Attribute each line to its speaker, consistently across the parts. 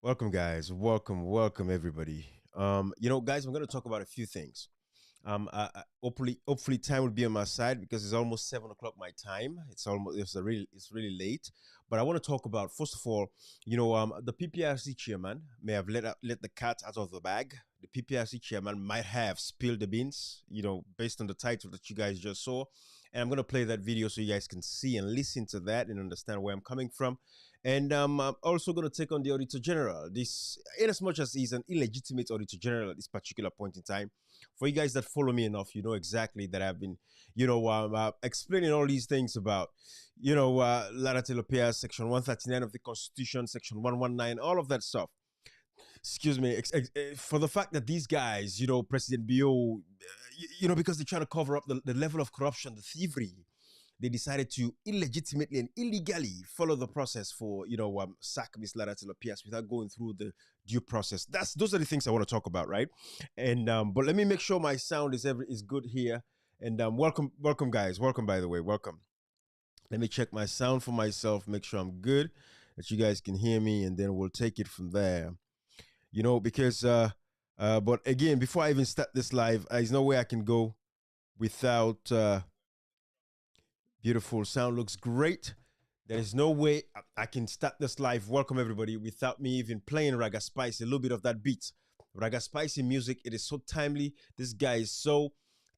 Speaker 1: Welcome, guys. Welcome, everybody. Guys, I'm going to talk about a few things. Hopefully, time will be on my side because it's almost 7 o'clock my time. It's really late. But I want to talk about, first of all, the PPRC chairman may have let the cat out of the bag. The PPRC chairman might have spilled the beans, based on the title that you guys just saw. And I'm going to play that video so you guys can see and listen to that and understand where I'm coming from. And I'm also going to take on the Auditor General. This, in as much as he's an illegitimate Auditor General at this particular point in time, for you guys that follow me enough, you know exactly that I've been, explaining all these things about, Lateral Affairs, Section 139 of the Constitution, Section 119, all of that stuff. Excuse me, for the fact that these guys, President Bio, because they're trying to cover up the level of corruption, the thievery, they decided to illegitimately and illegally follow the process for, sack Ms. Lateral Affairs without going through the due process. Those are the things I want to talk about, right? And but let me make sure my sound is good here. And welcome, guys. Welcome, by the way. Welcome. Let me check my sound for myself, make sure I'm good, that you guys can hear me, and then we'll take it from there. Because but again, before I even start this live, there's no way I can go without beautiful sound. Looks great. There is no way I can start this live. Welcome everybody without me even playing Raga Spice, a little bit of that beat. Raga Spicy music, it is so timely. This guy is so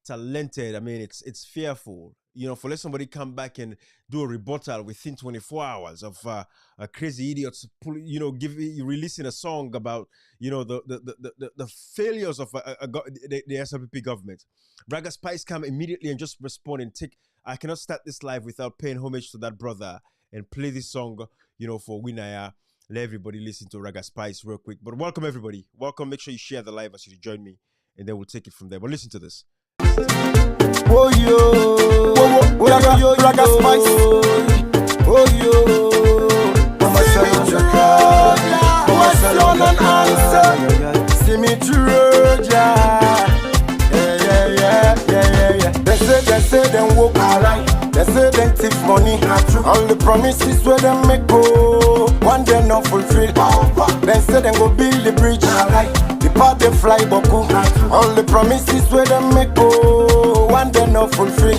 Speaker 1: talented. I mean, it's fearful. For let somebody come back and do a rebuttal within 24 hours of a crazy idiots, releasing a song about, the failures of the SLPP government. Raga Spice come immediately and just respond and I cannot start this live without paying homage to that brother and play this song, for Winaya. Let everybody listen to Raga Spice real quick. But welcome everybody. Welcome. Make sure you share the live as you join me, and then we'll take it from there. But listen to this.
Speaker 2: Oh yo, Raga Spice. Oh yo, Mama Sayonara. See me through, yeah. They say them walk alright. They say them thief money. All the promises where them make go, one day not fulfill. They say them go build the bridge. The part they fly boku. All the promises where them make go, one day not fulfill.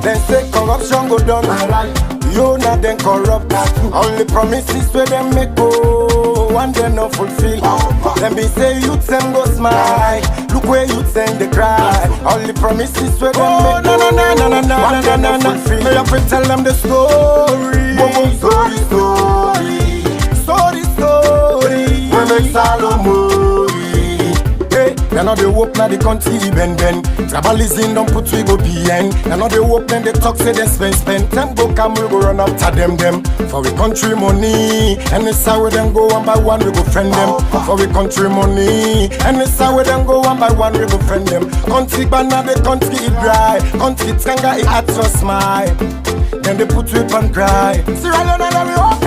Speaker 2: They say corruption go down. You not then corrupt. All the promises where them make go, one day not fulfill. Let me say you them go smile. Look where you send the cry. All the promises where them make go, one day not fulfill. May I tell them the story. Story. We make Salomon. They know they walk now the country ben. Tribalism don't put we go behind. They know they walk then they talk say they spend. Them go come we go run after them. For we country money. And it's how we them go one by one we go friend them. For we country money. And it's how we them go one by one we go friend them. Country banana the country it dry. Country tanga it at your smile. Then they put we pan cry. See right now we walk.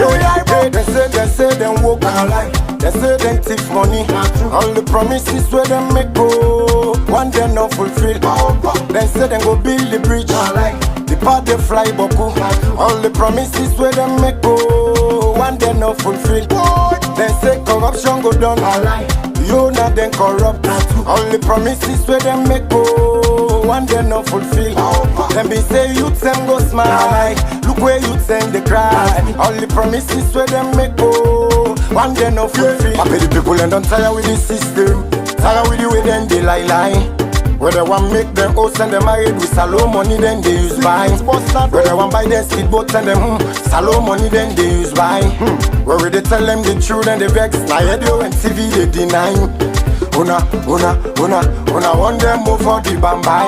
Speaker 2: They say them walk alive. They say them thief money. All the promises where them make go, one day not fulfill. They say them go build the bridge. The part they fly boku. All the promises where them make go, one day not fulfill. They say corruption go down. You not then corrupt. All the promises where them make go, one day not fulfill. Let me say you them go smile. Look where you send the cry. All the promises where them make go, one day not fulfill. I pay the people and don't tire with the system. Tire with the way then they lie. Where they want make them host and them married with salo money then they use buy. Where they want buy their speedboats and them salo money then they use buy. Where they tell them the truth and they vex. Now radio and TV they deny. Una want them move for the bambai.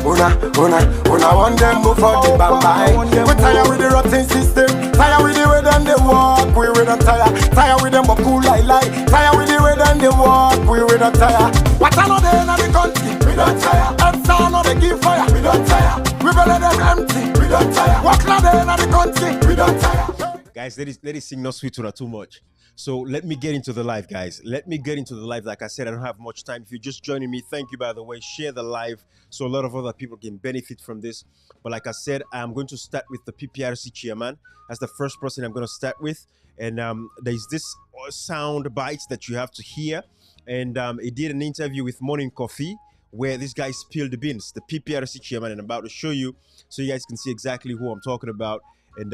Speaker 2: Una want them move for the bambai. We tired with the rotten system. Tired with the way them they walk. We don't tire. Tired with them cool lie. Tired with the way them they walk. We don't tire. What I know they in the country. We don't tire. Every time they give fire. We don't tire. We better them empty. We don't tire. What now they in the country. We don't tire.
Speaker 1: Guys, let it sing not sweet tuna too much. So let me get into the live, guys. Let me get into the live. Like I said, I don't have much time. If you're just joining me, thank you, by the way. Share the live so a lot of other people can benefit from this. But like I said, I'm going to start with the PPRC chairman. That's the first person I'm going to start with. And there's this sound bites that you have to hear. And he did an interview with Morning Coffee where this guy spilled the beans, the PPRC chairman. And I'm about to show you so you guys can see exactly who I'm talking about. And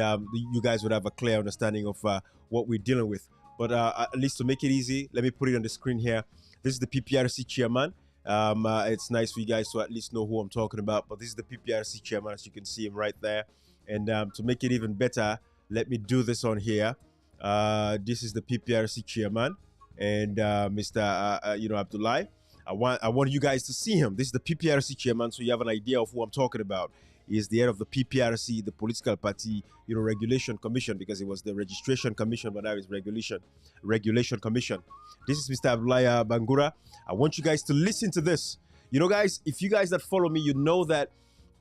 Speaker 1: you guys would have a clear understanding of what we're dealing with. But at least to make it easy, let me put it on the screen here. This is the PPRC chairman. It's nice for you guys to at least know who I'm talking about. But this is the PPRC chairman, as you can see him right there. And to make it even better, let me do this on here. This is the PPRC chairman and Mr. Abdullahi. I want you guys to see him. This is the PPRC chairman, so you have an idea of who I'm talking about. He is the head of the PPRC, the political party, regulation commission, because it was the registration commission, but now it's regulation commission. This is Mr. Abdullahi Bangura. I want you guys to listen to this. Guys, if you guys that follow me, you know that,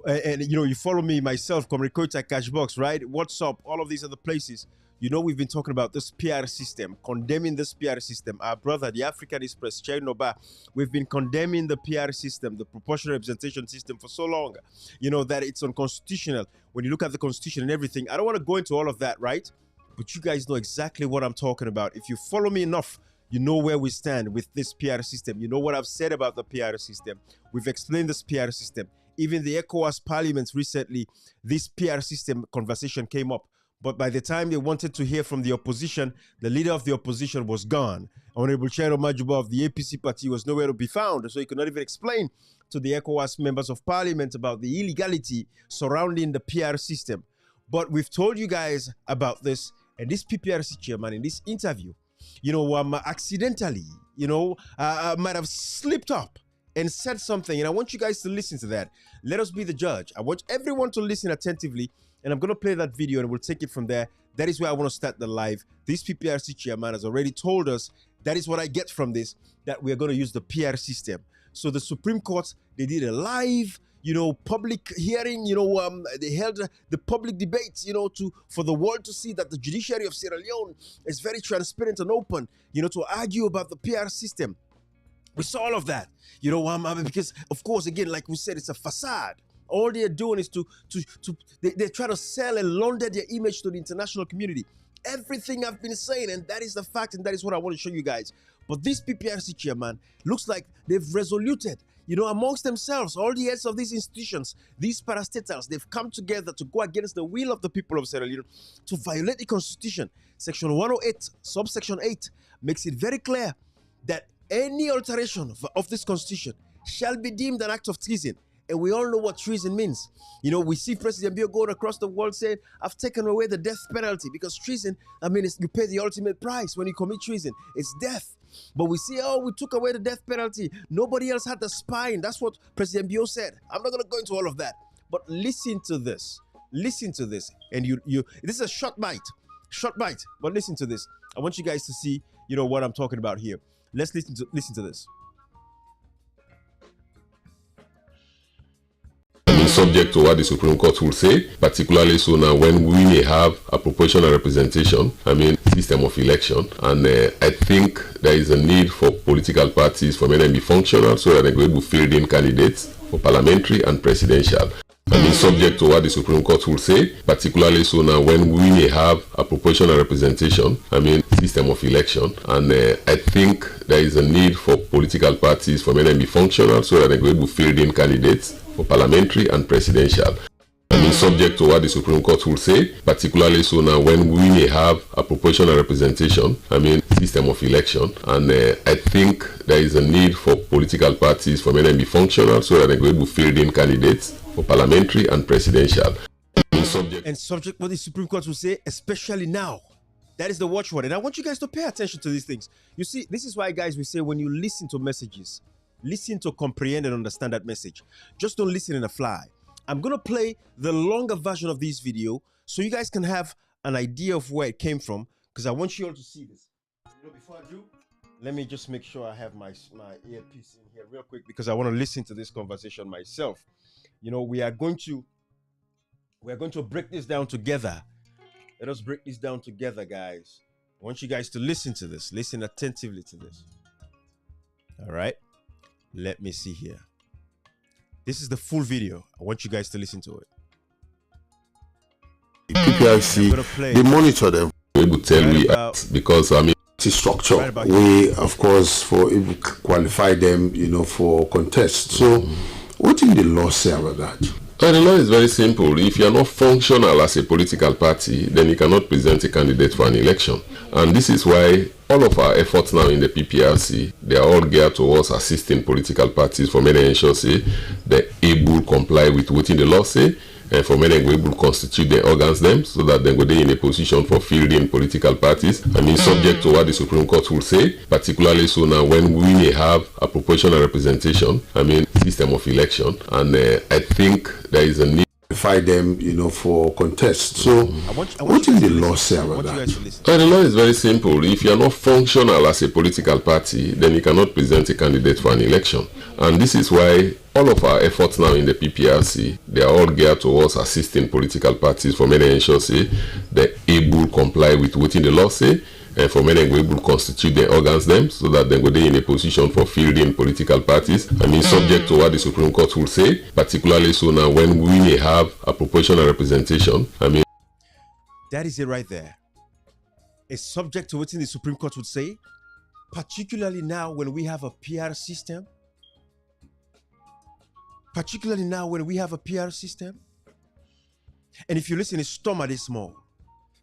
Speaker 1: and you follow me myself, Comrade Cashbox, right? What's up? All of these other places. We've been talking about this PR system, condemning this PR system. Our brother, the African Express, Chainoba, we've been condemning the PR system, the proportional representation system for so long, that it's unconstitutional. When you look at the constitution and everything, I don't want to go into all of that, right? But you guys know exactly what I'm talking about. If you follow me enough, you know where we stand with this PR system. You know what I've said about the PR system. We've explained this PR system. Even the ECOWAS parliament recently, this PR system conversation came up. But by the time they wanted to hear from the opposition, the leader of the opposition was gone. Honorable Chairo Majuba of the APC party was nowhere to be found, so he could not even explain to the ECOWAS members of parliament about the illegality surrounding the PR system. But we've told you guys about this, and this PPRC chairman in this interview, accidentally, might have slipped up and said something, and I want you guys to listen to that. Let us be the judge. I want everyone to listen attentively. And I'm going to play that video and we'll take it from there. That is where I want to start the live. This PPRC chairman has already told us that is what I get from this, that we are going to use the PR system. So the Supreme Court, they did a live, public hearing, they held the public debates, for the world to see that the judiciary of Sierra Leone is very transparent and open, to argue about the PR system. We saw all of that, because, of course, again, like we said, it's a facade. All they're doing is they're trying to sell and launder their image to the international community. Everything I've been saying, and that is the fact, and that is what I want to show you guys. But this PPRC chairman looks like they've resoluted, amongst themselves, all the heads of these institutions, these parastatals, they've come together to go against the will of the people of Sierra Leone, to violate the constitution. Section 108, subsection 8, makes it very clear that any alteration of this constitution shall be deemed an act of treason. And we all know what treason means. We see President Bill going across the world saying, I've taken away the death penalty, because treason, you pay the ultimate price when you commit treason. It's death. But we see, we took away the death penalty. Nobody else had the spine. That's what President Bill said. I'm not going to go into all of that. But listen to this. Listen to this. And this is a short bite. But listen to this. I want you guys to see, what I'm talking about here. Let's listen to this.
Speaker 3: Subject to what the Supreme Court will say, particularly so now when we may have a proportional representation, system of election. And I think there is a need for political parties for men to be functional so that they're going to field in candidates for parliamentary and presidential. Subject to what the Supreme Court will say, particularly so now when we may have a proportional representation, system of election. And I think there is a need for political parties for men to be functional so that they're going to field in candidates for parliamentary and presidential. Subject to what the Supreme Court will say, particularly so now when we may have a proportional representation, system of election. And I think there is a need for political parties for men to be functional so that they're going to field in candidates for parliamentary and presidential.
Speaker 1: Subject what the Supreme Court will say, especially now. That is the watchword. And I want you guys to pay attention to these things. You see, this is why, guys, we say when you listen to messages, listen to comprehend and understand that message. Just don't listen in a fly. I'm going to play the longer version of this video so you guys can have an idea of where it came from, because I want you all to see this. Before I do, let me just make sure I have my earpiece in here real quick, because I want to listen to this conversation myself. We are going to break this down together. Let us break this down together, guys. I want you guys to listen to this. Listen attentively to this. All right. Let me see here. This is the full video. I want you guys to listen to it.
Speaker 4: PPRC, they monitor them.
Speaker 3: We would tell
Speaker 1: Right
Speaker 3: we
Speaker 1: about-
Speaker 3: because I mean
Speaker 4: Structure
Speaker 1: Right about
Speaker 4: we, of course, for if we qualify them, for contest. So, what did the law say about that?
Speaker 3: the law is very simple. If you are not functional as a political party, then you cannot present a candidate for an election. And this is why all of our efforts now in the PPRC, they are all geared towards assisting political parties for many ensure say they're able to comply with what the law say, and for many able to constitute their organs them so that they go in a position for fielding political parties. I mean, subject to what the Supreme Court will say, particularly so now when we may have a proportional representation, I mean, system of election. And I think there is a need
Speaker 4: Qualify them, for contest. So, what did the law say about that?
Speaker 3: the law is very simple. If you are not functional as a political party, then you cannot present a candidate for an election. And this is why all of our efforts now in the PPRC, they are all geared towards assisting political parties for many ensure say they're able to comply with what the law say, and for many able to constitute their organs them so that they go in a position for fielding political parties. I mean, subject to what the Supreme Court will say, particularly so now when we may have a proportional representation. I mean,
Speaker 1: That is it right there. It's subject to what the Supreme Court would say, particularly now when we have a PR system. Particularly now when we have a PR system. And if you listen, his stomach is small.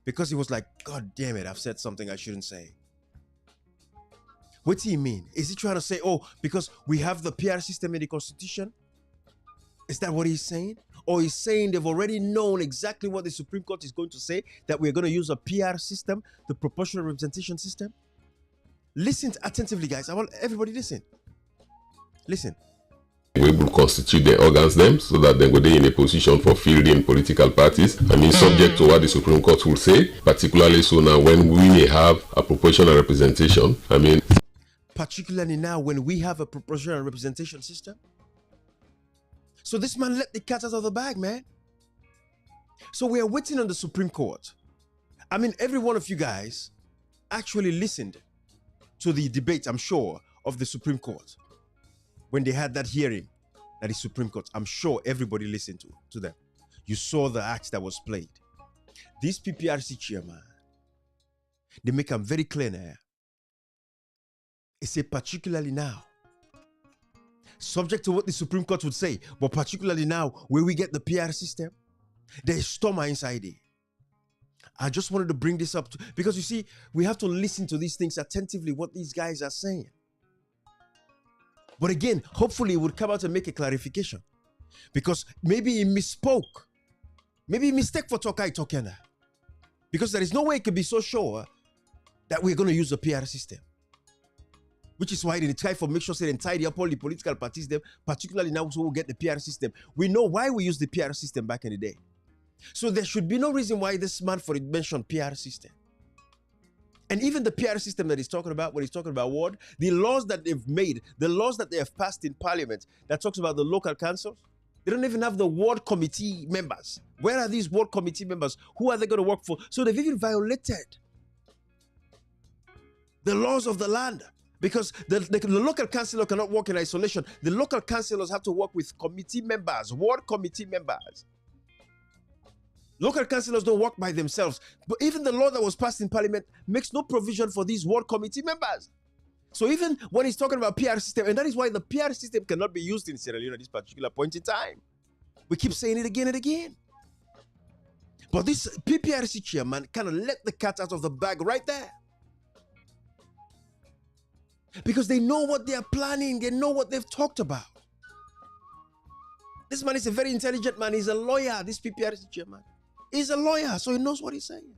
Speaker 1: Because he was like, God damn it, I've said something I shouldn't say. What do you mean? Is he trying to say, oh, because we have the PR system in the Constitution? Is that what he's saying? Or he's saying they've already known exactly what the Supreme Court is going to say, that we're going to use a PR system, the proportional representation system? Listen attentively, guys. I want everybody listen. Listen.
Speaker 3: able to constitute their organs them so that they go in a position for fielding political parties. I mean, subject to what the Supreme Court will say, particularly so now when we may have a proportional representation. I mean,
Speaker 1: particularly now when we have a proportional representation system. So this man let the cat out of the bag, man. So we are waiting on the Supreme Court. I mean, every one of you guys actually listened to the debate, I'm sure, of the Supreme Court. When they had that hearing at the Supreme Court, I'm sure everybody listened to them. You saw the act that was played. This PPRC chairman, they make them very clear now. It's a particularly now. Subject to what the Supreme Court would say, but particularly now, where we get the PR system, there's stormer inside it. I just wanted to bring this up because you see, we have to listen to these things attentively, what these guys are saying. But again, hopefully it would come out and make a clarification. Because maybe he misspoke. Maybe he mistake for Tokai Tokena. Because there is no way he can be so sure that we're going to use the PR system. Which is why they try to make sure they tidy up all the political parties, them, particularly now so we'll get the PR system. We know why we used the PR system back in the day. So there should be no reason why this man for it mentioned PR system. And even the PR system that he's talking about, when he's talking about ward, the laws that they've made, the laws that they have passed in parliament that talks about the local councils, they don't even have the ward committee members. Where are these ward committee members? Who are they going to work for? So they've even violated the laws of the land. Because the local councillor cannot work in isolation. The local councillors have to work with committee members, ward committee members. Local councillors don't work by themselves. But even the law that was passed in parliament makes no provision for these ward committee members. So even when he's talking about PR system, and that is why the PR system cannot be used in Sierra Leone at this particular point in time. We keep saying it again and again. But this PPRC chairman kind of let the cat out of the bag right there. Because they know what they are planning. They know what they've talked about. This man is a very intelligent man. He's a lawyer, this PPRC chairman. He's a lawyer, so he knows what he's saying.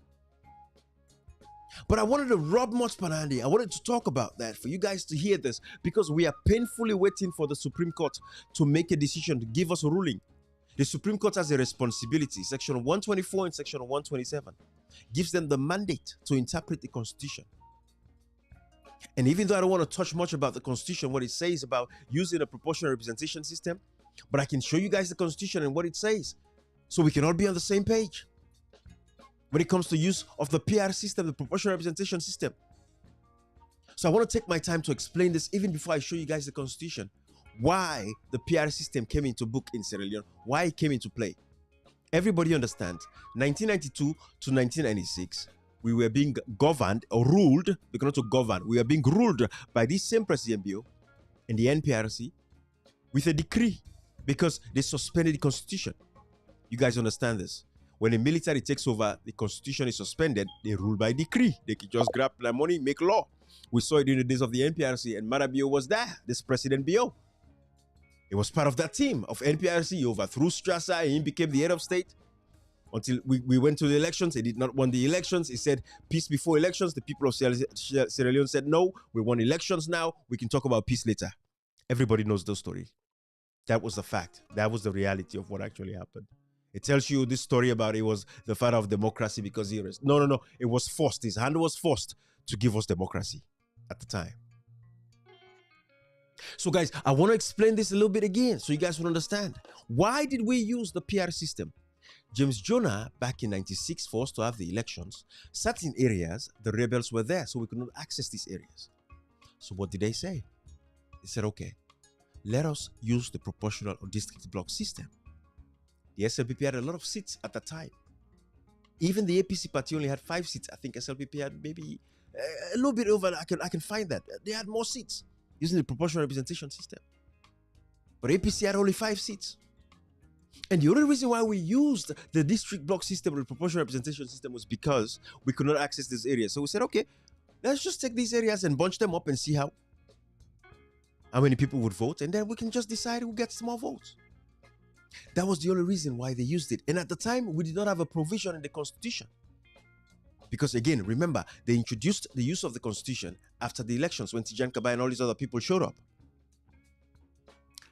Speaker 1: But I wanted to rub much Panandi. I wanted to talk about that for you guys to hear this because we are painfully waiting for the Supreme Court to make a decision, to give us a ruling. The Supreme Court has a responsibility. Section 124 and Section 127 gives them the mandate to interpret the Constitution. And even though I don't want to touch much about the Constitution, what it says about using a proportional representation system, but I can show you guys the Constitution and what it says so we can all be on the same page. when it comes to use of the PR system, the proportional representation system. So I want to take my time to explain this even before I show you guys the constitution. Why the PR system came into book in Sierra Leone, why it came into play. Everybody understands, 1992 to 1996, we were being governed or ruled, because not to govern, we were being ruled by this same President Bio and the NPRC with a decree because they suspended the constitution. You guys understand this? When the military takes over, the constitution is suspended, they rule by decree. They can just grab the money, make law. We saw it in the days of the NPRC, and Mara Bio was there, this President Bio. He was part of that team of NPRC. He overthrew Strasser and he became the head of state. Until we went to the elections, he did not win the elections. He said peace before elections. The people of Sierra Leone said no, we won elections now. We can talk about peace later. Everybody knows those stories. That was the fact. That was the reality of what actually happened. It tells you this story about it was the father of democracy because he was... No. It was forced. His hand was forced to give us democracy at the time. So guys, I want to explain this a little bit again so you guys will understand. Why did we use the PR system? James Jonah, back in 96, for us to have the elections, certain areas, the rebels were there, so we could not access these areas. So what did they say? They said, okay, let us use the proportional or district block system. The SLPP had a lot of seats at the time. Even the APC party only had 5 seats. I think SLPP had maybe a little bit over. I can find that. They had more seats using the proportional representation system. But APC had only 5 seats. And the only reason why we used the district block system or the proportional representation system was because we could not access these areas. So we said, okay, let's just take these areas and bunch them up and see how many people would vote. And then we can just decide who gets more votes. That was the only reason why they used it. And at the time, we did not have a provision in the Constitution. Because again, remember, they introduced the use of the Constitution after the elections when Tijan Kaba and all these other people showed up.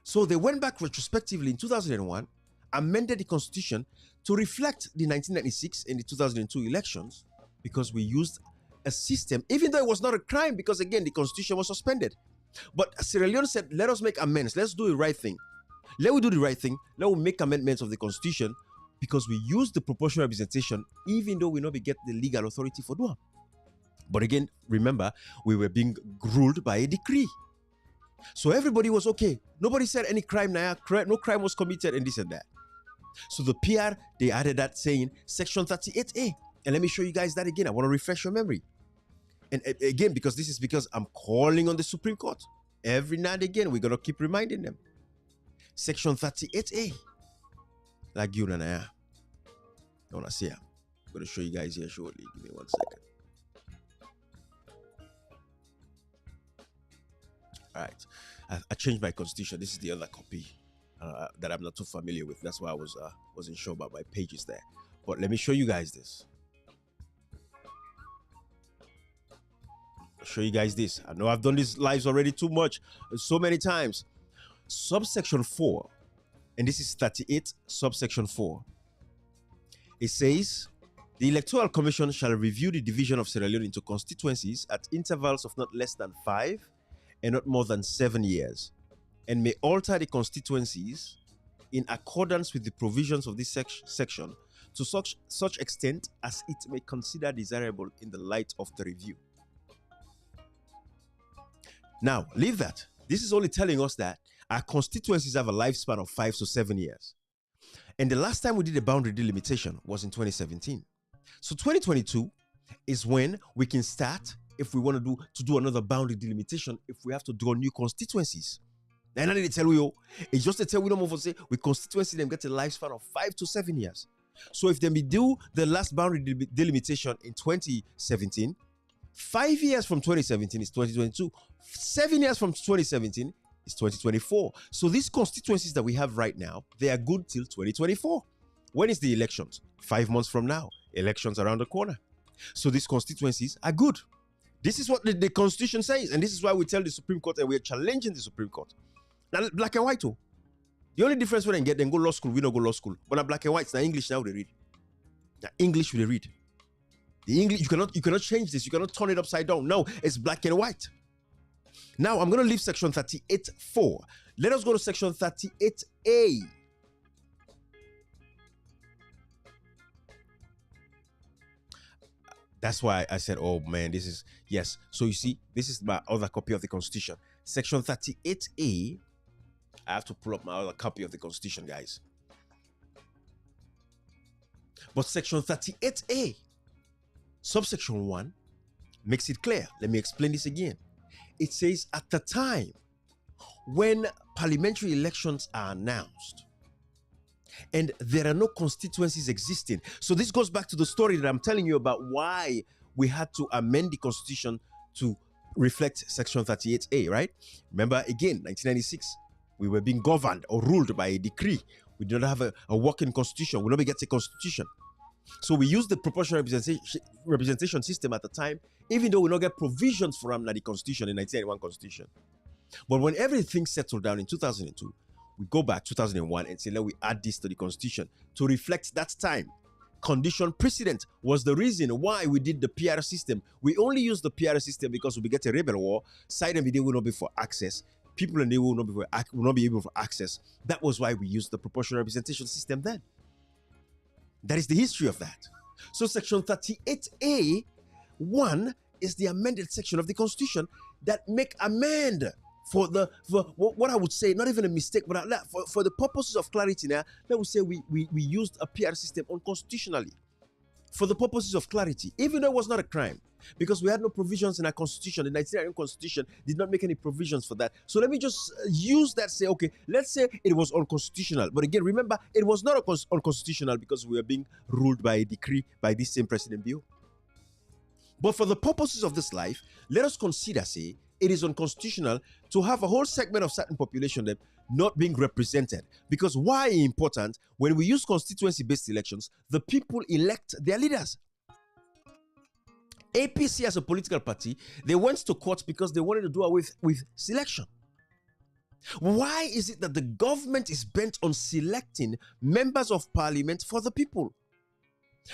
Speaker 1: So they went back retrospectively in 2001, amended the Constitution to reflect the 1996 and the 2002 elections because we used a system, even though it was not a crime because again, the Constitution was suspended. But Sierra Leone said, let us make amends. Let's do the right thing. Let we do the right thing. Let we make amendments of the Constitution because we use the proportional representation even though we not get the legal authority for doing. But again, remember, we were being ruled by a decree. So everybody was okay. Nobody said any crime, no crime was committed and this and that. So the PR, they added that saying Section 38A. And let me show you guys that again. I want to refresh your memory. And again, because I'm calling on the Supreme Court. Every now and again, we're going to keep reminding them. Section 38A. Like you and I want to see it. I'm going to show you guys here shortly. Give me 1 second. All right. I changed my constitution. This is the other copy that I'm not too familiar with. That's why I wasn't sure about my pages there. But let me show you guys this. I'll show you guys this. I know I've done these lives already too much, so many times. Subsection 4, and this is 38, subsection 4. It says, the Electoral Commission shall review the division of Sierra Leone into constituencies at intervals of not less than 5 and not more than 7 years, and may alter the constituencies in accordance with the provisions of this section to such extent as it may consider desirable in the light of the review. Now, leave that. This is only telling us that our constituencies have a lifespan of 5 to 7 years. And the last time we did a boundary delimitation was in 2017. So 2022 is when we can start, if we want to do another boundary delimitation, if we have to draw new constituencies. And they tell you, it's just to tell we don't move say we constituency them get a lifespan of 5 to 7 years. So if they do the last boundary delimitation in 2017, 5 years from 2017 is 2022. 7 years from 2017 is 2024. So these constituencies that we have right now, they are good till 2024. When is the elections? 5 months from now. Elections around the corner. So these constituencies are good. This is what the Constitution says. And this is why we tell the Supreme Court and we're challenging the Supreme Court. Now, black and white too. The only difference when they get them go law school, we don't go law school. But now black and white, it's now English now they read. Now English they read. The English, you cannot change this. You cannot turn it upside down. No, it's black and white. Now I'm going to leave section 38.4. Let us go to section 38A. That's why I said, oh man, this is, yes. So you see, this is my other copy of the Constitution. Section 38A. I have to pull up my other copy of the Constitution, guys. But Section 38A, subsection 1, makes it clear. Let me explain this again. It says, at the time when parliamentary elections are announced and there are no constituencies existing. So this goes back to the story that I'm telling you about why we had to amend the Constitution to reflect Section 38A, right? Remember, again, 1996, we were being governed or ruled by a decree. We did not have a working constitution. We never get a constitution. So we used the proportional representation system at the time, even though we don't get provisions from the Constitution in 1991 Constitution. But when everything settled down in 2002, we go back 2001 and say, let we add this to the Constitution to reflect that time. Condition precedent was the reason why we did the PR system. We only used the PR system because we get a rebel war, side and video will not be for access, people and they will not be able for access. That was why we used the proportional representation system then. That is the history of that. So Section 38A 1 is the amended section of the Constitution that make amend for what I would say, not even a mistake, but for the purposes of clarity now, let us say we used a PR system unconstitutionally for the purposes of clarity, even though it was not a crime, because we had no provisions in our Constitution. The Nigerian Constitution did not make any provisions for that. So let me just use that, say, okay, let's say it was unconstitutional. But again, remember, it was not unconstitutional because we were being ruled by a decree by this same President Bio. But for the purposes of this life, let us consider, say, it is unconstitutional to have a whole segment of certain population that not being represented. Because why important? When we use constituency-based elections, the people elect their leaders. APC as a political party, they went to court because they wanted to do away with selection. Why is it that the government is bent on selecting members of parliament for the people?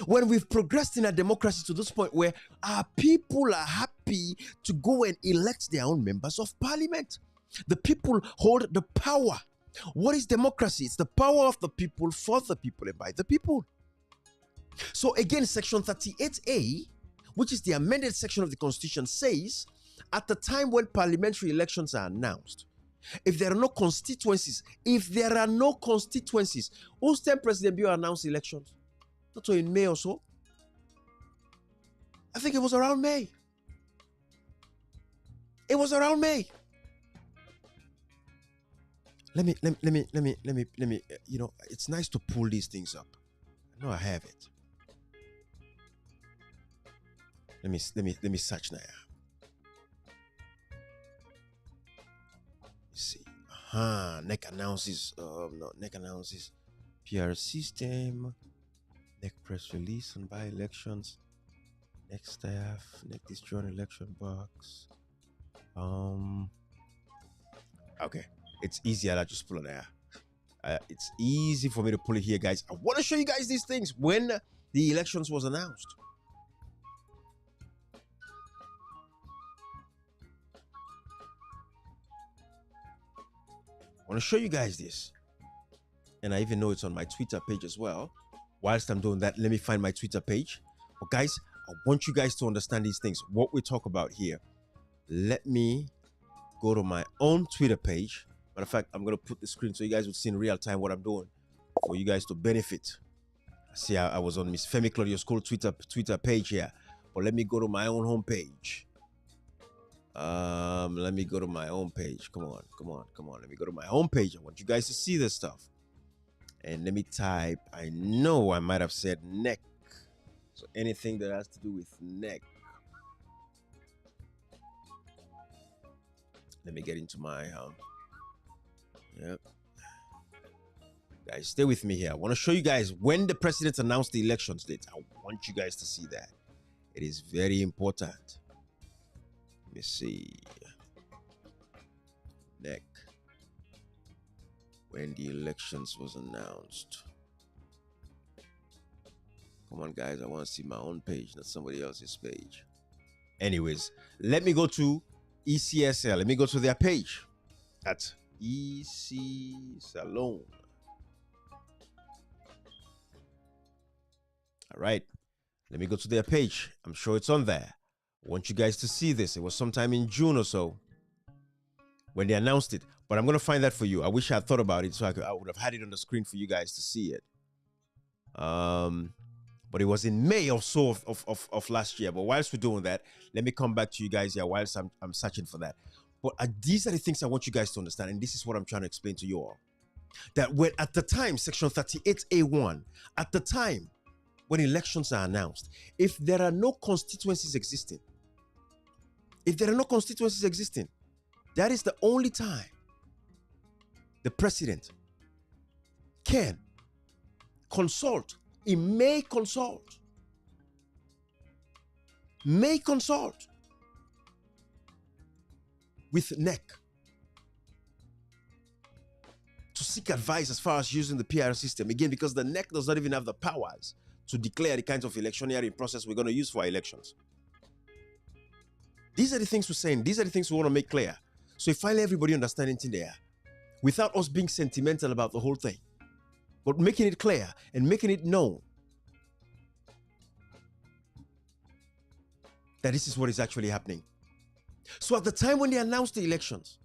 Speaker 1: When we've progressed in our democracy to this point where our people are happy to go and elect their own members of parliament. The people hold the power. What is democracy? It's the power of the people, for the people, and by the people. So again, Section 38A, which is the amended section of the Constitution, says, at the time when parliamentary elections are announced, if there are no constituencies, whose time President Bio announced elections? Not in May or so. I think it was around May. It was around May. Let me, you know, it's nice to pull these things up. I know I have it. Let me search now. Let's see. NEC announces, NEC announces PR system. NEC press release on by-elections, NEC staff, NEC disjoint election box. Okay, it's easier. I just pull it there. It's easy for me to pull it here, guys. I want to show you guys these things when the elections was announced. I want to show you guys this, and I even know it's on my Twitter page as well. Whilst I'm doing that, let me find my Twitter page. But guys, I want you guys to understand these things, what we talk about here. Let me go to my own Twitter page. Matter of fact, I'm going to put the screen so you guys will see in real time what I'm doing for you guys to benefit. See, I was on Miss Femi Claudio School Twitter page here. But let me go to my own homepage. Let me go to my own page. Come on. Let me go to my homepage. I want you guys to see this stuff. And let me type, I know I might have said NEC. So anything that has to do with NEC. Let me get into my, yep. Guys, stay with me here. I want to show you guys when the president announced the elections date. I want you guys to see that. It is very important. Let me see. NEC. When the elections was announced. Come on, guys. I want to see my own page, not somebody else's page. Anyways, let me go to ECSL. Let me go to their page at EC Salon. All right. Let me go to their page. I'm sure it's on there. I want you guys to see this. It was sometime in June or so when they announced it. But I'm going to find that for you. I wish I had thought about it so I would have had it on the screen for you guys to see it. But it was in May or so of last year. But whilst we're doing that, let me come back to you guys here whilst I'm searching for that. But these are the things I want you guys to understand. And this is what I'm trying to explain to you all. That when at the time, Section 38A1, at the time when elections are announced, if there are no constituencies existing, that is the only time the president can consult. He may consult with NEC to seek advice as far as using the PR system. Again, because the NEC does not even have the powers to declare the kinds of electioneering process we're going to use for our elections. These are the things we're saying. These are the things we want to make clear. So if finally everybody understanding it there, without us being sentimental about the whole thing, but making it clear and making it known that this is what is actually happening. So at the time when they announced the elections,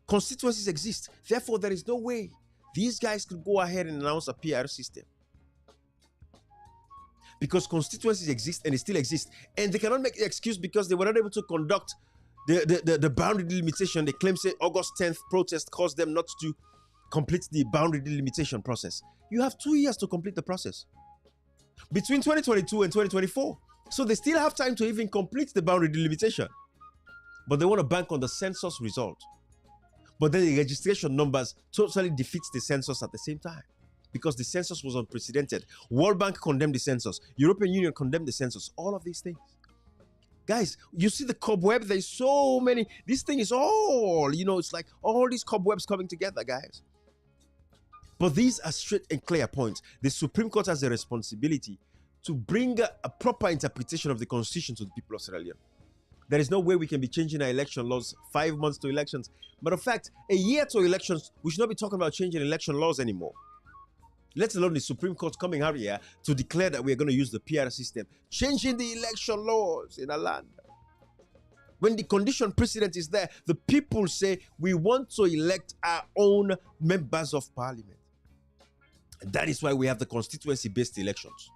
Speaker 1: constituencies exist. Therefore, there is no way these guys could go ahead and announce a PR system. Because constituencies exist and they still exist. And they cannot make the excuse because they were not able to conduct the boundary delimitation. They claim, say, August 10th protest caused them not to complete the boundary delimitation process. You have 2 years to complete the process. Between 2022 and 2024. So they still have time to even complete the boundary delimitation. But they want to bank on the census result. But then the registration numbers totally defeats the census at the same time. Because the census was unprecedented. World Bank condemned the census. European Union condemned the census. All of these things. Guys, you see the cobweb? There's so many. This thing is all, it's like all these cobwebs coming together, guys. But these are straight and clear points. The Supreme Court has a responsibility to bring a proper interpretation of the Constitution to the people of Sierra Leone. There is no way we can be changing our election laws 5 months to elections. Matter of fact, a year to elections, we should not be talking about changing election laws anymore. Let alone the Supreme Court coming out here to declare that we are going to use the PR system, changing the election laws in a land. When the condition precedent is there, the people say we want to elect our own members of parliament. And that is why we have the constituency-based elections.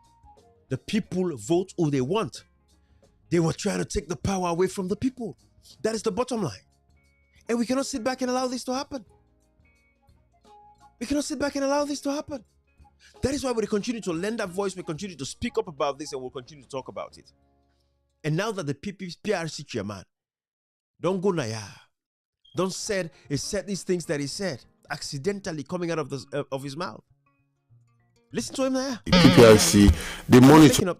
Speaker 1: The people vote who they want. They were trying to take the power away from the people. That is the bottom line. And we cannot sit back and allow this to happen. We cannot sit back and allow this to happen. That is why we continue to lend our voice, we continue to speak up about this, and we'll continue to talk about it. And now that the PPRC Chairman don't go naya, don't said these things that he said accidentally coming out of his mouth. Listen to him there.
Speaker 4: PPRC, the monitor,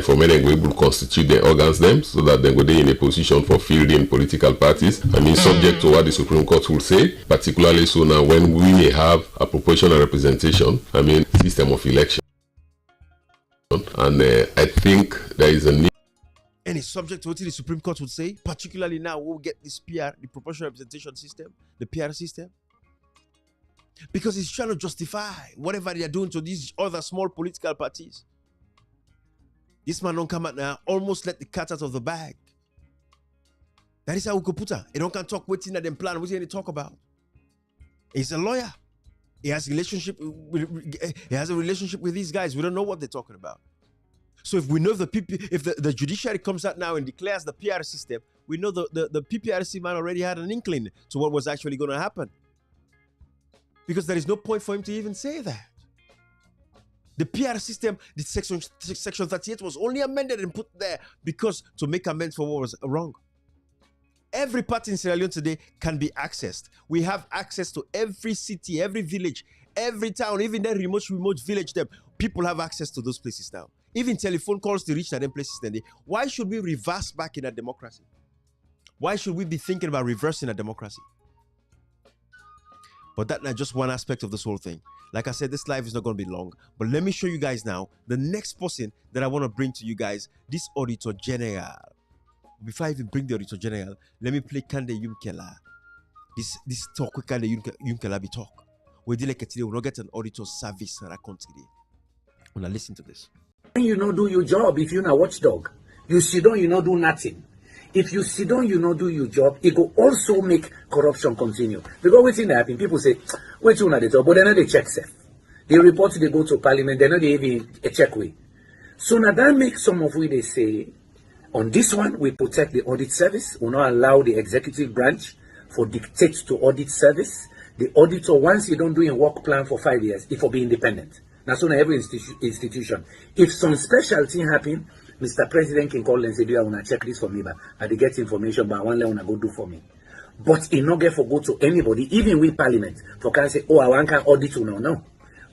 Speaker 3: for many we will constitute the organs them so that they will be in a position for fielding political parties. Subject to what the Supreme Court will say, particularly so now when we may have a proportional representation, system of election. And I think there is a need.
Speaker 1: And it's subject to what the Supreme Court would say, particularly now we'll get this PR, the proportional representation system, the PR system. Because it's trying to justify whatever they are doing to these other small political parties. This man don't come out now, almost let the cat out of the bag. That is how we could put her. He don't can talk waiting at them plan, what he talk about. He's a lawyer. He has a relationship with these guys. We don't know what they're talking about. So if we know if the judiciary comes out now and declares the PR system, we know the PPRC man already had an inkling to what was actually going to happen. Because there is no point for him to even say that. The PR system, the section 38 was only amended and put there because to make amends for what was wrong. Every party in Sierra Leone today can be accessed. We have access to every city, every village, every town, even that remote village. Them people have access to those places now. Even telephone calls to reach them places. Why should we reverse back in a democracy? Why should we be thinking about reversing a democracy? But that's not just one aspect of this whole thing. Like I said, this live is not going to be long. But let me show you guys now the next person that I want to bring to you guys, this Auditor General. Before I even bring the Auditor General, let me play Kande Yumkela. This talk with Kande Yumkela be talk. We will not get an auditor service. When I listen to this.
Speaker 5: You know do your job if you're not watchdog. You sit down, you know do nothing. If you sit down, you know do your job, it will also make corruption continue. Because what's in happen, people say, wait you know the job, but then they check self. They report they go to parliament, they're not even a check way. So now that makes some of what they say, on this one, we protect the audit service, we not allow the executive branch for dictate to audit service. The auditor, once you don't do a work plan for 5 years, it will be independent. That's on every institution. If some special thing happen, Mr. President can call and say, do you want to check this for me? But I get information, but I want to go do for me. But it not get for go to anybody, even with parliament, for can say, oh, I want to audit you now. No.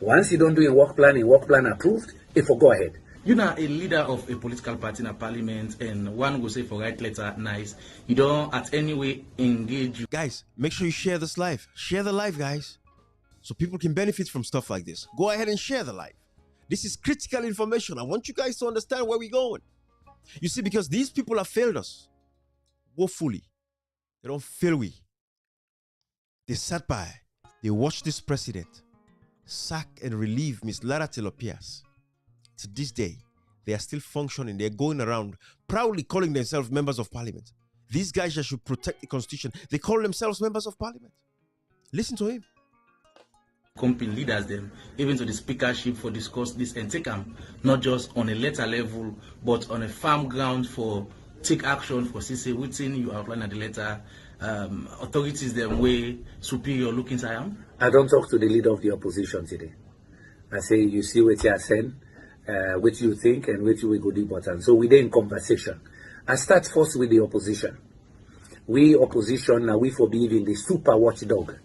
Speaker 5: Once you don't do a work plan approved, it will go ahead.
Speaker 6: You know, a leader of a political party in a parliament, and one will say for right letter, nice. You don't at any way engage.
Speaker 1: Guys, make sure you share this live. Share the live, guys, so people can benefit from stuff like this. Go ahead and share the live. This is critical information. I want you guys to understand where we're going. You see, because these people have failed us woefully. They don't fail we. They sat by. They watched this president sack and relieve Miss Lara Taylor Pierce. To this day, they are still functioning. They're going around proudly calling themselves members of parliament. These guys that should protect the constitution, they call themselves members of parliament. Listen to him.
Speaker 6: Company leaders them, even to the speakership for discuss this and take them, not just on a letter level, but on a firm ground for take action for CC within you outline at the letter. Authorities them way superior looking to them.
Speaker 5: I don't talk to the leader of the opposition today. I say, you see what you are saying, what you think, and what you will go do important. So we're in conversation. I start first with the opposition. We opposition, now we forbid in the super watchdog.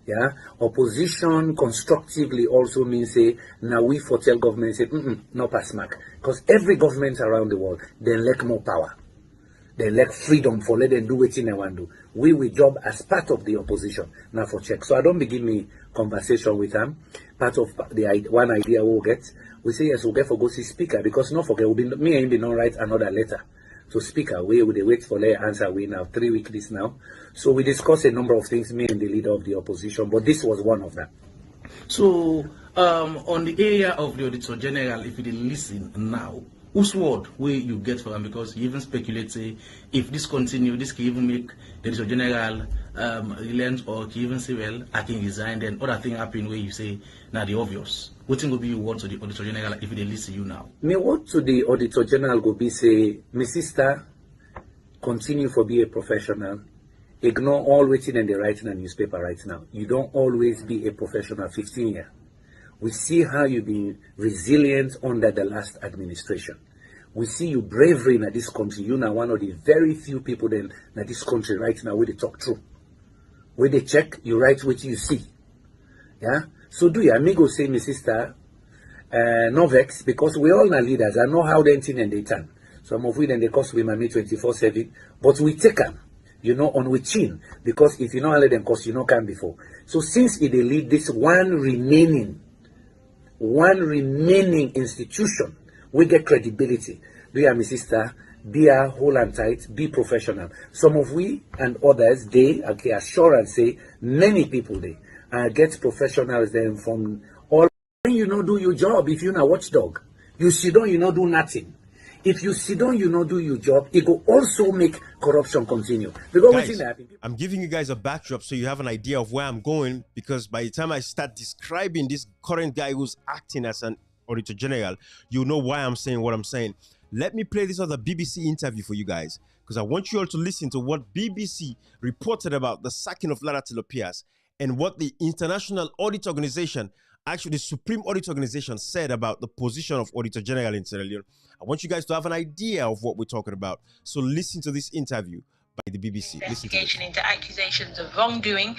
Speaker 5: Yeah, opposition constructively also means say now we for tell government say no pass mark, because every government around the world they lack more power, they lack freedom for let them do what they want to do. We will job as part of the opposition now for check. So I don't begin me conversation with them. Part of the one idea we'll get, we say yes we'll get for go see speaker, because not forget we'll be me and be not write another letter to speaker. We will wait for their answer. We now 3 weeks now. So we discussed a number of things, me and the leader of the opposition, but this was one of them.
Speaker 6: So on the area of the Auditor General, if you listen now, whose word will you get for them? Because you even speculate, say, if this continue, this can even make the Auditor General relent, or can even say, well, I can resign, then other thing happen where you say, now the obvious. What thing will be your word to the Auditor General if they listen to you now?
Speaker 5: My word to the Auditor General will be say, my sister, continue for be a professional. Ignore all waiting and the writing and newspaper right now. You don't always be a professional 15 years. We see how you've been resilient under the last administration. We see you bravery in this country. You're now one of the very few people in this country right now where they talk true. Where they check, you write what you see. Yeah? So do your amigo say, my sister, no vex, because we all are leaders. I know how they think and they turn. Some of we then they cost women 24/7, but we take them. You know, on with chin, because if you know let them cost, you know can before. So since they lead this one remaining institution, we get credibility. Do you, my sister, be a whole and tight, be professional. Some of we and others, they okay, assure and say many people they get professionals then from all. You know do your job if you're not watchdog. You sit down, you know do nothing. If you sit down, you know do your job, it will also make corruption continue. Because
Speaker 1: guys, I'm giving you guys a backdrop so you have an idea of where I'm going, because by the time I start describing this current guy who's acting as an Auditor General, you know why I'm saying what I'm saying. Let me play this other BBC interview for you guys, because I want you all to listen to what BBC reported about the sacking of Lara Taylor Pierce and what the International Audit Organization, actually the Supreme Audit Organization, said about the position of Auditor General in Sierra Leone. I want you guys to have an idea of what we're talking about. So listen to this interview by the BBC.
Speaker 7: Investigation into accusations of wrongdoing.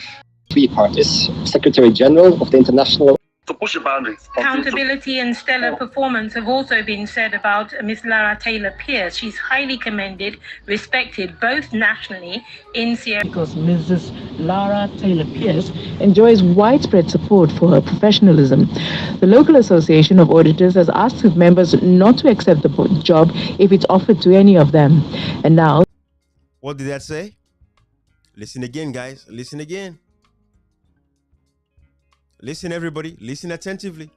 Speaker 8: 3 parties, Secretary General of the International.
Speaker 9: To push the boundaries.
Speaker 7: Accountability and stellar performance have also been said about Miss Lara Taylor Pierce. She's highly commended, respected both nationally in Sierra.
Speaker 10: Because Mrs. Lara Taylor Pierce enjoys widespread support for her professionalism. The local association of auditors has asked its members not to accept the job if it's offered to any of them. And now,
Speaker 1: what did that say? Listen again, guys. Listen again. Listen, everybody. Listen attentively.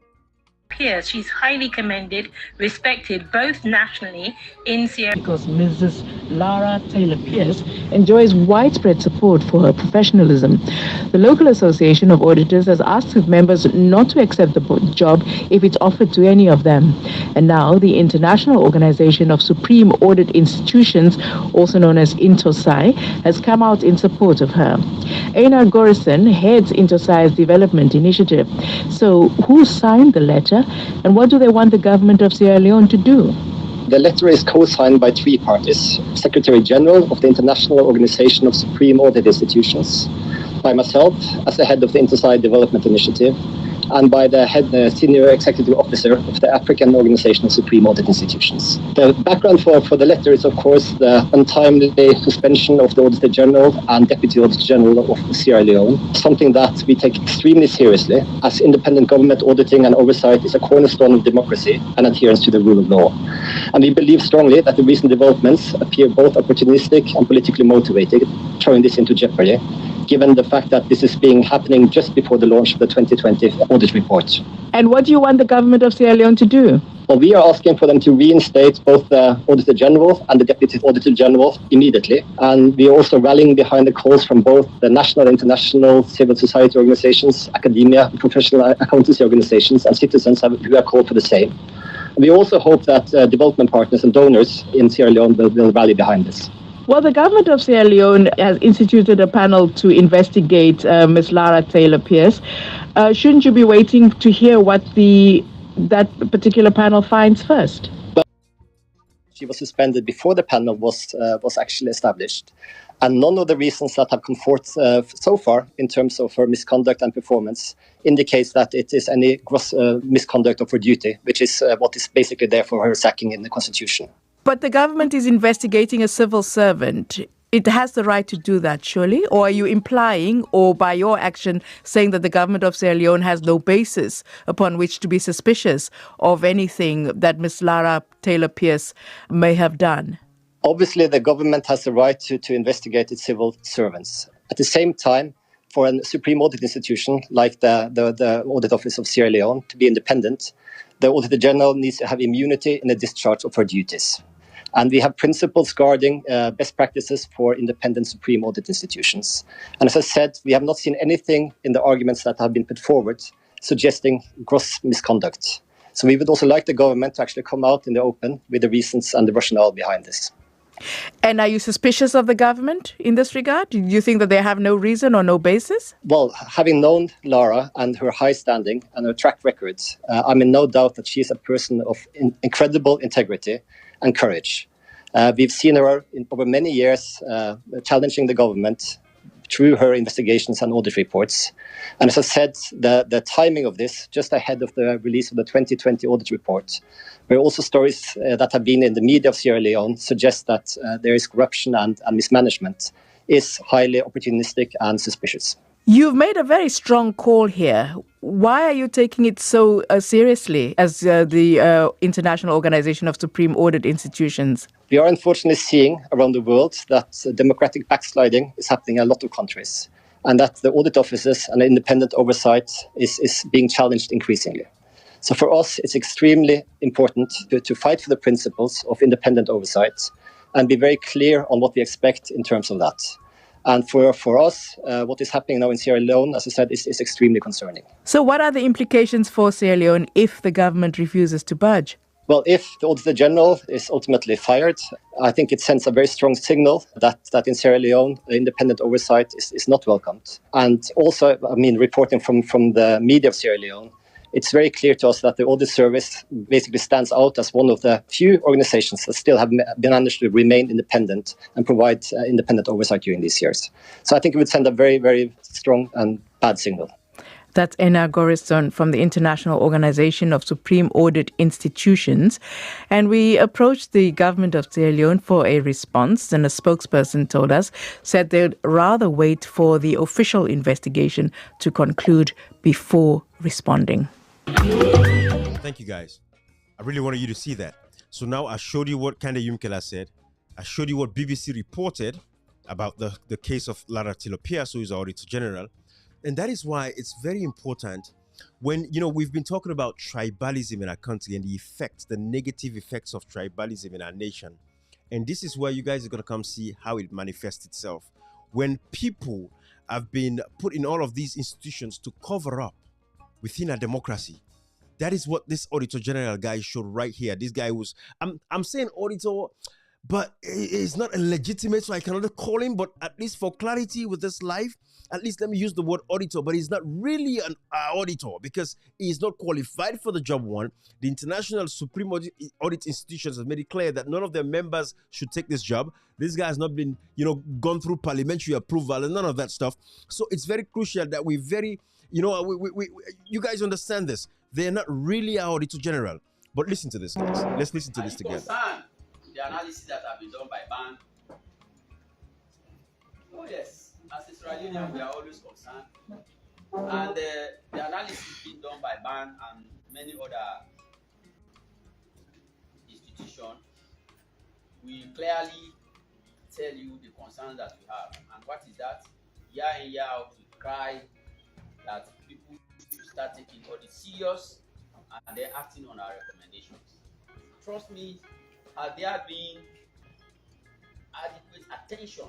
Speaker 7: Pierce. She's highly commended, respected both nationally in Sierra Leone.
Speaker 10: Because Mrs. Lara Taylor Pierce enjoys widespread support for her professionalism. The local association of auditors has asked its members not to accept the job if it's offered to any of them. And now the International Organization of Supreme Audit Institutions, also known as INTOSAI, has come out in support of her. Einar Gorison heads INTOSAI's development initiative. So who signed the letter and what do they want the government of Sierra Leone to do?
Speaker 8: The letter is co-signed by three parties: Secretary General of the International Organization of Supreme Audit Institutions, by myself as the head of the INTOSAI Development Initiative, and by the senior executive officer of the African Organization of Supreme Audit Institutions. The background for the letter is, of course, the untimely suspension of the Auditor General and Deputy Auditor General of Sierra Leone, something that we take extremely seriously, as independent government auditing and oversight is a cornerstone of democracy and adherence to the rule of law. And we believe strongly that the recent developments appear both opportunistic and politically motivated, throwing this into jeopardy, given the fact that this is happening just before the launch of the 2020 audit report.
Speaker 10: And what do you want the government of Sierra Leone to do?
Speaker 8: Well, we are asking for them to reinstate both the Auditor General and the Deputy Auditor General immediately. And we are also rallying behind the calls from both the national and international civil society organizations, academia, professional accountancy organizations, and citizens who have called for the same. We also hope that development partners and donors in Sierra Leone will rally behind this.
Speaker 10: Well, the government of Sierra Leone has instituted a panel to investigate Ms. Lara Taylor Pierce. Shouldn't you be waiting to hear what that particular panel finds first?
Speaker 8: She was suspended before the panel was actually established. And none of the reasons that have come forth so far in terms of her misconduct and performance indicates that it is any gross misconduct of her duty, which is what is basically there for her sacking in the Constitution.
Speaker 10: But the government is investigating a civil servant. It has the right to do that, surely? Or are you implying, or by your action, saying that the government of Sierra Leone has no basis upon which to be suspicious of anything that Ms. Lara Taylor Pierce may have done?
Speaker 8: Obviously, the government has the right to investigate its civil servants. At the same time, for a supreme audit institution like the Audit Office of Sierra Leone to be independent, the Auditor General needs to have immunity in the discharge of her duties. And we have principles guarding best practices for independent supreme audit institutions. And as I said, we have not seen anything in the arguments that have been put forward suggesting gross misconduct. So we would also like the government to actually come out in the open with the reasons and the rationale behind this.
Speaker 10: And are you suspicious of the government in this regard? Do you think that they have no reason or no basis?
Speaker 8: Well, having known Lara and her high standing and her track record, I'm in no doubt that she is a person of incredible integrity and courage. We've seen her over many years challenging the government through her investigations and audit reports. And as I said, the timing of this, just ahead of the release of the 2020 audit report, where also stories that have been in the media of Sierra Leone suggest that there is corruption and mismanagement, is highly opportunistic and suspicious.
Speaker 10: You've made a very strong call here. Why are you taking it so seriously as the International Organization of Supreme Audit Institutions?
Speaker 8: We are unfortunately seeing around the world that democratic backsliding is happening in a lot of countries, and that the audit offices and independent oversight is being challenged increasingly. So for us, it's extremely important to fight for the principles of independent oversight and be very clear on what we expect in terms of that. And for us, what is happening now in Sierra Leone, as I said, is extremely concerning.
Speaker 10: So what are the implications for Sierra Leone if the government refuses to budge?
Speaker 8: Well, if the Auditor General is ultimately fired, I think it sends a very strong signal that in Sierra Leone, independent oversight is not welcomed. And also, reporting from the media of Sierra Leone, it's very clear to us that the Audit Service basically stands out as one of the few organizations that still have managed to remain independent and provide independent oversight during these years. So I think it would send a very, very strong and bad signal.
Speaker 10: That's Einar Gorison from the International Organization of Supreme Audit Institutions. And we approached the government of Sierra Leone for a response, and a spokesperson told us, said they'd rather wait for the official investigation to conclude before responding.
Speaker 1: Thank you, guys. I really wanted you to see that. So now I showed you what Kande Yumkela said. I showed you what BBC reported about the case of Lara Taylor Pierce, who is our Auditor General. And that is why it's very important when we've been talking about tribalism in our country and the negative effects of tribalism in our nation, and this is where you guys are going to come see how it manifests itself. When people have been put in all of these institutions to cover up within a democracy, that is what this Auditor General guy showed right here. This guy was, I'm saying auditor, but it's not a legitimate, so I cannot call him. But at least for clarity with this life, at least let me use the word auditor. But he's not really an auditor because he's not qualified for the job. One, the International Supreme Audit Institutions have made it clear that none of their members should take this job. This guy has not been, gone through parliamentary approval and none of that stuff. So it's very crucial that we you guys understand this. They're not really our Auditor General. But listen to this, guys. Let's listen to this together.
Speaker 9: The analysis that have been done by BAN. Oh yes, as Israelis, we are always concerned. And the analysis being done by BAN and many other institutions, we clearly tell you the concerns that we have. And what is that? Year in, year out, we cry that people should start taking audit serious and they're acting on our recommendations. Trust me, has there been adequate attention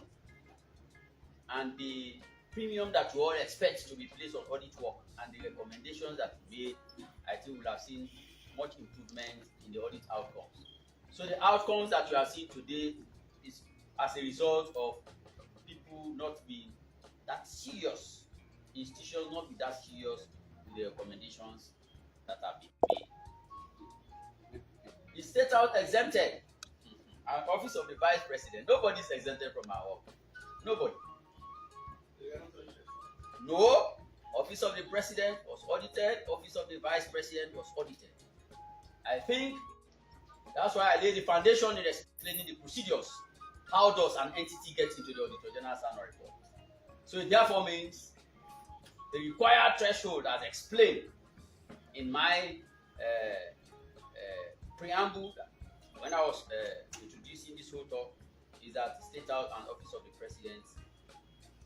Speaker 9: and the premium that you all expect to be placed on audit work and the recommendations that we made, I think we'll have seen much improvement in the audit outcomes. So the outcomes that you have seen today is as a result of people not being that serious, institutions not be that serious with the recommendations that have been made. The State House exempted our Office of the Vice President. Nobody is exempted from our work. Nobody. No. Office of the President was audited. Office of the Vice President was audited. I think that's why I laid the foundation in explaining the procedures. How does an entity get into the Auditor General's annual report? So it therefore means the required threshold, as explained in my preamble when I was introducing this whole talk, is that State House and Office of the President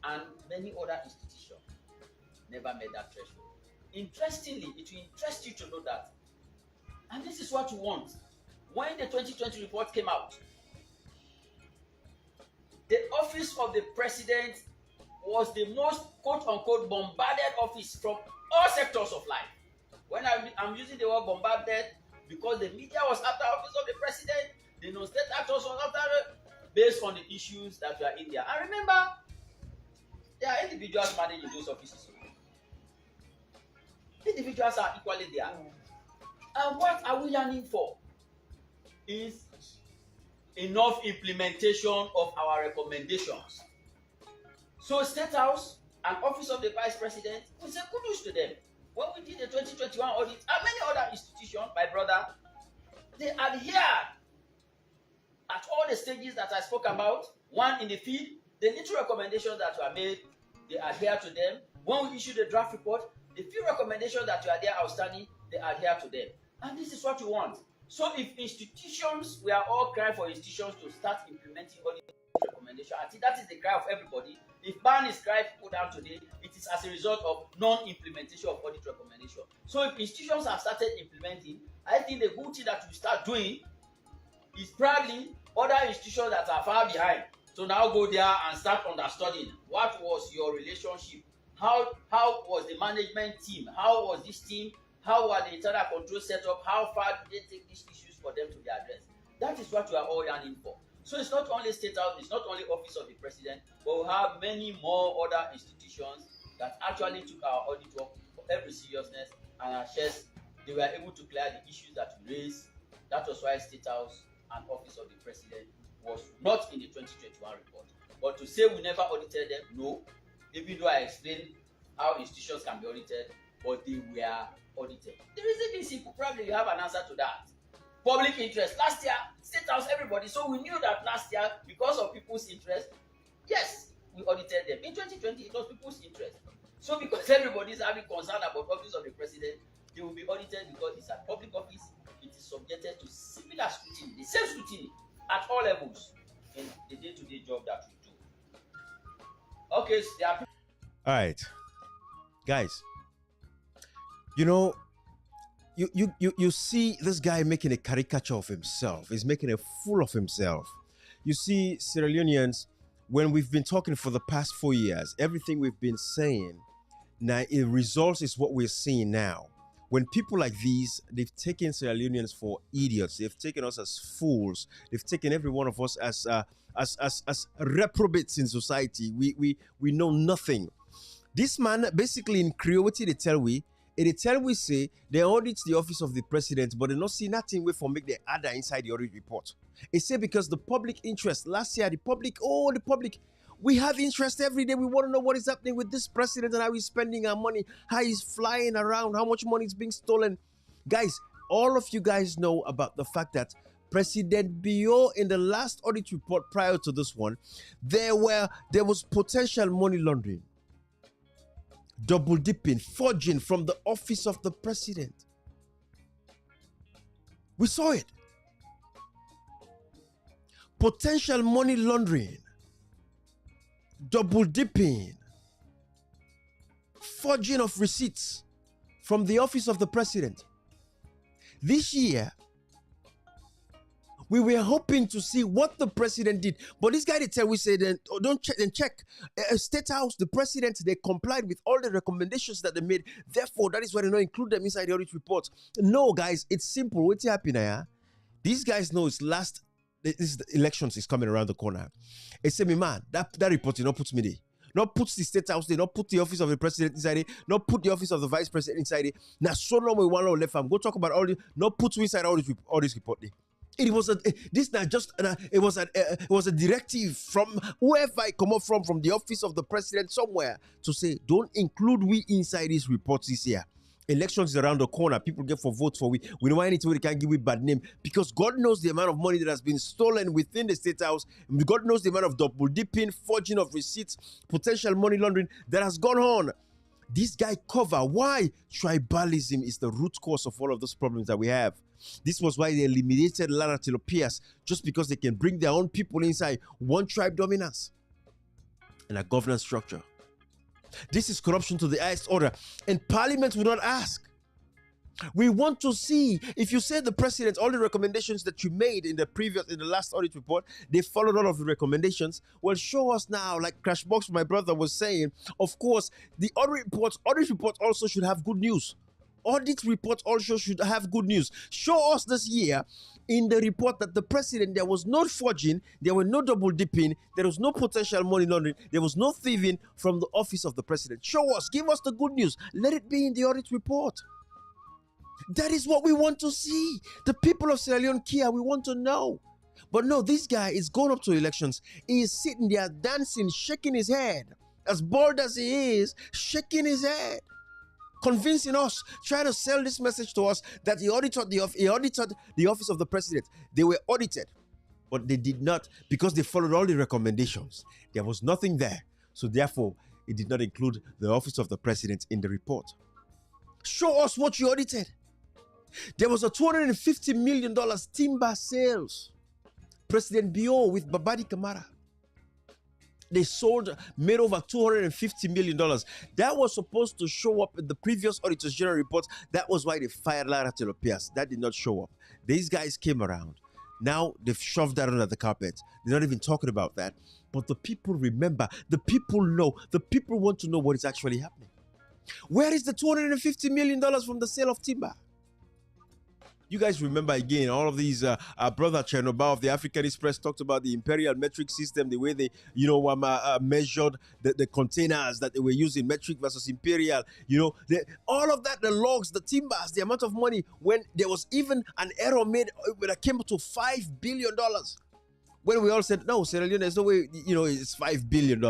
Speaker 9: and many other institutions never met that threshold. Interestingly, it will interest you to know that, and this is what you want. When the 2020 report came out, the Office of the President was the most quote-unquote bombarded office from all sectors of life. When I'm using the word bombarded, because the media was after Office of the President, the non-state actors was after it, based on the issues that were in there. And remember, there are individuals managing those offices. Individuals are equally there. And what are we yearning for? Is enough implementation of our recommendations. So State House and Office of the Vice President, we say kudos to them. When we did the 2021 audit, and many other institutions, my brother, they adhere at all the stages that I spoke about. One, in the field, the little recommendations that were made, they adhere to them. When we issue the draft report, the few recommendations that were there outstanding, they adhere to them. And this is what you want. So if institutions, we are all crying for institutions to start implementing audit recommendations, I think that is the cry of everybody. If ban is cry put down today, it is as a result of non-implementation of audit recommendation. So if institutions have started implementing, I think the good thing that we start doing is probably other institutions that are far behind to now go there and start understanding what was your relationship, how was the management team, how was this team, how were the internal control set up, how far did they take these issues for them to be addressed. That is what we are all yearning for. So it's not only State House, it's not only Office of the President, but we have many more other institutions that actually took our audit work for every seriousness and assessed they were able to clear the issues that we raised. That was why State House and Office of the President was not in the 2021 report. But to say we never audited them, no. Even though I explained how institutions can be audited, but they were audited. The reason is simple, probably you have an answer to that. Public interest. Last year, State House, everybody. So we knew that last year, because of people's interest, yes, we audited them. In 2020, it was people's interest. So because everybody is having concern about Office of the President, they will be audited because it's a public office. It is subjected to similar scrutiny, the same scrutiny at all levels in the day-to-day job that we do. Okay, so there are.
Speaker 1: All right, guys. You know, you see this guy making a caricature of himself. He's making a fool of himself. You see, Sierra Leoneans, when we've been talking for the past 4 years, everything we've been saying, now it results is what we're seeing now. When people like these, they've taken Sierra Leoneans for idiots. They've taken us as fools. They've taken every one of us as reprobates in society. We know nothing. This man, basically in Creole, they tell we say they audit the office of the president, but they not see nothing way for make the other inside the audit report. It say because the public interest last year, the public, we have interest every day. We want to know what is happening with this president and how he's spending our money, how he's flying around, how much money is being stolen. Guys, all of you guys know about the fact that President Bio, in the last audit report prior to this one, there was potential money laundering, double dipping, forging from the office of the president. We saw it. Potential money laundering, double dipping, forging of receipts from the office of the president. This year, we were hoping to see what the president did, but this guy we said, don't check and check. State House, the president, they complied with all the recommendations that they made. Therefore, that is why they don't include them inside the audit report. No, guys, it's simple. What's happening here? These guys know it's the elections is coming around the corner. They say, me man, that report, you know, puts me there. Not put the State House there, not put the office of the president inside it, not put the office of the vice president inside it. Now, so long we want to left. I'm go talk about all this, not put inside all this report there. It was it was a directive from whoever I come up from the office of the president somewhere to say don't include we inside these reports this year. Elections is around the corner. People get for votes for we. We don't want anything we can't give we bad name because God knows the amount of money that has been stolen within the State House. God knows the amount of double dipping, forging of receipts, potential money laundering that has gone on. This guy cover why tribalism is the root cause of all of those problems that we have. This was why they eliminated Lara Taylor Pierce, just because they can bring their own people inside one tribe dominance and a governance structure. This is corruption to the highest order, and Parliament will not ask. We want to see if you say the president, all the recommendations that you made in the last audit report, they followed all of the recommendations. Well, show us now, like Crashbox, my brother was saying. Of course, the audit reports also should have good news. Audit reports also should have good news. Show us this year in the report that the president, there was no forging, there were no double dipping, there was no potential money laundering, there was no thieving from the office of the president. Show us, give us the good news. Let it be in the audit report. That is what we want to see. The people of Sierra Leone care, we want to know. But no, this guy is going up to elections. He is sitting there dancing, shaking his head. As bold as he is, shaking his head. Convincing us, trying to sell this message to us that he audited the office of the president. They were audited, but they did not, because they followed all the recommendations. There was nothing there. So therefore, it did not include the office of the president in the report. Show us what you audited. There was a $250 million timber sales. President Bio with Babadi Kamara. They made over $250 million. That was supposed to show up in the previous Auditors General report. That was why they fired Lara Taylor Pierce. That did not show up. These guys came around. Now they've shoved that under the carpet. They're not even talking about that. But the people remember. The people know. The people want to know what is actually happening. Where is the $250 million from the sale of timber? You guys remember again, all of these, brother Chernobyl of the African Express talked about the imperial metric system, the way they, measured the containers that they were using, metric versus imperial, all of that, the logs, the timbers, the amount of money, when there was even an error made when it came to $5 billion. When we all said, no, Sierra Leone, there's no way, it's $5 billion.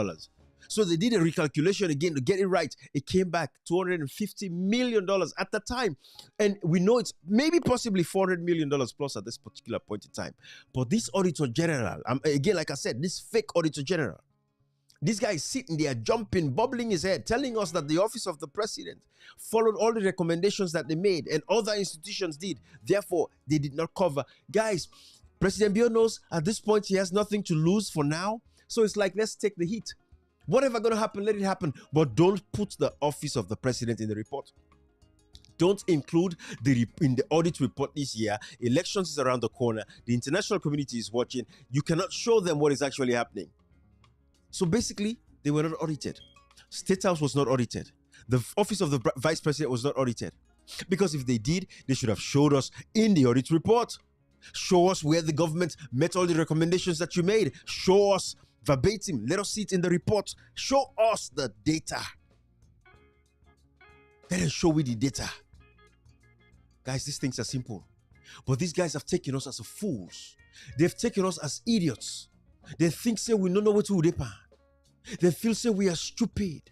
Speaker 1: So they did a recalculation again to get it right. It came back $250 million at the time. And we know it's maybe possibly $400 million plus at this particular point in time. But this Auditor General, again, like I said, this fake Auditor General, this guy is sitting there, jumping, bobbling his head, telling us that the office of the president followed all the recommendations that they made and other institutions did. Therefore, they did not cover. Guys, President Bio knows at this point he has nothing to lose for now. So it's like, let's take the heat. Whatever going to happen, let it happen. But don't put the office of the president in the report. Don't include in the audit report this year. Elections is around the corner. The international community is watching. You cannot show them what is actually happening. So basically, they were not audited. State House was not audited. The office of the Vice President was not audited. Because if they did, they should have showed us in the audit report. Show us where the government met all the recommendations that you made. Show us verbatim. Let us see it in the report. Show us the data. Let us show we the data. Guys, these things are simple. But these guys have taken us as fools. They've taken us as idiots. They think, say, we don't know what to do. They feel, say, we are stupid.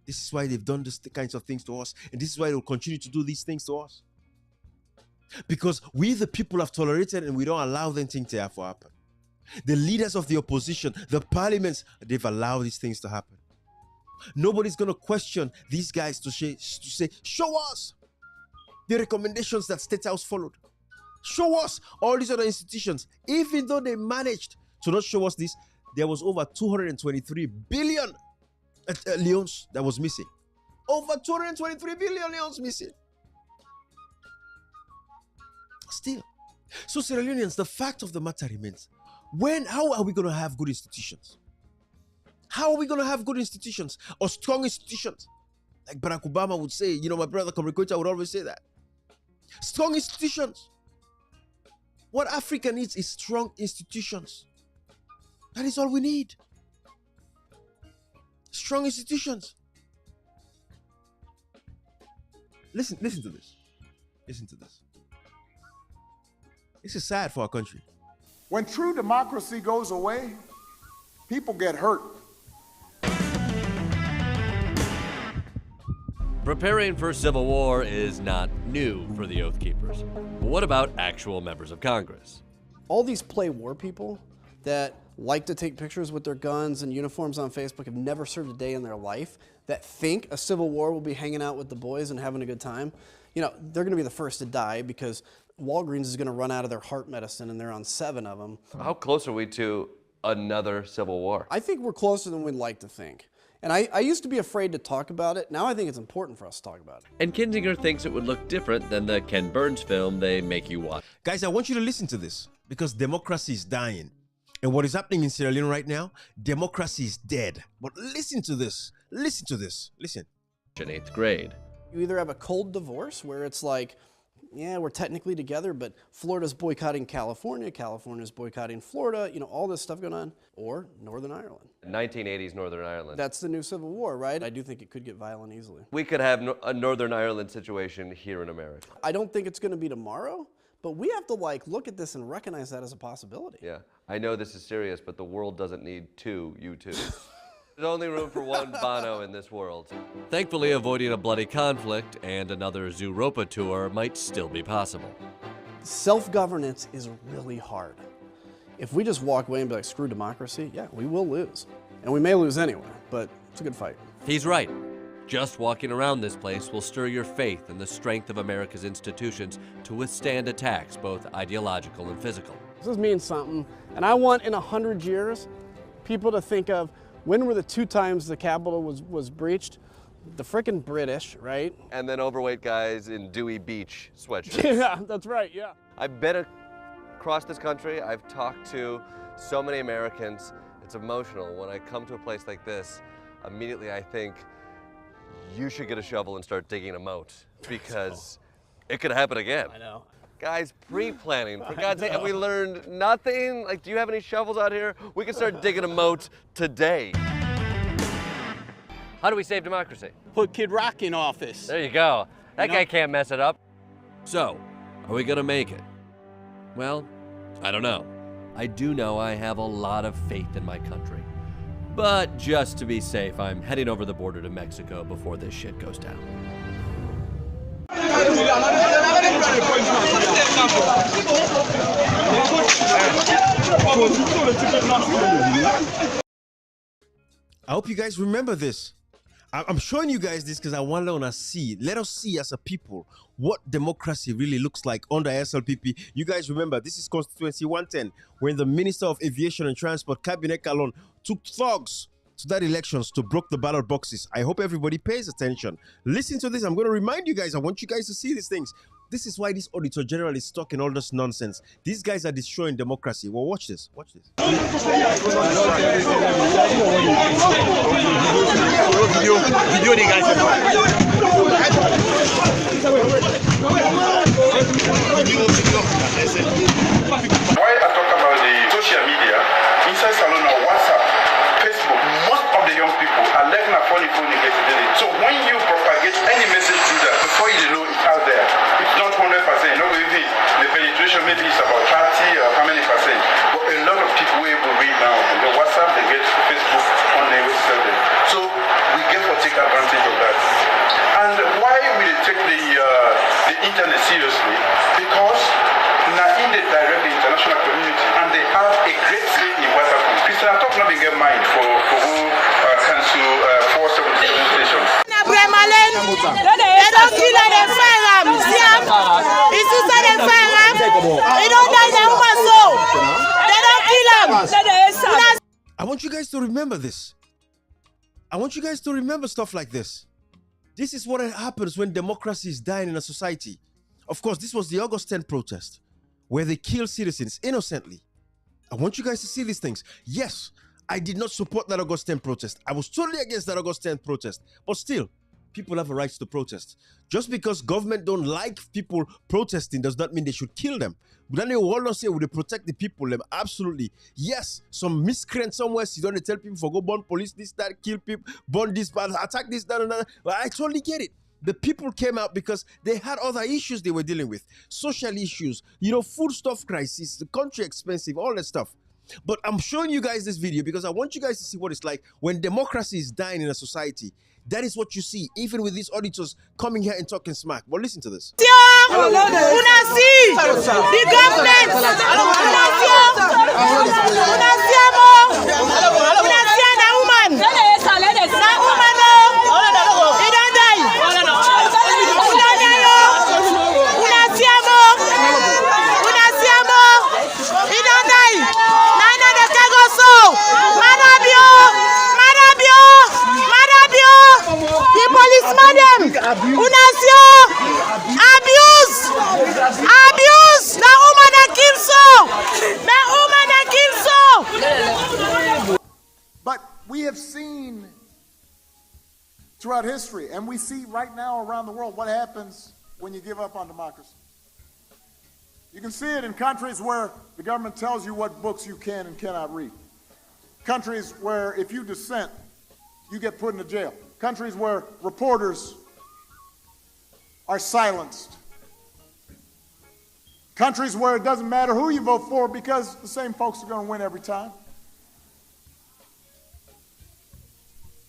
Speaker 1: This is why they've done these kinds of things to us. And this is why they'll continue to do these things to us. Because we, the people, have tolerated and we don't allow them things to happen. The leaders of the opposition, the parliaments, they've allowed these things to happen. Nobody's going to question these guys to say, show us the recommendations that State House followed. Show us all these other institutions. Even though they managed to not show us this, there was over 223 billion leons that was missing. Over 223 billion leons missing. Still. So Sierra Leoneans, the fact of the matter remains, how are we going to have good institutions? How are we going to have good institutions or strong institutions? Like Barack Obama would say, my brother Komrikocha would always say that. Strong institutions. What Africa needs is strong institutions. That is all we need. Strong institutions. Listen to this. Listen to this. This is sad for our country.
Speaker 2: When true democracy goes away, people get hurt.
Speaker 11: Preparing for civil war is not new for the Oath Keepers. But what about actual members of Congress?
Speaker 12: All these play war people that like to take pictures with their guns and uniforms on Facebook, have never served a day in their life, that think a civil war will be hanging out with the boys and having a good time, they're going to be the first to die because Walgreens is going to run out of their heart medicine and they're on 7 of them.
Speaker 11: How close are we to another civil war?
Speaker 12: I think we're closer than we'd like to think. And I used to be afraid to talk about it. Now I think it's important for us to talk about it.
Speaker 11: And Kinzinger thinks it would look different than the Ken Burns film they make you watch.
Speaker 1: Guys, I want you to listen to this because democracy is dying. And what is happening in Sierra Leone right now, democracy is dead. But listen to this. Listen to this. Listen.
Speaker 11: In 8th grade.
Speaker 12: You either have a cold divorce where it's like, yeah, we're technically together, but Florida's boycotting California, California's boycotting Florida, all this stuff going on, or Northern Ireland.
Speaker 11: 1980s Northern Ireland.
Speaker 12: That's the new Civil War, right? I do think it could get violent easily.
Speaker 11: We could have a Northern Ireland situation here in America.
Speaker 12: I don't think it's going to be tomorrow, but we have to look at this and recognize that as a possibility.
Speaker 11: Yeah, I know this is serious, but the world doesn't need 2 U2s. There's only room for 1 Bono in this world. Thankfully, avoiding a bloody conflict and another Zooropa tour might still be possible.
Speaker 12: Self-governance is really hard. If we just walk away and be like, screw democracy, yeah, we will lose. And we may lose anyway, but it's a good fight.
Speaker 11: He's right. Just walking around this place will stir your faith in the strength of America's institutions to withstand attacks, both ideological and physical.
Speaker 12: This means something, and I want in 100 years people to think of when were the 2 times the Capitol was breached? The frickin' British, right?
Speaker 11: And then overweight guys in Dewey Beach sweatshirts.
Speaker 12: Yeah, that's right, yeah.
Speaker 11: I've been across this country. I've talked to so many Americans. It's emotional. When I come to a place like this, immediately I think, you should get a shovel and start digging a moat because it could happen again.
Speaker 12: I know.
Speaker 11: Guys, pre-planning, for God's sake, have we learned nothing? Do you have any shovels out here? We can start digging a moat today. How do we save democracy?
Speaker 13: Put Kid Rock in office.
Speaker 11: There you go. That guy can't mess it up. So, are we gonna make it? Well, I don't know. I do know I have a lot of faith in my country. But just to be safe, I'm heading over the border to Mexico before this shit goes down.
Speaker 1: I hope you guys remember this. I'm showing you guys this because I want to see. Let us see as a people what democracy really looks like under SLPP. You guys remember, this is Constituency 110, when the Minister of Aviation and Transport, Cabinet Calon, took thugs to that elections to broke the ballot boxes. I hope everybody pays attention. Listen to this. I'm going to remind you guys. I want you guys to see these things. This is why this Auditor General is talking all this nonsense. These guys are destroying democracy. Well, watch this. Watch this.
Speaker 14: Video the guys.
Speaker 15: Why I talk about the social media, inside salon or WhatsApp, Facebook, most of the young people are left na phone yesterday. So when you propagate any message through that, before you know it's out there, it's not 100%. You know, maybe the penetration maybe is about 30 or how many percent. But a lot of people will read now. The WhatsApp, they get Facebook on the website. So we get to take advantage of that. And why we take the internet seriously? Because now in the direct the international community and they have a great say in what happens. Christian, I talk not in get mind for who cancel 477 stations.
Speaker 16: They don't kill them firearm. It's inside the firearm. They don't die the woman soul. They don't kill them.
Speaker 1: I want you guys to remember this. I want you guys to remember stuff like this. This is what happens when democracy is dying in a society. Of course, this was the August 10th protest where they killed citizens innocently. I want you guys to see these things. Yes, I did not support that August 10th protest. I was totally against that August 10th protest. But still, people have a right to protest. Just because government don't like people protesting does not mean they should kill them. But then they will not say, will they protect the people? Absolutely. Yes, some miscreant somewhere, you don't tell people for go burn police, this, that, kill people, burn this, attack this, that, and that. But I totally get it. The people came out because they had other issues they were dealing with. Social issues, food stuff crisis, the country expensive, all that stuff. But I'm showing you guys this video because I want you guys to see what it's like when democracy is dying in a society. That is what you see, even with these auditors coming here and talking smack. But listen to this.
Speaker 16: The government. Abuse! Na woman that kills so! Na woman that kills so!
Speaker 2: But we have seen throughout history, and we see right now around the world, what happens when you give up on democracy. You can see it in countries where the government tells you what books you can and cannot read. Countries where if you dissent, you get put into jail. Countries where reporters are silenced. Countries where it doesn't matter who you vote for because the same folks are going to win every time.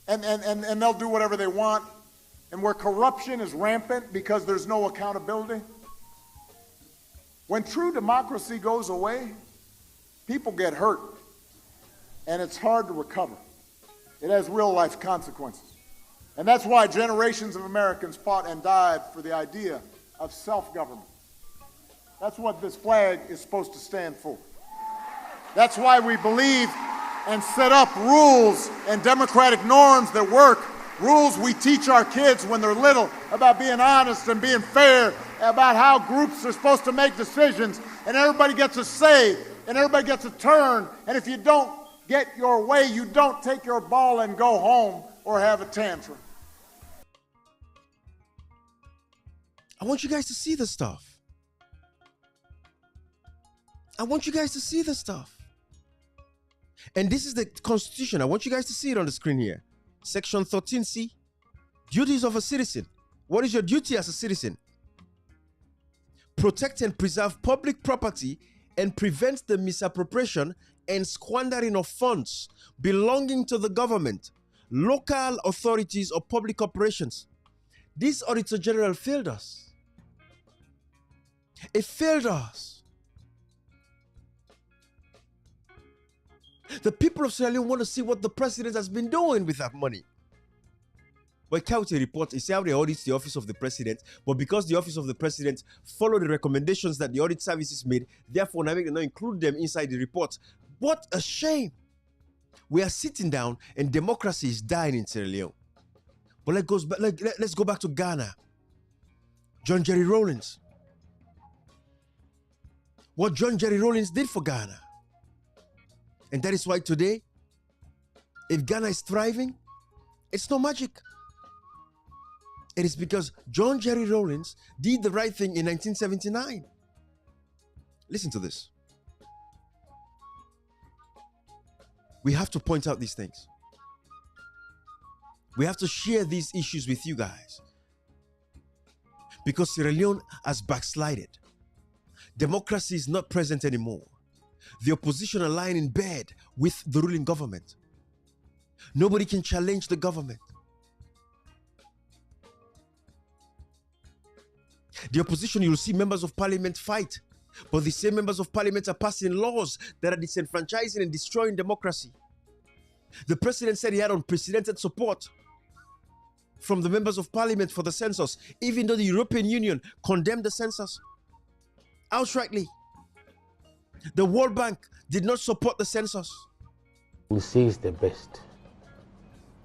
Speaker 2: And they'll do whatever they want. And where corruption is rampant because there's no accountability. When true democracy goes away, people get hurt. And it's hard to recover. It has real life consequences. And that's why generations of Americans fought and died for the idea of self-government. That's what this flag is supposed to stand for. That's why we believe and set up rules and democratic norms that work. Rules we teach our kids when they're little about being honest and being fair, about how groups are supposed to make decisions, and everybody gets a say, and everybody gets a turn, and if you don't get your way, you don't take your ball and go home or have a tantrum.
Speaker 1: I want you guys to see this stuff. I want you guys to see this stuff. And this is the Constitution. I want you guys to see it on the screen here. Section 13C, duties of a citizen. What is your duty as a citizen? Protect and preserve public property and prevent the misappropriation and squandering of funds belonging to the government, local authorities, or public corporations. This Auditor General failed us. It failed us. The people of Sierra Leone want to see what the president has been doing with that money. But County report is how they audit the office of the president, but because the office of the president followed the recommendations that the audit services made, therefore now they not include them inside the report. What a shame. we are sitting down and democracy is dying in Sierra Leone. But let's go back to Ghana. John Jerry Rawlings. What John Jerry Rawlings did for Ghana. And that is why today, if Ghana is thriving, it's no magic. It is because John Jerry Rawlings did the right thing in 1979. Listen to this. We have to point out these things. We have to share these issues with you guys. Because Sierra Leone has backslided. Democracy is not present anymore. The opposition are lying in bed with the ruling government. Nobody can challenge the government. The opposition, you'll see members of parliament fight, but the same members of parliament are passing laws that are disenfranchising and destroying democracy. The president said he had unprecedented support from the members of parliament for the census, even though the European Union condemned the census outrightly. The World Bank did not support the census.
Speaker 17: We say it's the best.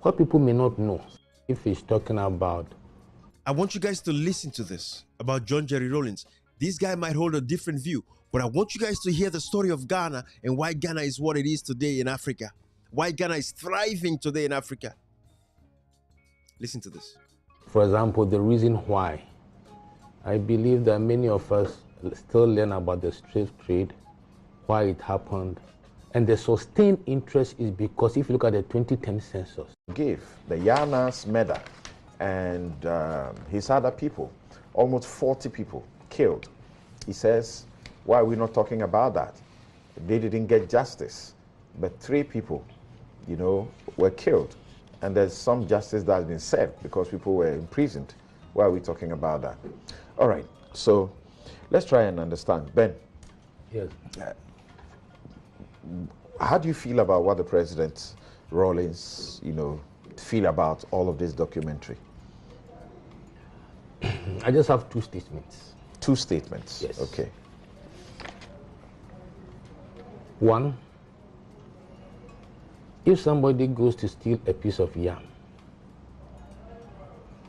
Speaker 17: What people may not know, if he's talking about...
Speaker 1: I want you guys to listen to this about John Jerry Rawlings. This guy might hold a different view, but I want you guys to hear the story of Ghana and why Ghana is what it is today in Africa. Why Ghana is thriving today in Africa. Listen to this.
Speaker 17: For example, the reason why I believe that many of us still learn about the slave trade, why it happened, and the sustained interest is because if you look at the 2010 census.
Speaker 18: Gave the Yanas Meda and his other people, almost 40 people killed. He says, why are we not talking about that? They didn't get justice, but 3 people, were killed. And there's some justice that has been served because people were imprisoned. Why are we talking about that? All right, so let's try and understand. Ben.
Speaker 17: Yes.
Speaker 18: How do you feel about what the President Rawlings, feel about all of this documentary?
Speaker 17: I just have 2 statements.
Speaker 18: 2 statements?
Speaker 17: Yes.
Speaker 18: Okay.
Speaker 17: 1, if somebody goes to steal a piece of yam,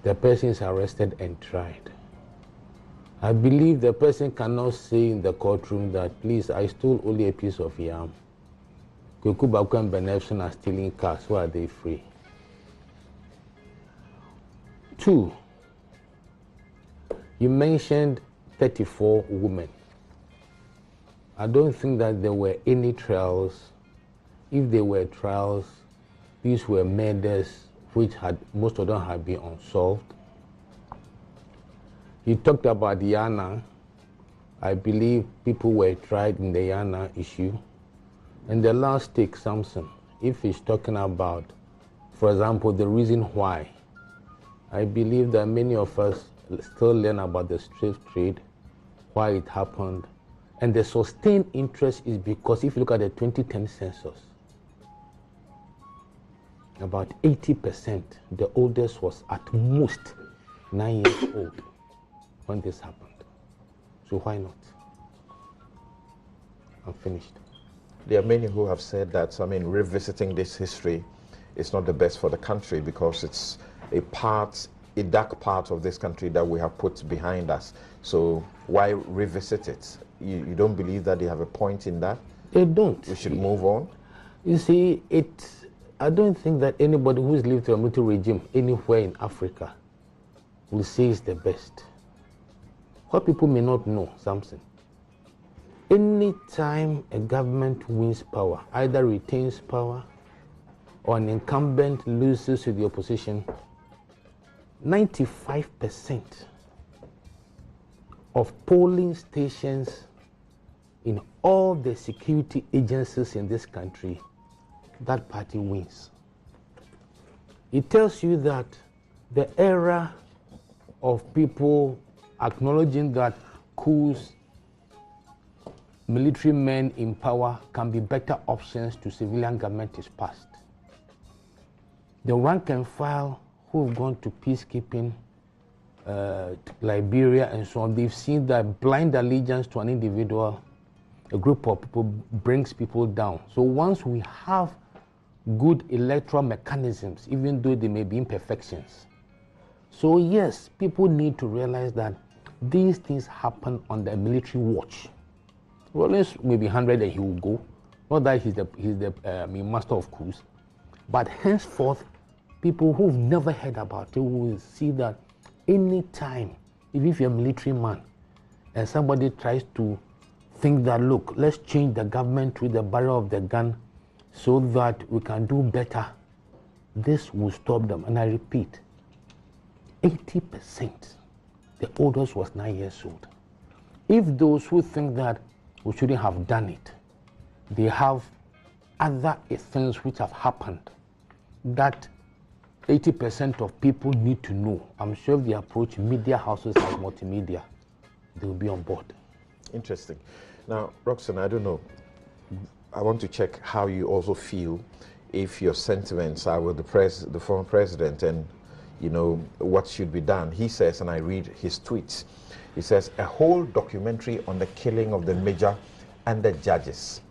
Speaker 17: the person is arrested and tried. I believe the person cannot say in the courtroom that, please, I stole only a piece of yam. Kukubaku and Benefson are stealing cars, why are they free? 2, you mentioned 34 women. I don't think that there were any trials. If there were trials, these were murders which most of them had been unsolved. You talked about the Yana. I believe people were tried in the Yana issue. And the last take, Samson, if he's talking about, for example, the reason why, I believe that many of us still learn about the slave trade, why it happened, and the sustained interest is because if you look at the 2010 census, about 80%, the oldest was at most 9 years old when this happened. So why not? I'm finished.
Speaker 18: There are many who have said that, revisiting this history is not the best for the country because it's a dark part of this country that we have put behind us. So why revisit it? You don't believe that they have a point in that?
Speaker 17: They don't.
Speaker 18: We should move on?
Speaker 17: You see, I don't think that anybody who's lived through a military regime anywhere in Africa will say it's the best. What people may not know, Samson, any time a government wins power, either retains power or an incumbent loses to the opposition, 95% of polling stations in all the security agencies in this country, that party wins. It tells you that the era of people acknowledging that coups, military men in power can be better options to civilian government is past. The rank and file who have gone to peacekeeping, Liberia and so on, they've seen that blind allegiance to an individual, a group of people, brings people down. So once we have good electoral mechanisms, even though there may be imperfections. So yes, people need to realize that these things happen on the military watch. Rawlings may be 100 and he will go. Not that he's the master of coups, but henceforth, people who've never heard about it will see that any time, if you're a military man and somebody tries to think that, look, let's change the government with the barrel of the gun so that we can do better, this will stop them. And I repeat, 80%, the oldest was 9 years old. If those who think that we shouldn't have done it, they have other things which have happened that 80% of people need to know, I'm sure if they approach media houses like multimedia, they will be on board.
Speaker 18: Interesting. Now, Roxanne, I don't know. I want to check how you also feel, if your sentiments are with the former president and, you know, what should be done. He says, and I read his tweets, he says, a whole documentary on the killing of the major and the judges.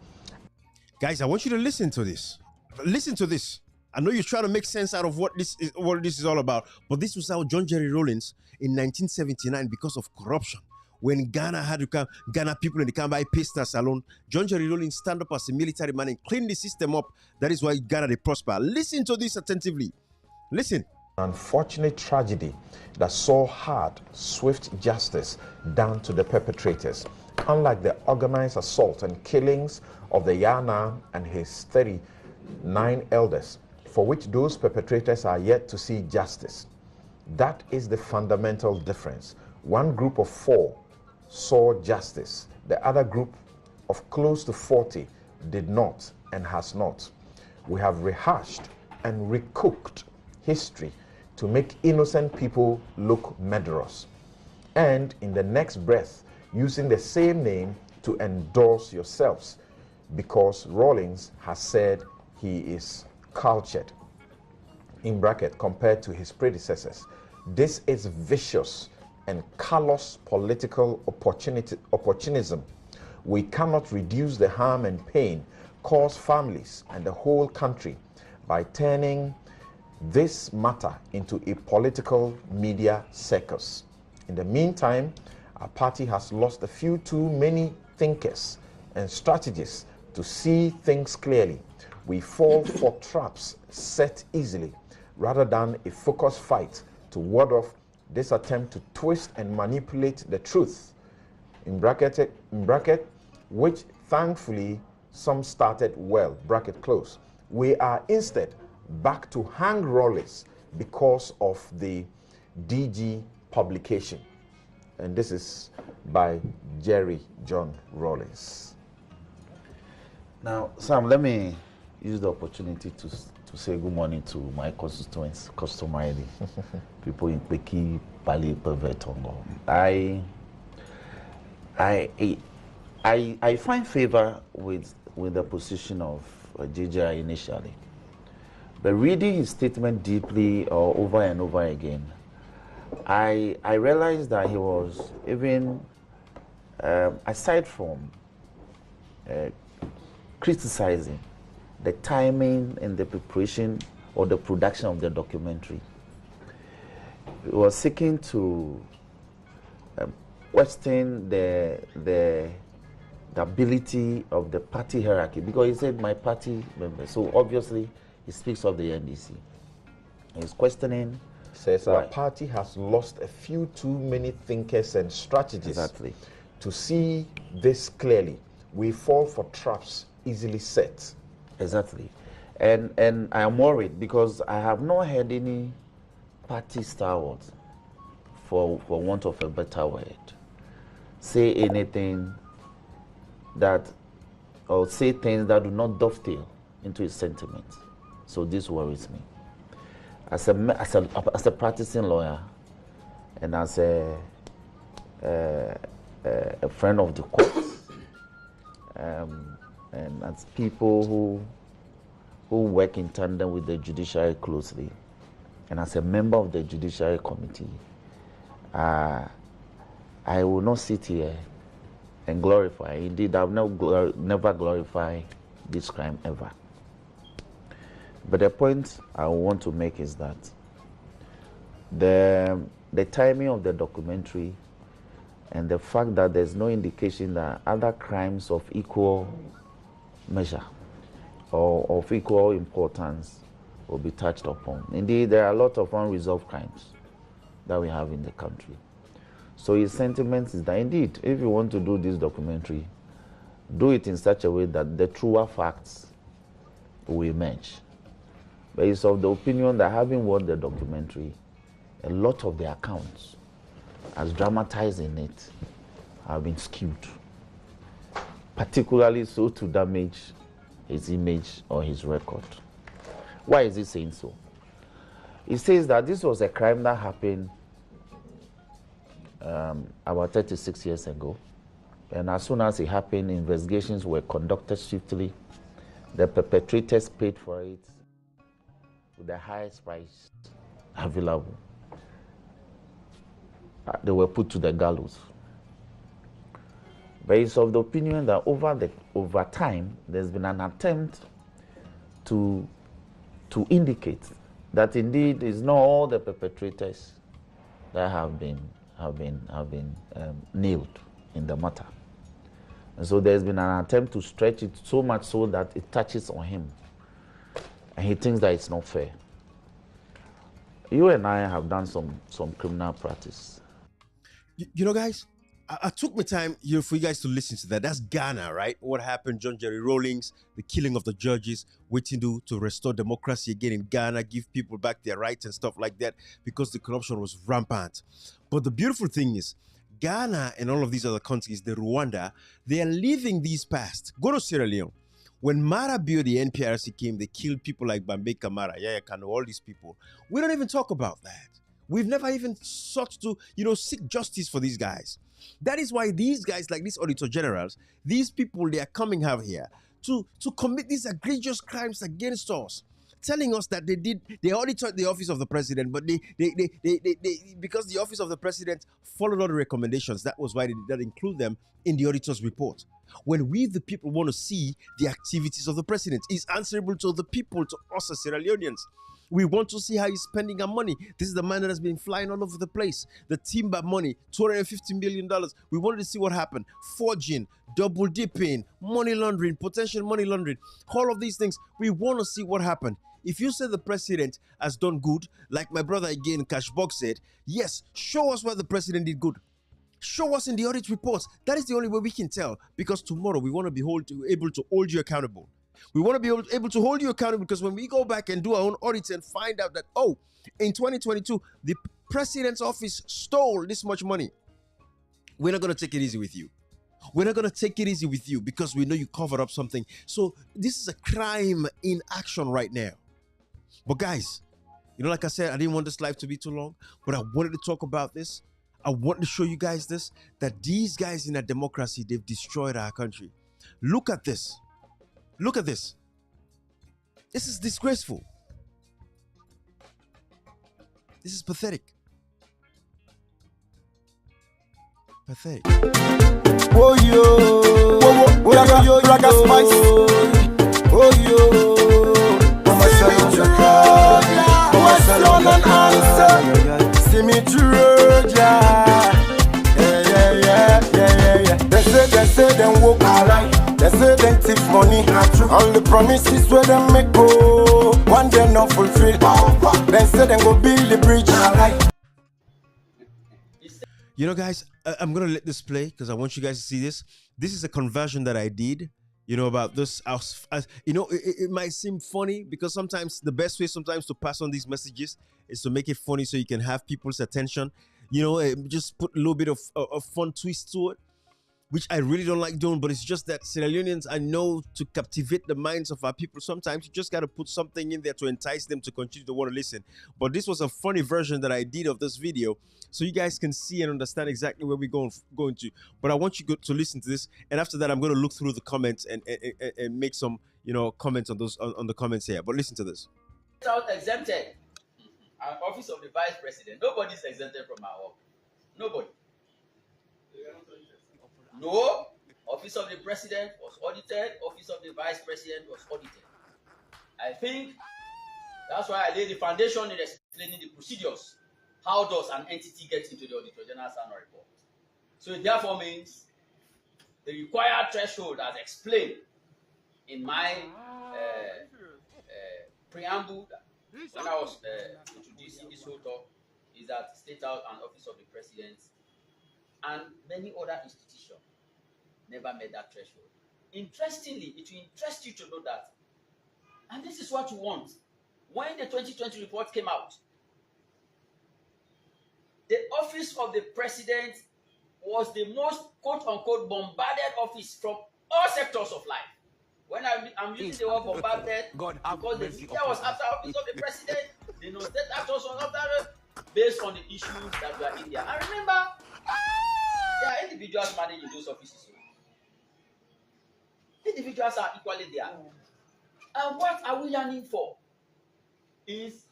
Speaker 1: Guys, I want you to listen to this. Listen to this. I know you're trying to make sense out of what this is all about, but this was how John Jerry Rawlings in 1979, because of corruption, when Ghana had to come, Ghana people in the Kamba Pista Salon, John Jerry Rawlings stand up as a military man and clean the system up. That is why Ghana they prosper. Listen to this attentively. Listen.
Speaker 18: Unfortunate tragedy that saw hard, swift justice down to the perpetrators. Unlike the organized assault and killings of the Yana and his 39 elders, for which those perpetrators are yet to see justice. That is the fundamental difference. One group of 4 saw justice. The other group of close to 40 did not and has not. We have rehashed and recooked history to make innocent people look murderous. And in the next breath, using the same name to endorse yourselves, because Rawlings has said he is cultured, in bracket, compared to his predecessors. This is vicious and callous political opportunism. We cannot reduce the harm and pain caused families and the whole country by turning this matter into a political media circus. In the meantime, our party has lost a few too many thinkers and strategists to see things clearly. We fall for traps set easily rather than a focused fight to ward off this attempt to twist and manipulate the truth, in bracket, which thankfully some started well, bracket close. We are instead back to hang Rawlings because of the DG publication. And this is by Jerry John Rawlings.
Speaker 19: Now, Sam, let me use the opportunity to say good morning to my constituents, customarily, people in Peki, Bali, Pervetongo. I find favor with the position of JJ initially, but reading his statement deeply over and over again, I realized that he was even, aside from criticizing the timing and the preparation or the production of the documentary, he was seeking to question the ability of the party hierarchy, because he said my party member. So obviously he speaks of the NDC. He's questioning.
Speaker 18: Says our party has lost a few too many thinkers and strategists.
Speaker 19: Exactly.
Speaker 18: To see this clearly, we fall for traps easily set.
Speaker 19: Exactly. And I am worried because I have not heard any party stalwarts, for want of a better word, say anything that, or say things that do not dovetail into his sentiments. So this worries me. As a practicing lawyer and as a friend of the courts, and as people who work in tandem with the judiciary closely, and as a member of the judiciary committee, I will not sit here and glorify. Indeed, I will never glorify this crime ever. But the point I want to make is that the timing of the documentary and the fact that there's no indication that other crimes of equal measure or of equal importance will be touched upon. Indeed, there are a lot of unresolved crimes that we have in the country. So his sentiment is that indeed, if you want to do this documentary, do it in such a way that the truer facts will emerge. But he's of the opinion that having watched the documentary, a lot of the accounts, as dramatized in it, have been skewed, particularly so to damage his image or his record. Why is he saying so? He says that this was a crime that happened about 36 years ago. And as soon as it happened, investigations were conducted swiftly. The perpetrators paid for it with the highest price available. They were put to the gallows. But it's of the opinion that over time, there's been an attempt to indicate that indeed it's not all the perpetrators that have been nailed in the matter. And so there's been an attempt to stretch it so much so that it touches on him. And he thinks that it's not fair. You and I have done some criminal practice.
Speaker 1: You know, guys, I took my time for you guys to listen to that. That's Ghana, right? What happened, John Jerry Rawlings, the killing of the judges, waiting to restore democracy again in Ghana, give people back their rights and stuff like that, because the corruption was rampant. But the beautiful thing is, Ghana and all of these other countries, the Rwanda, they are leaving these past. Go to Sierra Leone. When Mara Bio, the NPRC came, they killed people like Bambe Kamara, Yaya Kano, all these people. We don't even talk about that. We've never even sought to, seek justice for these guys. That is why these guys, like these auditor generals, these people, they are coming out here to commit these egregious crimes against us, telling us that they audited the office of the president, but they because the office of the president followed all the recommendations, that was why they did not include them in the auditor's report. When we, the people, want to see the activities of the president, he's answerable to the people, to us as Sierra Leoneans. We want to see how he's spending our money. This is the man that has been flying all over the place. The timber money, $250 million. We wanted to see what happened. Forging, double dipping, money laundering, potential money laundering. All of these things, we want to see what happened. If you say the president has done good, like my brother again, Cashbox said, yes, show us what the president did good. Show us in the audit reports. That is the only way we can tell, because tomorrow we want to be able to hold you accountable. We want to be able to hold you accountable, because when we go back and do our own audits and find out that, oh, in 2022, the president's office stole this much money, we're not going to take it easy with you. We're not going to take it easy with you, because we know you covered up something. So this is a crime in action right now. But guys, like I said, I didn't want this live to be too long, but I wanted to talk about this. I wanted to show you guys this, that these guys in a democracy, they've destroyed our country. Look at this. Look at this. This is disgraceful. This is pathetic. Pathetic.
Speaker 2: Oh yo, Raga Spice. Oh yo, Mama Sayaka. What's on an answer? See me through, yeah. They say them walk alright. They say them thief money. All the promises where them make go, one day not fulfill. They say them go build the bridge.
Speaker 1: Guys, I'm gonna let this play because I want you guys to see this. This is a conversion that I did. About this. It might seem funny, because sometimes the best way to pass on these messages is to make it funny so you can have people's attention. Just put a little bit of a fun twist to it, which I really don't like doing, but it's just that Sierra Leoneans, I know, to captivate the minds of our people, sometimes you just got to put something in there to entice them to continue to want to listen. But this was a funny version that I did of this video, so you guys can see and understand exactly where we're going to. But I want you to listen to this, and after that, I'm going to look through the comments and make some, comments on those on the comments here. But listen to this.
Speaker 9: Out exempted. Our office of the vice president. Nobody's exempted from our office. Nobody. No, office of the president was audited, office of the vice president was audited. I think That's why I laid the foundation in explaining the procedures. How does an entity get into the Auditor General's annual report? So it therefore means the required threshold, as explained in my preamble when I was introducing this whole talk, is that State House and Office of the President and many other institutions never met that threshold. Interestingly, it will interest you to know that, and this is what you want. When the 2020 report came out, the Office of the President was the most quote-unquote bombarded office from all sectors of life. When I'm using the word bombarded, because the media was after Office of the President, the non-state actors was after it, based on the issues that were in there. And remember, there are individuals managing those offices. Individuals are equally there. And what are we yearning for is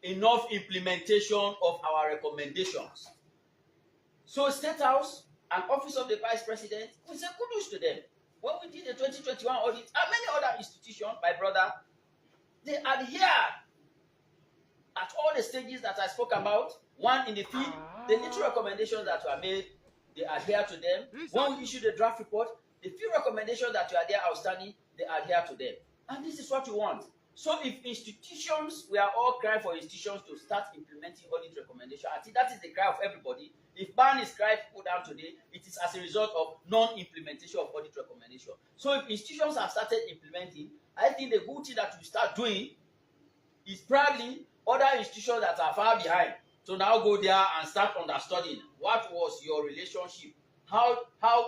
Speaker 9: enough implementation of our recommendations. So State House and Office of the Vice President, we say kudos to them. When we did the 2021 audit, and many other institutions, my brother, they adhere at all the stages that I spoke about. One in the field, the little recommendations that were made, they adhere to them. When we issue the draft report, the few recommendations that were there outstanding, they adhere to them. And this is what we want. So if institutions, we are all crying for institutions to start implementing audit recommendations, I think that is the cry of everybody. If ban is cried put down today, it is as a result of non-implementation of audit recommendation. So if institutions have started implementing, I think the good thing that we start doing is probably other institutions that are far behind to now go there and start understanding what was your relationship. How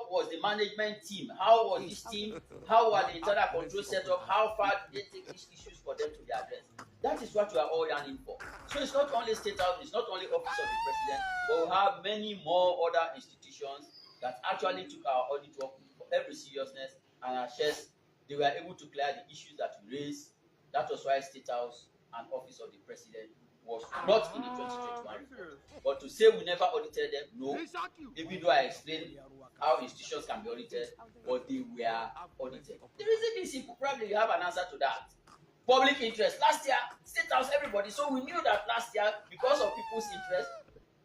Speaker 9: was the management team? How was this team? How were the internal control set up? How far did they take these issues for them to be addressed? That is what we are all yearning for. So it's not only State House, it's not only Office of the President, but we have many more other institutions that actually took our audit work for every seriousness and assessed they were able to clear the issues that we raised. That was why State House and Office of the President was not in the 2021 report. But to say we never audited them, no. Even though I explained how institutions can be audited, but they were audited. The reason is simple, probably you have an answer to that. Public interest. Last year, State House, everybody. So we knew that last year, because of people's interest,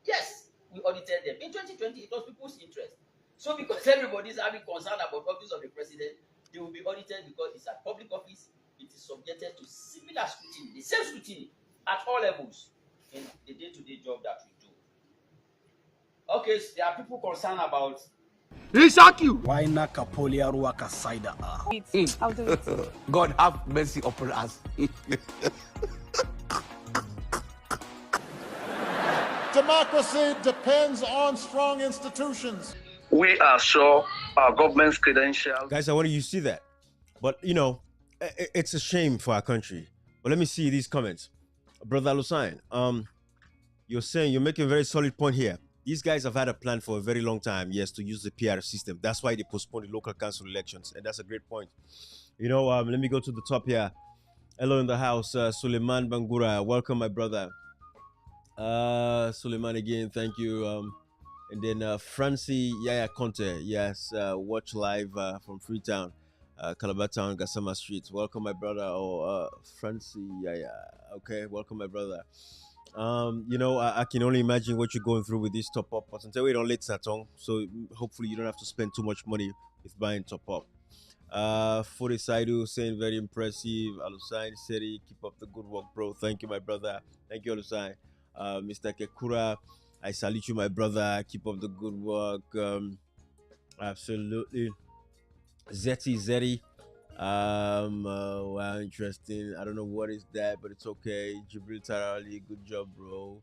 Speaker 9: yes, we audited them. In 2020, it was people's interest. So because everybody is having concern about Office of the President, they will be audited because it's a public office. It is subjected to similar scrutiny, the same scrutiny at all levels in the day-to-day job that we do. Okay, so there are people concerned about
Speaker 20: why not Kapolia Ruaka Saida?
Speaker 16: I'll do it.
Speaker 20: God have mercy upon us.
Speaker 21: Democracy depends on strong institutions.
Speaker 22: We are sure our government's credentials.
Speaker 1: Guys, I want you to see that. But, you know, it's a shame for our country. But let me see these comments. Brother Lusain, you're making a very solid point here. These guys have had a plan for a very long time, yes, to use the PR system. That's why they postponed the local council elections. And that's a great point. You know, let me go to the top here. Hello in the house, Suleiman Bangura. Welcome, my brother. Suleiman again, thank you. And then Francie Yaya Conte, yes, watch live from Freetown, Calabar Town, Gassama Street. Welcome, my brother. Oh, Francie Yaya. Okay, welcome, my brother. You know, I can only imagine what you're going through with this top up. But until we don't let Satong, so hopefully you don't have to spend too much money with buying top up. Fode Saidu saying very impressive. Alusain Seri, keep up the good work, bro. Thank you, my brother. Thank you, Alusain. Mr. Kekura, I salute you, my brother. Keep up the good work. Absolutely. Zeti. Wow, interesting. I don't know what is that, but it's okay. Jibril Tarali, good job, bro.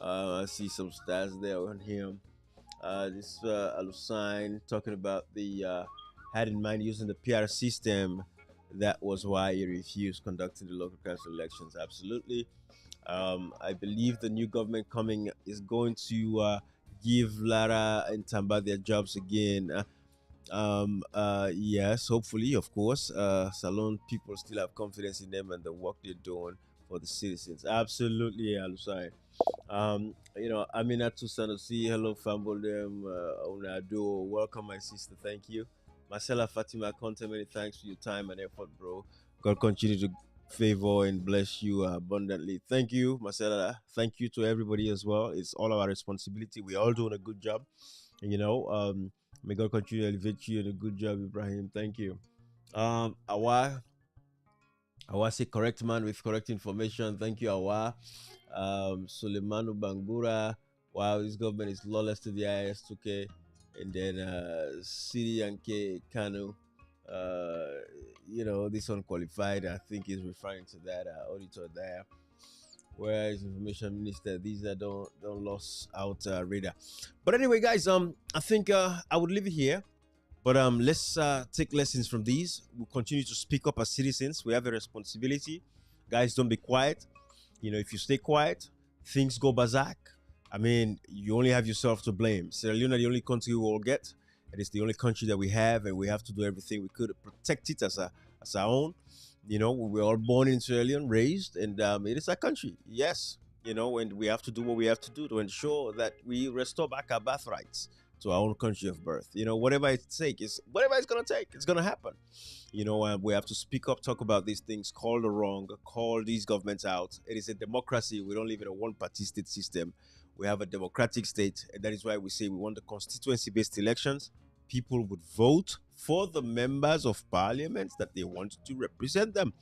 Speaker 1: I see some stats there on him. This Alusain talking about the had in mind using the PR system. That was why he refused conducting the local council elections. Absolutely. I believe the new government coming is going to give Lara and Tamba their jobs again. Yes, hopefully, of course. Salon people still have confidence in them and the work they're doing for the citizens. Absolutely, Alusai. You know, Aminatu Sanusi, hello, Fambolem, Onado, welcome, my sister, thank you. Marcella Fatima Conte, many thanks for your time and effort, bro. God continue to favor and bless you abundantly. Thank you, Marcella. Thank you to everybody as well. It's all our responsibility. We're all doing a good job. And, may God continue to elevate you in a good job, Ibrahim. Thank you. Awa say correct man with correct information. Thank you, Awa. Suleimanu Bangura. Wow, this government is lawless to the IS2K. And then Siri Yanke Kanu. This unqualified, I think is referring to that auditor there. Where is information minister? These are don't lost out radar. But anyway, guys, I think I would leave it here. But let's take lessons from these. We'll continue to speak up as citizens. We have a responsibility. Guys, don't be quiet. If you stay quiet, things go berserk. I mean, you only have yourself to blame. Sierra Leone, the only country we will get. It is the only country that we have, and we have to do everything we could to protect it as our own. We were all born in Sierra Leone, raised, and it is our country. Yes, and we have to do what we have to do to ensure that we restore back our birthrights to our own country of birth. Whatever it's going to take, it's going to happen. We have to speak up, talk about these things, call the wrong, call these governments out. It is a democracy. We don't live in a one-party state system. We have a democratic state, and that is why we say we want the constituency-based elections. People would vote for the members of parliament that they want to represent them.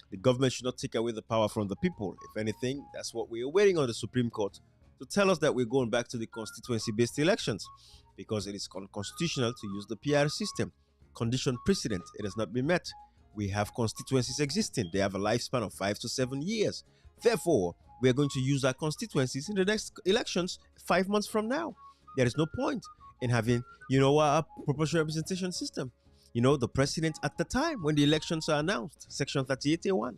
Speaker 1: The government should not take away the power from the people. If anything, that's what we are waiting on the Supreme Court to tell us, that we're going back to the constituency-based elections, because it is unconstitutional to use the PR system. Condition precedent, it has not been met. We have constituencies existing. They have a lifespan of 5 to 7 years. Therefore, we are going to use our constituencies in the next elections 5 months from now. There is no point in having, a proportional representation system. The president at the time when the elections are announced, Section 38A1,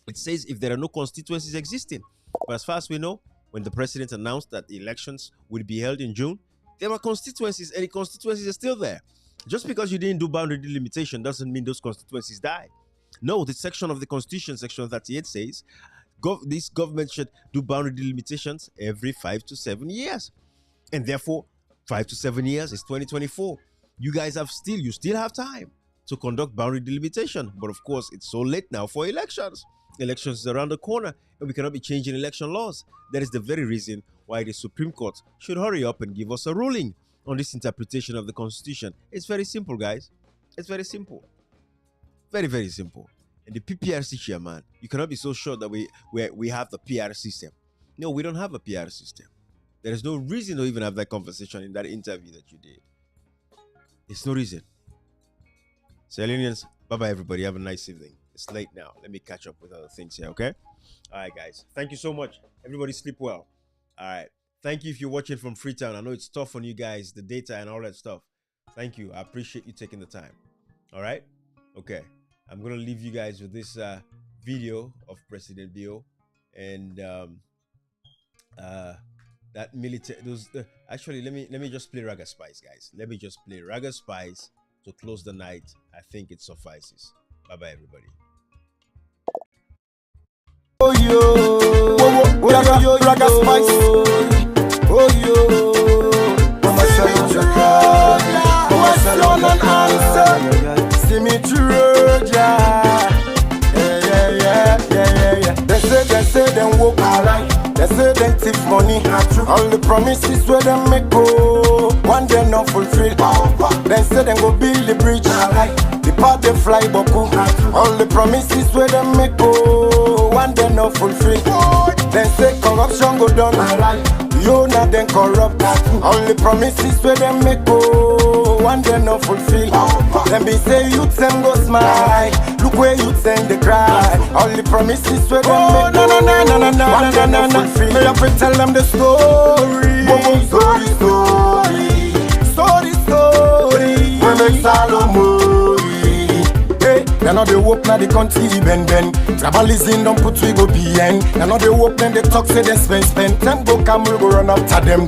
Speaker 1: it says if there are no constituencies existing. But as far as we know, when the president announced that the elections will be held in June, there were constituencies, and the constituencies are still there. Just because you didn't do boundary delimitation doesn't mean those constituencies died. No, the section of the Constitution, Section 38, says this government should do boundary delimitations every 5 to 7 years. And therefore, 5 to 7 years is 2024. You guys you still have time to conduct boundary delimitation. But of course, it's so late now for elections. Elections is around the corner, and we cannot be changing election laws. That is the very reason why the Supreme Court should hurry up and give us a ruling on this interpretation of the Constitution. It's very simple, guys. It's very simple. Very, very simple. And the PPRC chairman, you cannot be so sure that we have the PR system. No, we don't have a PR system. There is no reason to even have that conversation in that interview that you did. There's no reason. Sierra Leoneans, bye-bye, everybody. Have a nice evening. It's late now. Let me catch up with other things here, okay? All right, guys. Thank you so much. Everybody sleep well. All right. Thank you if you're watching from Freetown. I know it's tough on you guys, the data and all that stuff. Thank you. I appreciate you taking the time. All right? Okay. I'm going to leave you guys with this video of President Bio. And that military... actually, let me just play Raga Spice, guys. Let me just play Raga Spice to close the night. I think it suffices. Bye-bye, everybody.
Speaker 2: Oh, yo. Raga Spice. Oh, yo. Mama, say it's your call. Question and answer. See me through, yeah. They say them walk alright. They say them thief money. All the promises where them make go, one day not fulfill. They say them go build the bridge. The part they fly boku. All the promises where them make go, one day not fulfill. They say corruption go down. You not then corrupt. All the promises where them make go, one day not fulfill. Them be say youth them go smile. Look where youth them they cry. All the promises where them make go, one day not fulfill. Me have to tell them the story. Story. We make Salomon. They know they work now the country bend. Tribalism don't put we go behind. They know they work then they talk say they spend. Them go come we go run after them.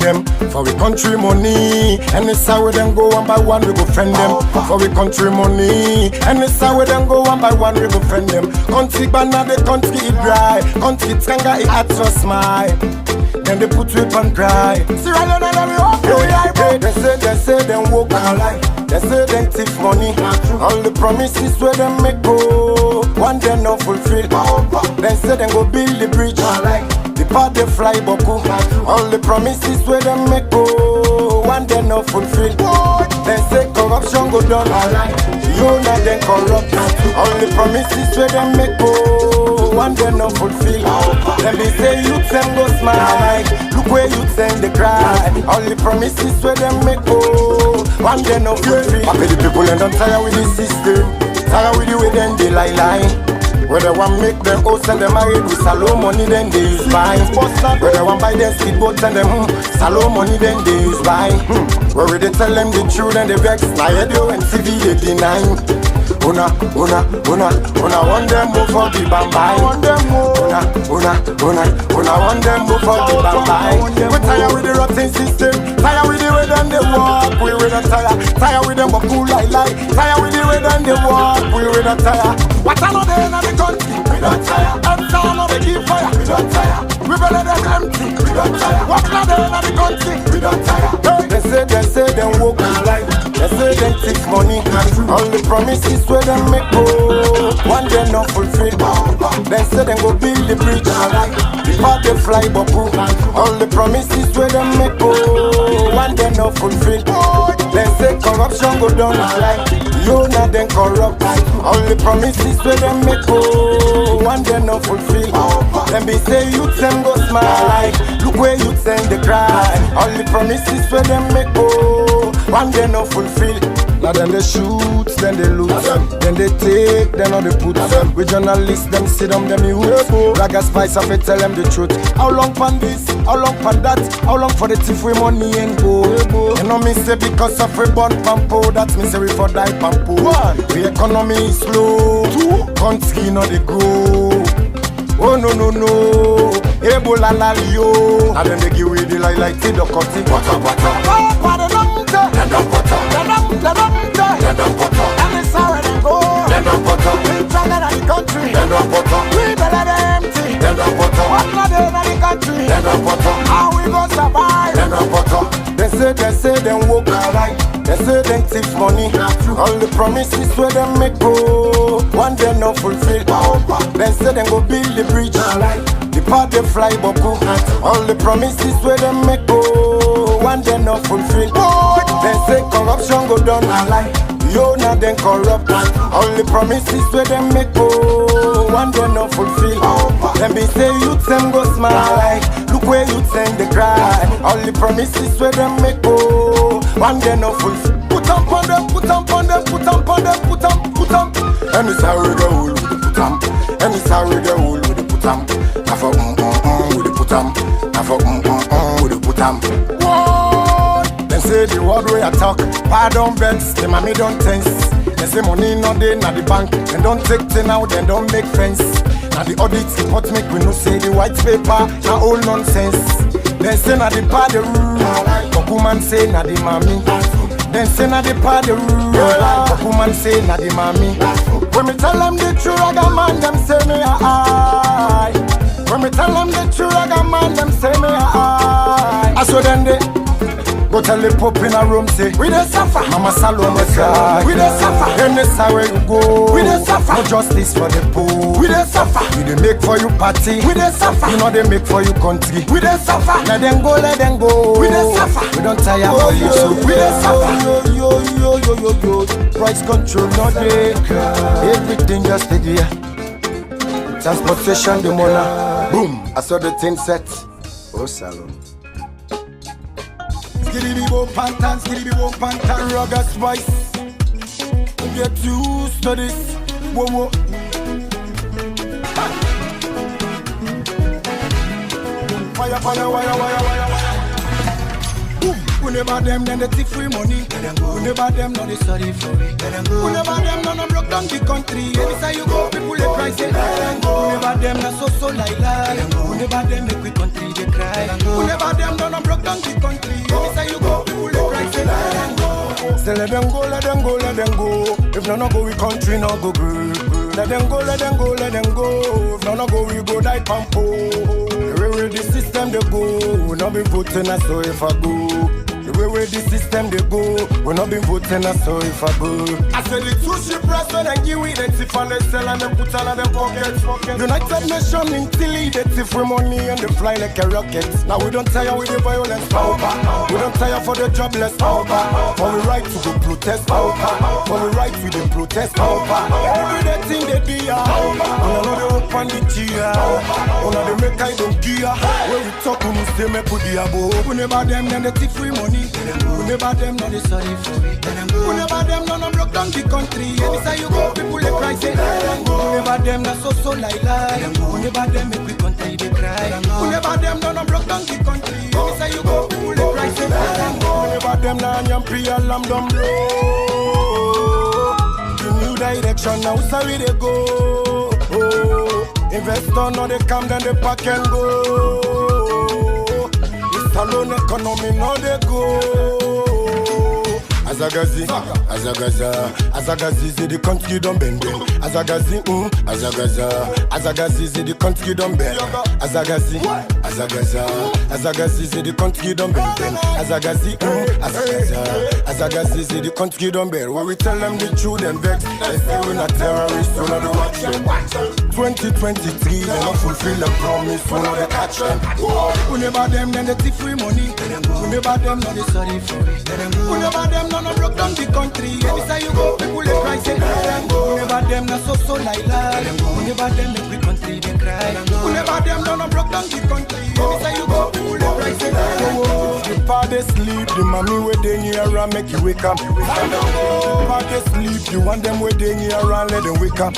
Speaker 2: For we country money. And it's how we them go one by one we go friend them. For we country money. And it's how we them go one by one we go friend them. Country banana the country it dry. Country tanga it at so smile. Then they put we on cry. Sierra Leone we hope. Hey, they say them woke alive. They say them thief money. All the promises where them make go, one day not fulfill. They say them go build the bridge. The part they fly boku. All the promises where them make go, one day not fulfill. They say corruption go down. You not then corrupt. All the promises where them make go, one day not fulfill. Let me say youth them go smile. Look where youth them they cry. All the promises where them make go, one day not fulfill. I pay the people and don't tire with the system. Tire with the way then they lie. Where they want make them host and them married with salo money then they use buy. Where they want buy them speedboats and them salo money then they use buy. Where they tell them the truth and they vex. Now radio and TV they deny. Una want them move for the bambai. Una want them move for the bambai. We tired with the rotten system. Tired with the way them they walk. We not tired. Tired with them but cool like lie. Tired with the way them they walk. We not tired. What another in the country? We not tired. And some of the keep fire. We not tired. We better them empty. We not tired. What another in the country? We not tired. They say them woke alive. They say them take money. All the promises where them make go, one day not fulfill. They say them go build the bridge. The part they fly boku. All the promises where them make go, one day not fulfill. They say corruption go down. You not then corrupt. All the promises where them make go, one day not fulfill. Them be say youth them go smile. Look where youth them they cry. All the promises where them make go, one day not fulfill. Now then they shoot, then they loot, then they take, then on they put. We journalists, them sit on them youth. Ragga spice up and tell them the truth. How long for this? How long for that? How long for the thief with money and go? You know me say because of a bond pampo, that's me say we for die pampo. The economy is slow, country not they grow. Oh no, Ebola lalio. And then they give away the like the cutting. And it's sorry they go. We travel in the country. We better them empty. What not in the country? How we go survive? They say them woke alive. They say them thief money. All the promises where them make go, one day not fulfill. They say them go build the bridge. The part they fly boku. All the promises where them make go, one day not fulfill. They say corruption go down. You not then corrupt. All the promises where them make go, one day not fulfill. Them be say youth them go smile. Look where youth them they cry. All the promises where them make go, one day not fulfill. Put on them, put on them, put on them, put on. And it's how we go with the put on. And it's how we go with the put on. I for with the put on. I for with the put on. Them say the word way I talk. Pardon vex, the mommy don't tense. They say money not there, not the bank. They don't take thing out, they don't make friends. Now the audit report make we no say the white paper, now all nonsense. Then say na the party rule, Kokuman say na the mommy. Then say na the party rule, Kokuman say na the mommy. When me tell them the true ragga man, them say me aye. When me tell them the true ragga man, them say me aye. I saw them they go tell the pop in a room say we dey suffer. Mama Salome cry. We dey suffer. Any where you go. We dey suffer. No justice for the poor. We dey suffer. We dey make for you party. We dey suffer. You know they make for you country. We dey suffer. Let them go, let them go. We dey suffer. We don't tire for you so we dey suffer. Yo. Price control not there. Everything just stay there. Transportation the money. Boom. I saw the thing set. Oh salon. Skiddy bo pantan, Ragga spice. Get used to this. Whoa. Fire. Boom. We never them, then they take free money. We never them, no they study for it. We never them, no broke down the country. Anytime you go, people they price it. We never them, no so like that. We never them, make we country they cry. We never them, no broke down the country. Anytime you go, people they price it. Say let them go. If no go, we country no go good. Let them go. If no go, we go die pampo. The system they go, no be putting us so if I go. The The way the system they go, we not been voting us sorry for good. I said the two ship press when I give it, and if I sell and they put all of them pockets. United Nations in Tilly, they take free money and they fly like a rocket. Now we don't tire with the violence, power. We don't tire for the jobless, power. For the right to go protest, power. For the right we dey protest, power. Every day thing they do, on another open the cheer. On the make I don't care. When we talk, we say me put the above. We never them, then they take free money. We never them, no they sorry for it. We never them, no block down the country. Anytime you go, people they cry, say. We never them, no so like lie. We never them, make we country they cry. We never them, no block down the country. Anytime you go, people they cry, say. We never them, no yam pre alarm dum blow. The new direction now, sorry they go. Investor no they come, then they pack and go. It's alone economy, no they go. Azagazi, say the country don't bend. Azagazi, say the country don't bend. Azagazi, say the country don't bend. Azagazi, say the country don't bend. When we tell them the truth, them vex. They say we're not terrorists, we're not the watch them. 2023, they not fulfill the promise, we're not the catch them. We never them, then they take free money. We never them, no they sorry for it. We never them, no block down the country. Anytime you go, people they cry, say. We never them, no so like lie. We never them, every country they cry. We never them, no block down the country. Anytime you go, people they cry, say. The father sleep, the mommy where they near around make you wake up. The father sleep, the one them where they near around let them wake up.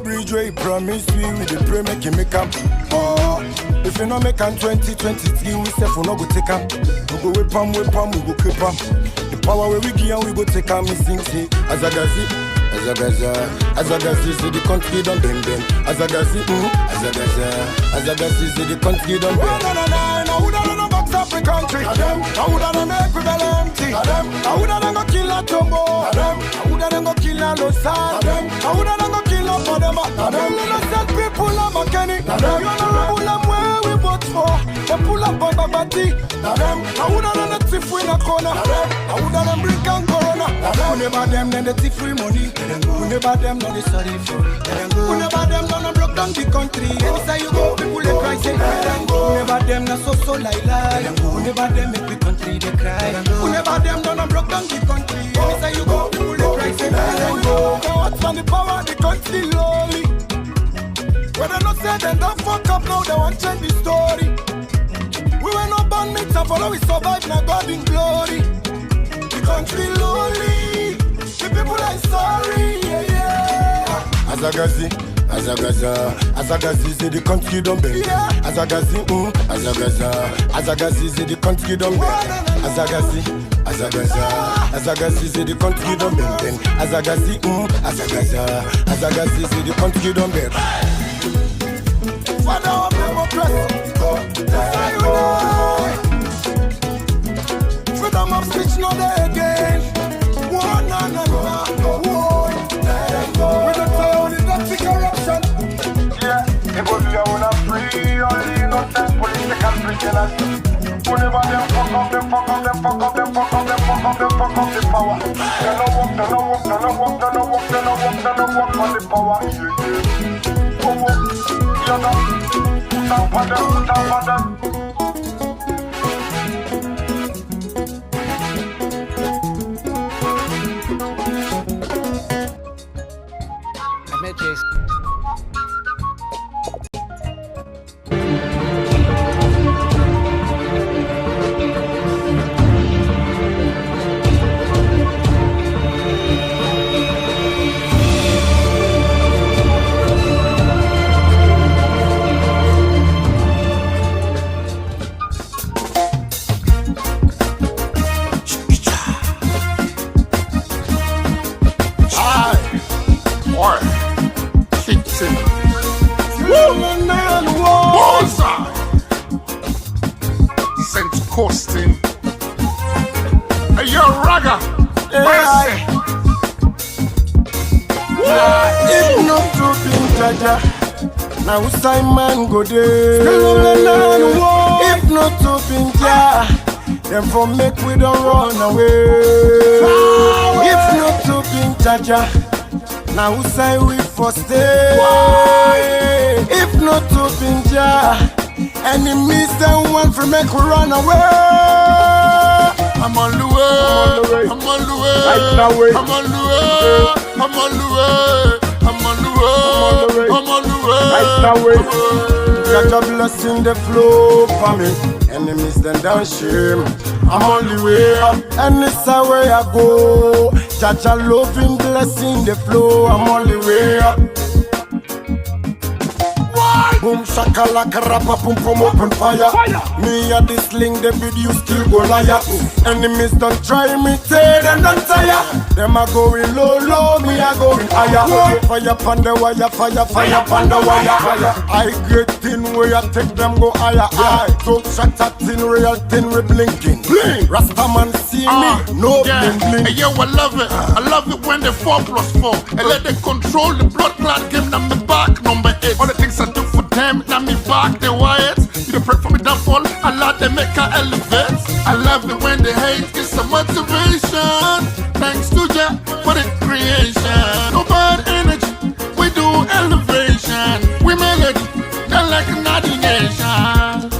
Speaker 2: Bridge where he promised we with the pray make him make up. Oh, if you not make am 2023, we say for no go take am. We go whip am, we go keep am. The power where we give and we go take am. Missing say Azagazi, say the country don't bend. Azagazi, say the country don't bend. I would have box up the country. I would have make people empty. I would have go kill a Tombo. I would have go kill a Losan. I would have go kill a Podema. Innocent people are McKenny. You know where we vote for. They pull up on Babati. I would have done a thief in a corner. I would have bring and corona. We never them, then they take free money. We never them, no they sorry for it. We never them, no block down the country. Anytime you go, people they cry, say. We never them, no so like lie. We never them, make the country they cry. We never them, no block down the country. Anytime you go, people they cry, say. Now what's on the power, the country lowly. When they not say them don't fuck up now, they want to change the story. We were not born meat and follow we survive, now God in glory. The country lonely, the people are sorry, yeah. Azagazi, say the country don't bend. Azagazi, say the country don't bend. Azagazi, say the country don't bend. Azagazi, say the country don't bend. Father of democracy, freedom of speech not there again. One and one. We don't tell only dirty corruption. Yeah, because we are free, only innocent political prisoners. Whenever them fuck up the power. They don't work for the power. Put down for them.
Speaker 12: I met Jason.
Speaker 21: Costing. Hey, yo, Raga. Mercy.
Speaker 2: If not to be Jaja, Now Simon go there. If not to Pinja, then for make we don't run away. If not to Pinja, now say we for stay. If not to Pinja, enemies don't want to make we run away. I'm on the way. I'm on the way. I'm on the way. I'm on the way. I'm on the way. I'm on the way. Got a blessing the flow for me. Enemies then down shame. I'm on the way. And it's the way I go. Jaja loving blessing the flow. I'm on the way. Boom shakalaka rapa pum pum open fire. Me a this sling the video still go liar. Enemies don't try me, say them don't tire. Them a going low, low, me a going higher. Fire pon the wire, fire pon the wire. I get thin way I take them go higher. I don't shut at thin real thin we blinking. Rastaman see me, no bling bling.
Speaker 21: Hey, yo, I love it. I love it when they 4+4 and let them control the blood clot game. Now me back number 8. All the things I do for them, now me back the wires. You don't pray for me downfall. I love them make her elevate. I love it when they hate. It's a motivation. Thanks to Jah for the creation. No bad energy. We do elevation. We melody. Not like another nation.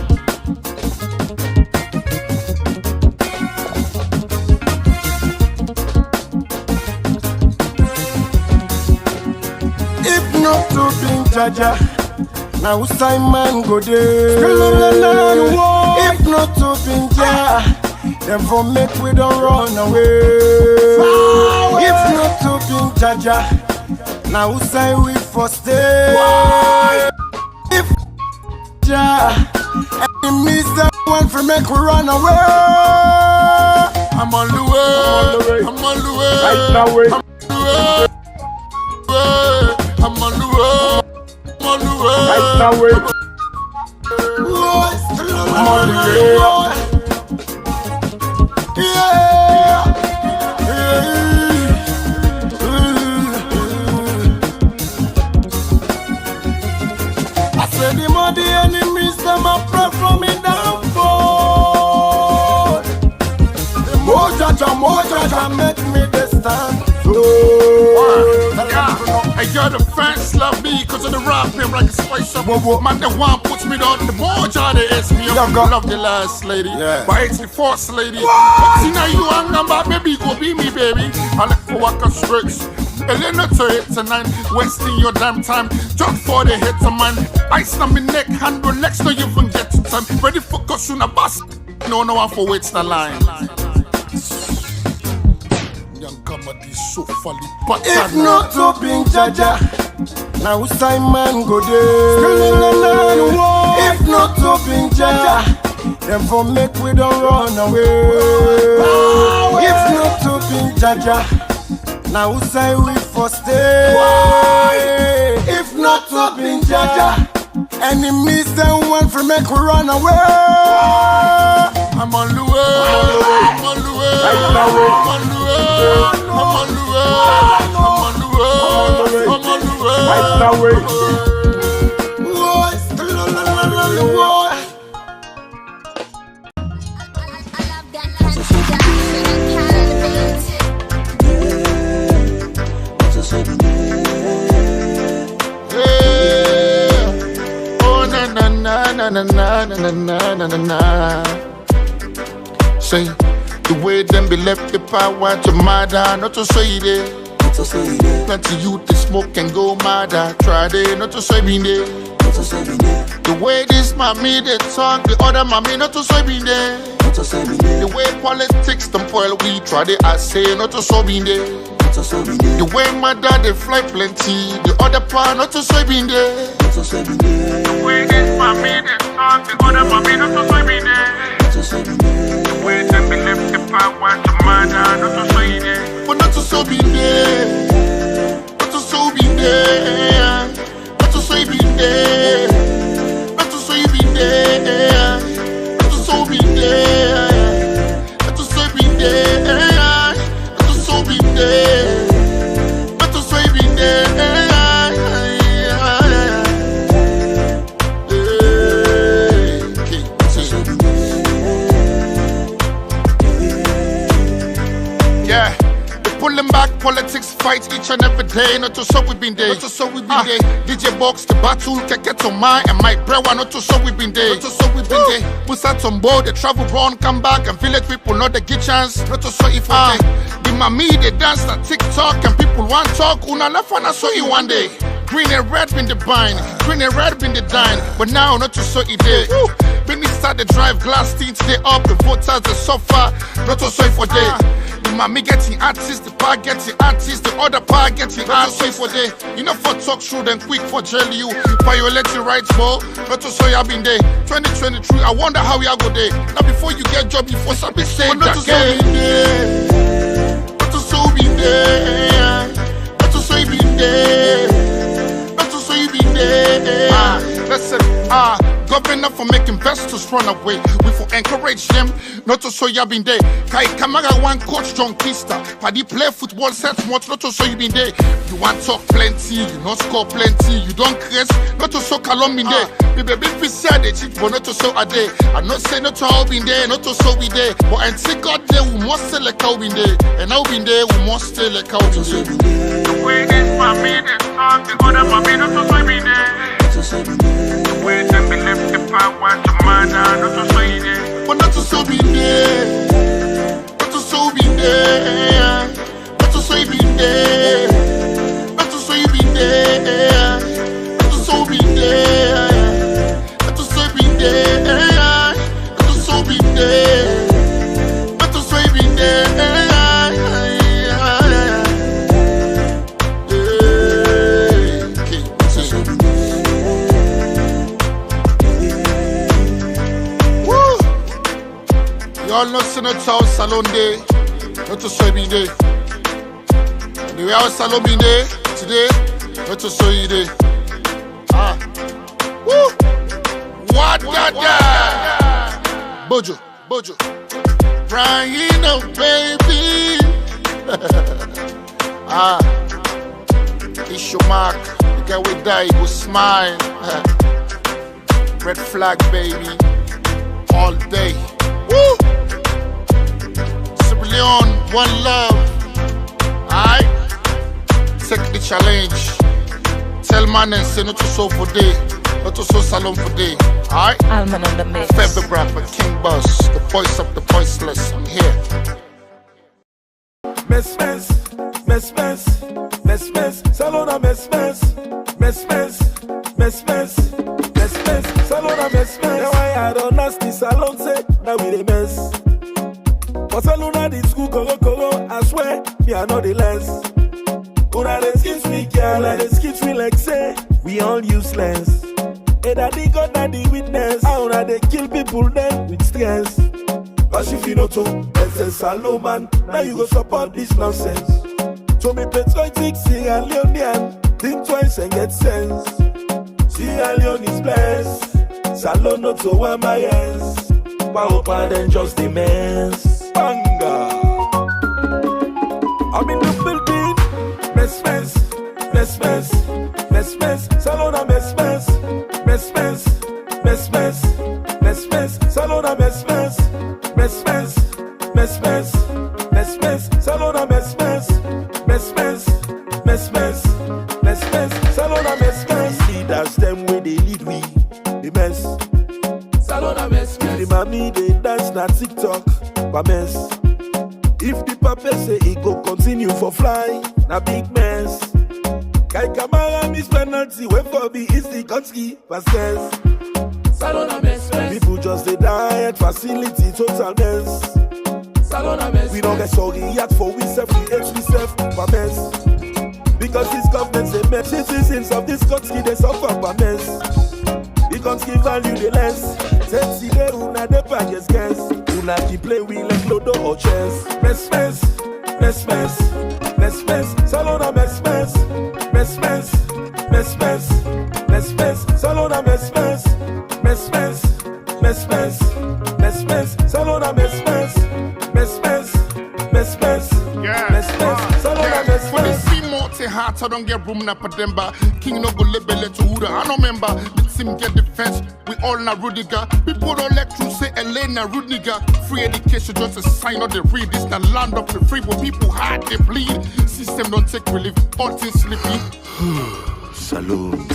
Speaker 2: If not to be Jaja, now Simon go there. If not to be Jaja, then for make we don't run away. If not to be Jaja, now say we for stay. If Jaja, enemies that want to make we run away.
Speaker 21: I'm on the way. I'm on the way. I'm on the way. I'm on the way. I'm on the way.
Speaker 2: I'm on the way. Yeah. I said the more the enemies them a pray for me downfall. The more Jaja make me the stand.
Speaker 21: Hey, yo, the fans love me because of the rap him like a spice up. Man, the one puts me down, the more Jah they ask me up. Love the last lady, but it's the first lady. But see now you hang about, maybe go be me, baby. I like for walk a strikes. Elena to 8 to 9, wasting your damn time. Just for the hits of man. Ice on me neck, hand relax, no you even get to time. Ready for caution a bus. No one for waits the line.
Speaker 2: If not to be Jaja, now Simon go there. If not to be Jaja, then for make we don't run away. If not to be Jaja, now say we for stay. If not to be Jaja, enemies don't want to make we run away.
Speaker 21: I'm on the way. I'm on the way. I'm on the way. I'm on the way. I'm on the way. I'm on the way. Oh na na na na na na na na na. Say the way them be left the power to murder, not to say it. Plenty youth they smoke and go mad. Try they not to say be there. The way this mommy they talk, the other mommy not to say be there. The way politics them spoil we try they I say not to say be there. The way my dad they fly plenty, the other part not to say be there. The way this mommy they talk, the other mommy not to say be there. The way them be left the power to murder, not to say there. But not to so be there. Not to so be there. Not to say be there. Not to say be there. Not to so be there. Not to say be there. Not to so be there. Not to say be there. each and every day. Not to so we been there. Not to so we been there. DJ Box, the battle, get on my and my brewer. Not to so we been there. Not to so we been there. Put out on board, the travel run, come back and village people not the get chance. Not to so if I the mommy they dance that TikTok and people want talk. Una left one I saw you one day. Green and red been the bind, green and red been the dine. But now not to so it there. When we start the drive, glass teens they up, the voters they suffer. Not to so for day. The mommy getting artists, the pa getting artists, the other pa getting artists for day. You know for talk through then quick for jail you. Violate your rights, bro. Not to so you have been there. 2023, I wonder how you go there. Now before you get job, before somebody say not to so be there. Not to so be there. Not to so be there. Not to so be there. Listen, governor for make investors run away. We for encourage them not to so you been there. Kai Kamara one coach John Kista. Paddy play football sets much not to so you been there. You want talk plenty, you not score plenty. You don't crest, not to so Kalom been there. Baby be said they cheat, but not to so a day. I not say not to all been there, not to so be there. But and see God there, we must stay like how been there. And now been there, we must stay like how been there. The way this family, the song, the other family, not to so be there. The way them be left the power to man, not to so be there. But not to so be there. Not to so be there. Not to so be there. Not to so be there. Not to so be there. Not to so be there. Not to so be there. Not to so be there. Y'all know Senator House Salon Day, not to so be day. The way our salon be day today, not to so you day. Woo! What da? Bojo, crying up, baby. It's your mark. The guy will die, will smile. Red flag, baby, all day. Woo! Leon, one love. Alright? Take the challenge. Tell man and say not to so for day. Not to so salon for day. Alright?
Speaker 3: Alman on the mix.
Speaker 21: Favorite rapper, King Boss, the voice of the voiceless. I'm here.
Speaker 4: Mess, salona mess, salona mess. Now I don't nasty salon say, now we the mess. For salona the school koro, I swear, me are not the less. Una they skip me, girl, they skip me like say, we all useless. And I think God not the witness, how they kill people then with stress. Cause if you know to, let's say Salomon, now you go support this nonsense. So me patriotic Sierra Leonean, think twice and get sense. Sierra Leone is blessed, Salon not to one my hands. Power than just the mess. Banga. I'm in the building. Mess. Salona mess. Salona mess. Salona mess. Salona mess. Leaders them when they lead we the mess. Salona mess. The mommy they dance na TikTok. Mess. If the papa say it go continue for fly, na big mess. Kai Kamara miss penalty, wait for me is the country passes. Salona mess. People just they die at facility total mess. Salona mess. We don't get sorry yet for we self, we hate we self, mess. Because this government say mess. Citizens of this country they suffer mess. We can't give value the less. Sensi de una de pages guess. Una keep play we like Ludo or chess. Mess. Salona mess. Salona mess. Salona mess. Salona mess.
Speaker 21: For the see more say heart, I don't get room na pademba. King no go lebele to Huda. I don't remember. The team get defense. We all na Rudiger. People don't let you say Elena Rudiger. Free education just a sign of the read. This the land of the free, but people hard they bleed. System don't take relief. All things sleepy.
Speaker 4: Salute.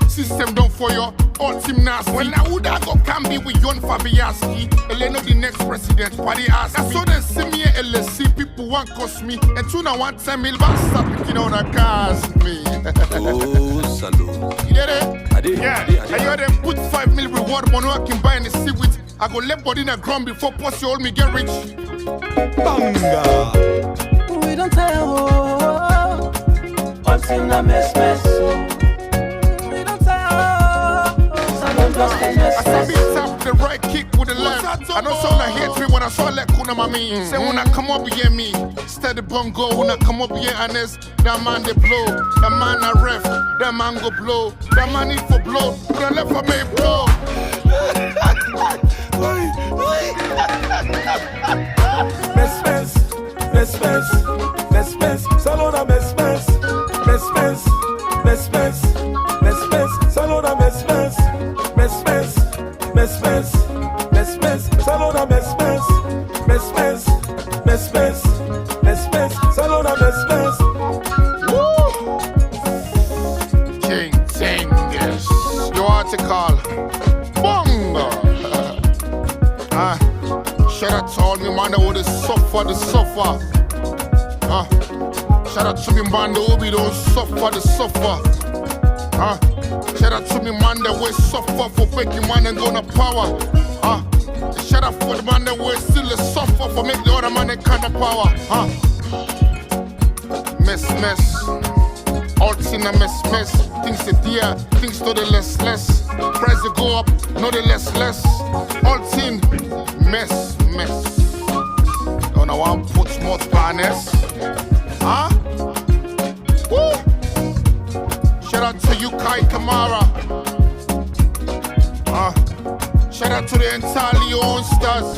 Speaker 21: System don't for your all team nasty. When I would have got can be with John Fabianski, Elena the next president, party ass. I saw them see me LSC, people want cost me. And soon I want 10 mil back stop picking out a cast me.
Speaker 4: Oh, salute.
Speaker 21: You get it?
Speaker 4: I did.
Speaker 21: Yeah. I hear them put 5 mil reward money I can buy in the sea with. I go left body in the ground before pussy hold me get rich.
Speaker 4: Banga.
Speaker 16: We don't tell what's in the mess.
Speaker 21: I saw me tap the right kick with the left. I know someone hate me when I saw like Kuna Mami. Say when I come up here me, steady bongo. When I come up here honest, that man they blow. That man a ref, that man go blow. That man need for blow, but I left for me blow.
Speaker 4: Mess, Salona mess, Salona mess, Salona mess, Salona mess.
Speaker 21: Woo! King Tingus, your article, bongo. Shout out to all me man that would suffer. Shout out to me man that will be don't suffer. Shout out to me man that will suffer for making man and go to power. Shout out for the man that will still suffer for make the other man that kind of power. Mess. All in a mess. Things the dear, things to the less. Price to go up, no the less. All in mess. Don't know one put more partners. Woo! Shout out to you, Kai Kamara. Shout out to the entire Leon stars.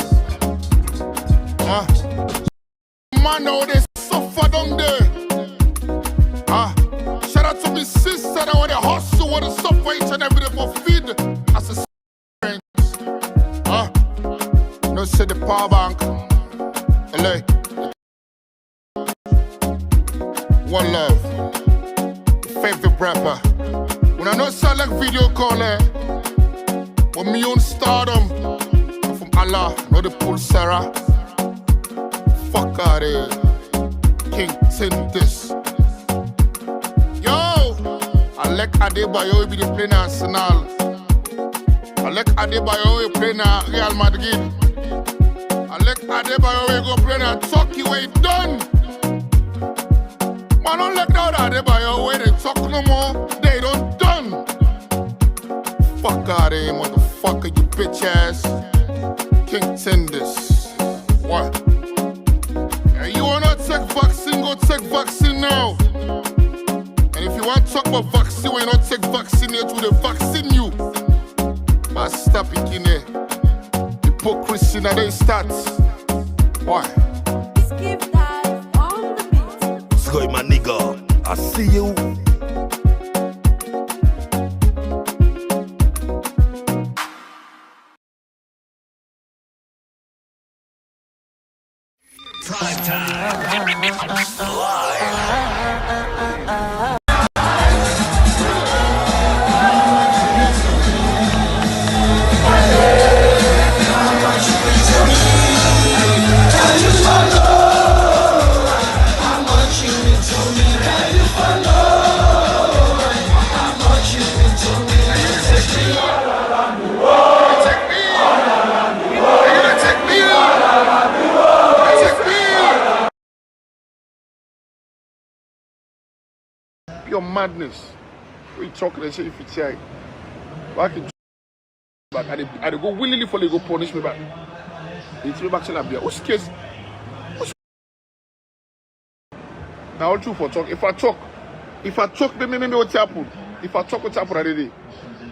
Speaker 21: Man, how they suffer down there. Shout out to me sister that want to hustle, want to suffer each and every day for feed. As a no say the power bank. LA. One love. Favorite rapper. When I know select video call but me own stardom. I'm from Allah, not the pool Sarah. Fuck out here. King Tingus. Yo! I like Adebayo, be the playing Arsenal. I like Adebayo, he playing Real Madrid. I like Adebayo, he go playing Turkey, where he done. Man, don't like that Adebayo, where they talk no more, they don't done. Fuck out of here, motherfucker, you bitch ass. King Tingus. What? Hey, you wanna take vaccine, go take vaccine now. And if you want to talk about vaccine, when you don't take vaccine, to the vaccine you. But stop it in there. Hypocrisy, now they start. Why?
Speaker 16: Skip that on the beat.
Speaker 4: Skoy, my nigga, I see you.
Speaker 3: Prime time. Live.
Speaker 21: Your madness. We talk and say if it's right. Back in back, I go willingly for they go punish me back. It's me back to Labia. What's case? Now all true for talk. If I talk, maybe what happen. If I talk, what happen already?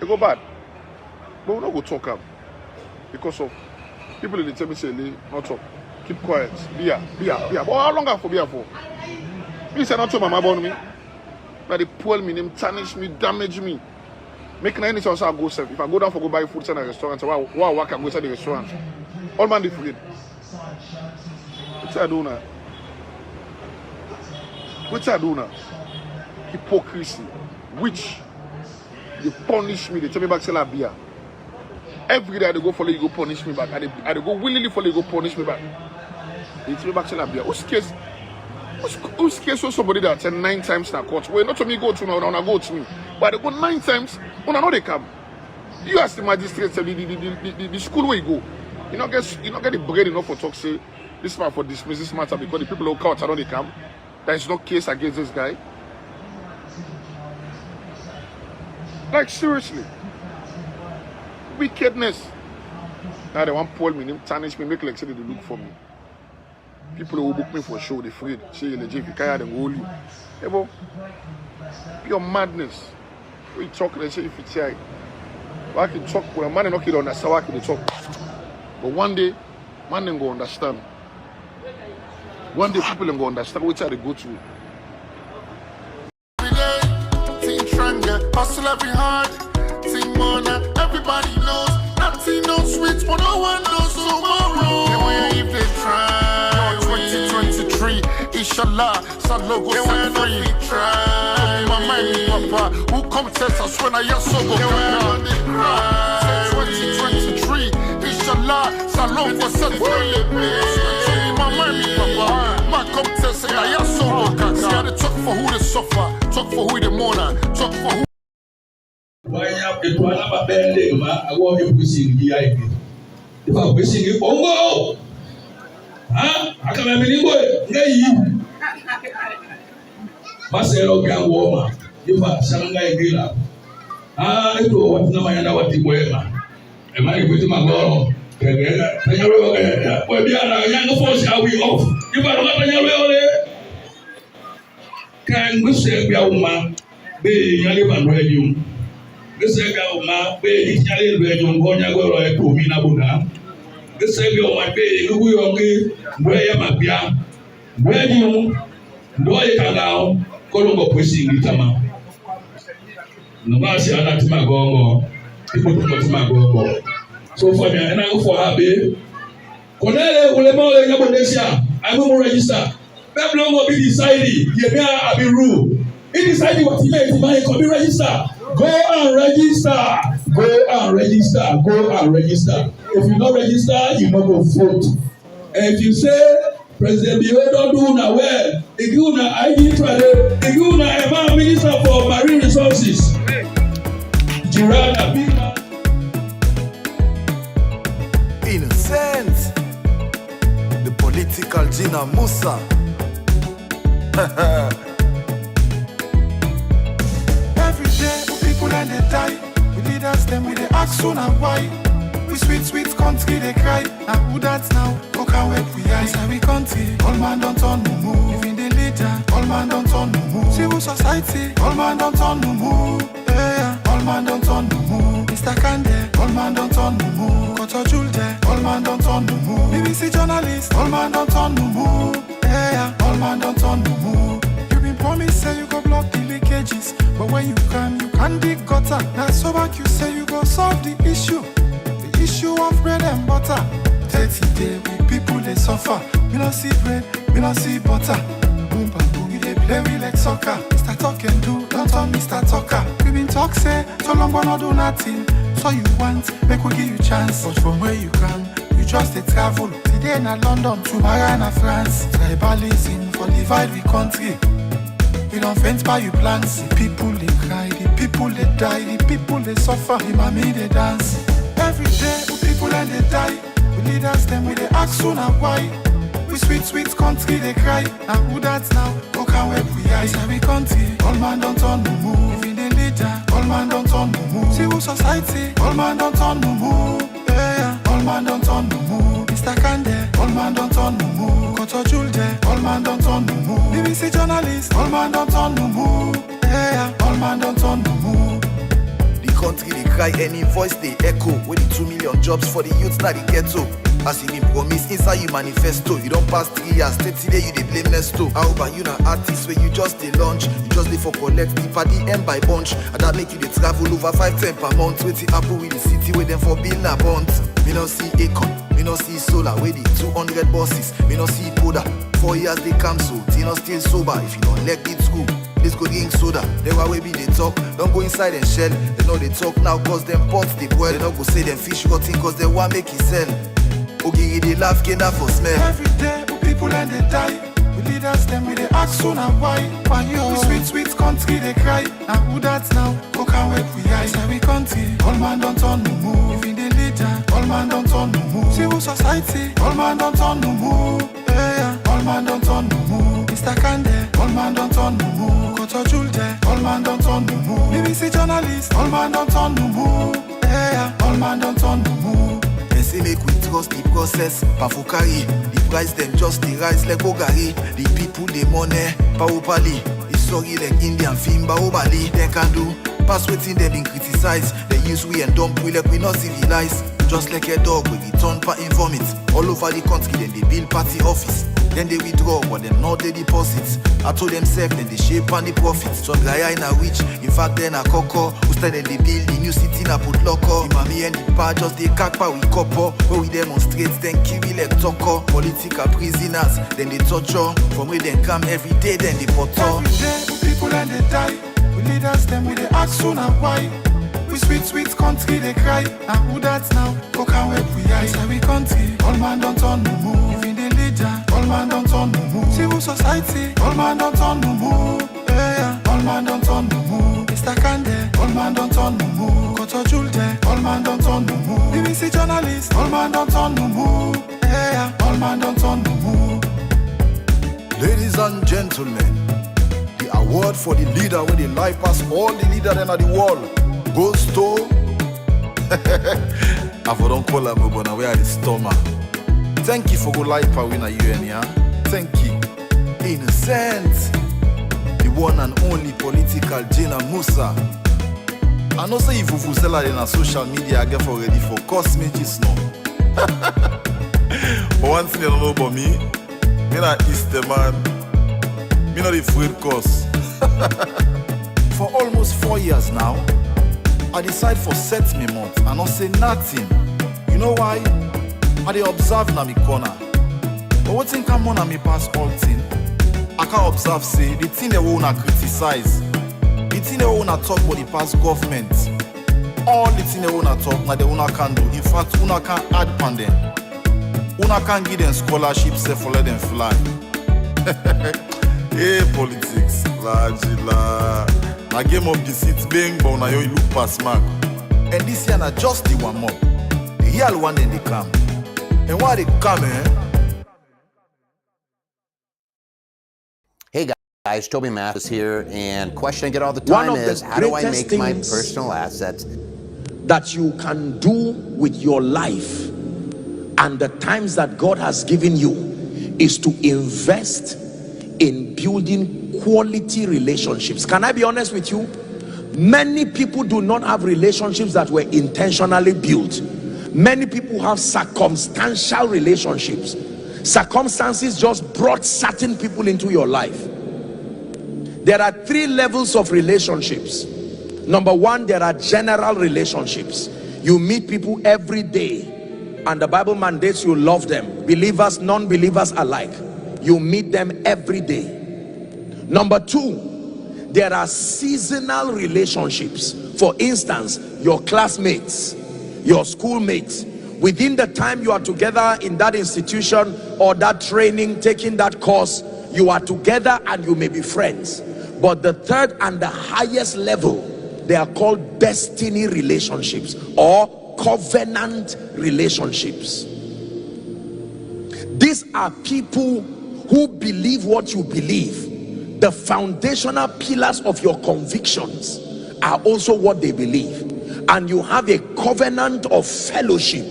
Speaker 21: They go bad. But we don't go talk up. Because of people in the tell me say not talk. Keep quiet. Beer. But how long have for beer for? Please say not to my mama on me. Now they pull me, them tarnish me, damage me. Making any chance I go serve. If I go down for go buy food in a restaurant, so why work and go to the restaurant? All man they forget. What's I do now? What's I do now? Hypocrisy. Which they punish me, they tell me back sell a beer. Every day they go follow you, go punish me back. I they go willingly follow you, go punish me back. They tell me back sell a beer. Who's scared so somebody that attend 9 times in a court? Well, not to me go to now, now go to me. But they go 9 times, when I know they come. You ask the magistrate, the school where you go. You not get the brain enough for talk, say, this man for dismiss this matter because the people who count, I know they come. There is no case against this guy. Like, seriously. Wickedness. Now they want to pull me, them tarnish me, make like say they look for me. People who book me for a show, they're afraid. Say, legit, if you can't, they hold you. Hey, bro, pure madness. When you talk, they say, if you try. I can talk, when a man not going to understand, I can talk. But one day, man ain't going to understand. One day, people ain't going to understand which side they go to. Every day, think stronger, hustle every hard. Think more now, everybody knows. Nothing knows sweet, but no one knows tomorrow. They will if they try. 2023, inshallah, Salogo set free. My mind, papa, who come test us when I hear so go. 2023, inshallah, Salogo set free. My mind, papa, my come test and I hear so go. See how they talk for who they suffer, talk for who they mourn, talk for who.
Speaker 5: Why have the Panama bending? I want you pushing the IP. If I'm pushing it, oh, huh? I can't have any boy. Hey, Marcelo can warm. If I Shanghai Gila, I do what no man what the boy. Am I with my girl? Well, be a young force, are we off? You are not a young can we say, be a woman, be a young man, this is a man, be a young man, going to go to Mina. This is a man, be a young man, where am I? Where you know you can now, Colombo pushing it. No matter how to go, people to go. So for me, and I go for Abbey. Cornelia will never Indonesia. I will register. That long will be decided. Yeah, be rule. He decided what he made. He might be register. Go and register. Go and register. Go and register. If you not register, you not go vote. And if you say President Bio don't do na well, if you na ID trade, if you na Minister for Marine Resources, Girana big man.
Speaker 2: Innocent, the political Gina Musa. Every day, people and they die. We leaders them with the ask soon and why. We sweet country they cry. Now who that's now? Go can wait we are. Say we country. All man don't turn no move. Even the leader. All man don't turn no move. Civil society. All man don't turn no move. Yeah. All man don't turn no move. Mr. Kande. All man don't turn no move. Koto Julde. All man don't turn no move. BBC journalist. All man don't turn no move. Yeah. All man don't turn no move. You been promised say you go block the leakages, but when you can dig gutter. Now so back you say you go solve the issue. Issue of bread and butter. 30 days with people they suffer. We don't see bread, we don't see butter. Boom ba boom, you they play me like soccer. Mr. Talk and do, don't turn Mr. Talker. We been talk say, so long but not do nothing. So you want, make we give you chance. But from where you can, you just a travel. Today na London, tomorrow na France. Tribalism for divide we country. We don't fence by you plans. The people they cry, the people they die, the people they suffer. The mommy they dance. Every day, people and they die. We leaders them with the ask soon and why. We sweet country they cry. Now who that's now? Go can wait we are. It's every country. All man don't turn no move. Even the leader. All man don't turn no move. Civil society. All man don't turn no move. Yeah. All man don't turn no move. Mr. Kande. All man don't turn no move. Koto Julde. All man don't turn no move. BBC journalist. All man don't turn no move. Yeah. All man don't turn no move.
Speaker 6: Country they cry, any voice they echo. With the 2 million jobs for the youth that they get to. As you been promised inside your manifesto. You don't pass 3 years, 30 days you dey blame Nesto. How about you na artist where you just dey launch? You just dey for collect the party end by bunch. And that make you dey travel over 5-10 per month. Waiting apple with the city where them for build na bond. Me no see Akon, me no see Solar, where the 200 bosses. Me no see Koda, 4 years they cancel. Tino still sober, if you don't let it school. This go drink soda, they why we be they talk. Don't go inside and shell. They know they talk now cause them pots they boil. They don't go say them fish rotten cause they want make it sell. Okay, they laugh, can't for smell.
Speaker 21: Every day, people and they die. We leaders, them with the ask so now why yo? We sweet country, they cry. Now who that's now? Who can wait we eyes? Now we country, all man don't turn no move. Even the leader, all man don't turn no move. Civil society, all man don't turn no move. Yeah, all man don't turn no move. Mr. Kande, all man don't turn no move. Koto Julde, all man don't turn no move. BBC journalist, all man don't turn no move. Yeah, all man don't turn no move.
Speaker 6: Say make we trust the process, Pafukari. The price them just the rise like Bogari. The people the money, Paupali. It's sorry like Indian film, Baobali. They can do, pass waiting they been criticized. They use we and dump we like we not civilized. Just like a dog when we turn part in vomit. All over the country then they build party office. Then they withdraw, but them not the deposits. I told themselves, then they shape on the profits. Some guy in a witch, in fact then a coco. Who stand then they build the new city in a put locker. The mommy and the pa just they kakpa with copper. Where we demonstrate, then kill like talker. Political prisoners, then they torture. From where they come every day, then they potter.
Speaker 21: Every day, people and they die. We leaders, them with the ask so now why? We sweet country, they cry. Now who that's now? Who can wait we eyes? Now we country, all man don't turn no move. Even the leader, all man don't turn no move. Civil society, all man don't turn no move. Yeah, all man don't turn no move. Mr. Kande, all man don't turn no move. Koto Julde, all man don't turn no move. BBC journalist, all man don't turn no move. Yeah, all man don't turn no move.
Speaker 6: Ladies and gentlemen, the award for the leader when the life pass all the leader then at the wall goes to I for don't call him but now we are the stomach. Thank you for good life for winner UN, yeah. Thank you. Innocent, the one and only political Jena Musa. I know say if you sell it in a social media I get for ready for cosmetics now. But one thing you don't know about me not Easter man. Me not the afraid cause. For almost 4 years now, I decide for set me month and not say nothing. You know why? I dey observe na me corner. But what thing come on and me pass all thing? I can observe say the thing they wanna criticize, the thing they wanna talk about the past government, all the thing they wanna talk now they wanna can do. In fact, una can add pan them. Una can give them scholarships for let them fly. Hey, politics, la. I game up the seats bang, but now you look past mark. And this year na just the one more. The real one then they come. And why they come,
Speaker 7: Hey guys, Toby Mathis here, and question I get all the time is, how do I make my personal assets
Speaker 23: that you can do with your life and the times that God has given you is to invest in building quality relationships. Can I be honest with you? Many people do not have relationships that were intentionally built. Many people have circumstantial relationships. Circumstances just brought certain people into your life. There are 3 levels of relationships. Number 1, there are general relationships. You meet people every day and the Bible mandates you love them, believers, non-believers alike. You meet them every day. Number 2, there are seasonal relationships. For instance, your classmates, your schoolmates. Within the time you are together in that institution or that training, taking that course, you are together and you may be friends. But the third and the highest level, they are called destiny relationships or covenant relationships. These are people who believe what you believe. The foundational pillars of your convictions are also what they believe, and you have a covenant of fellowship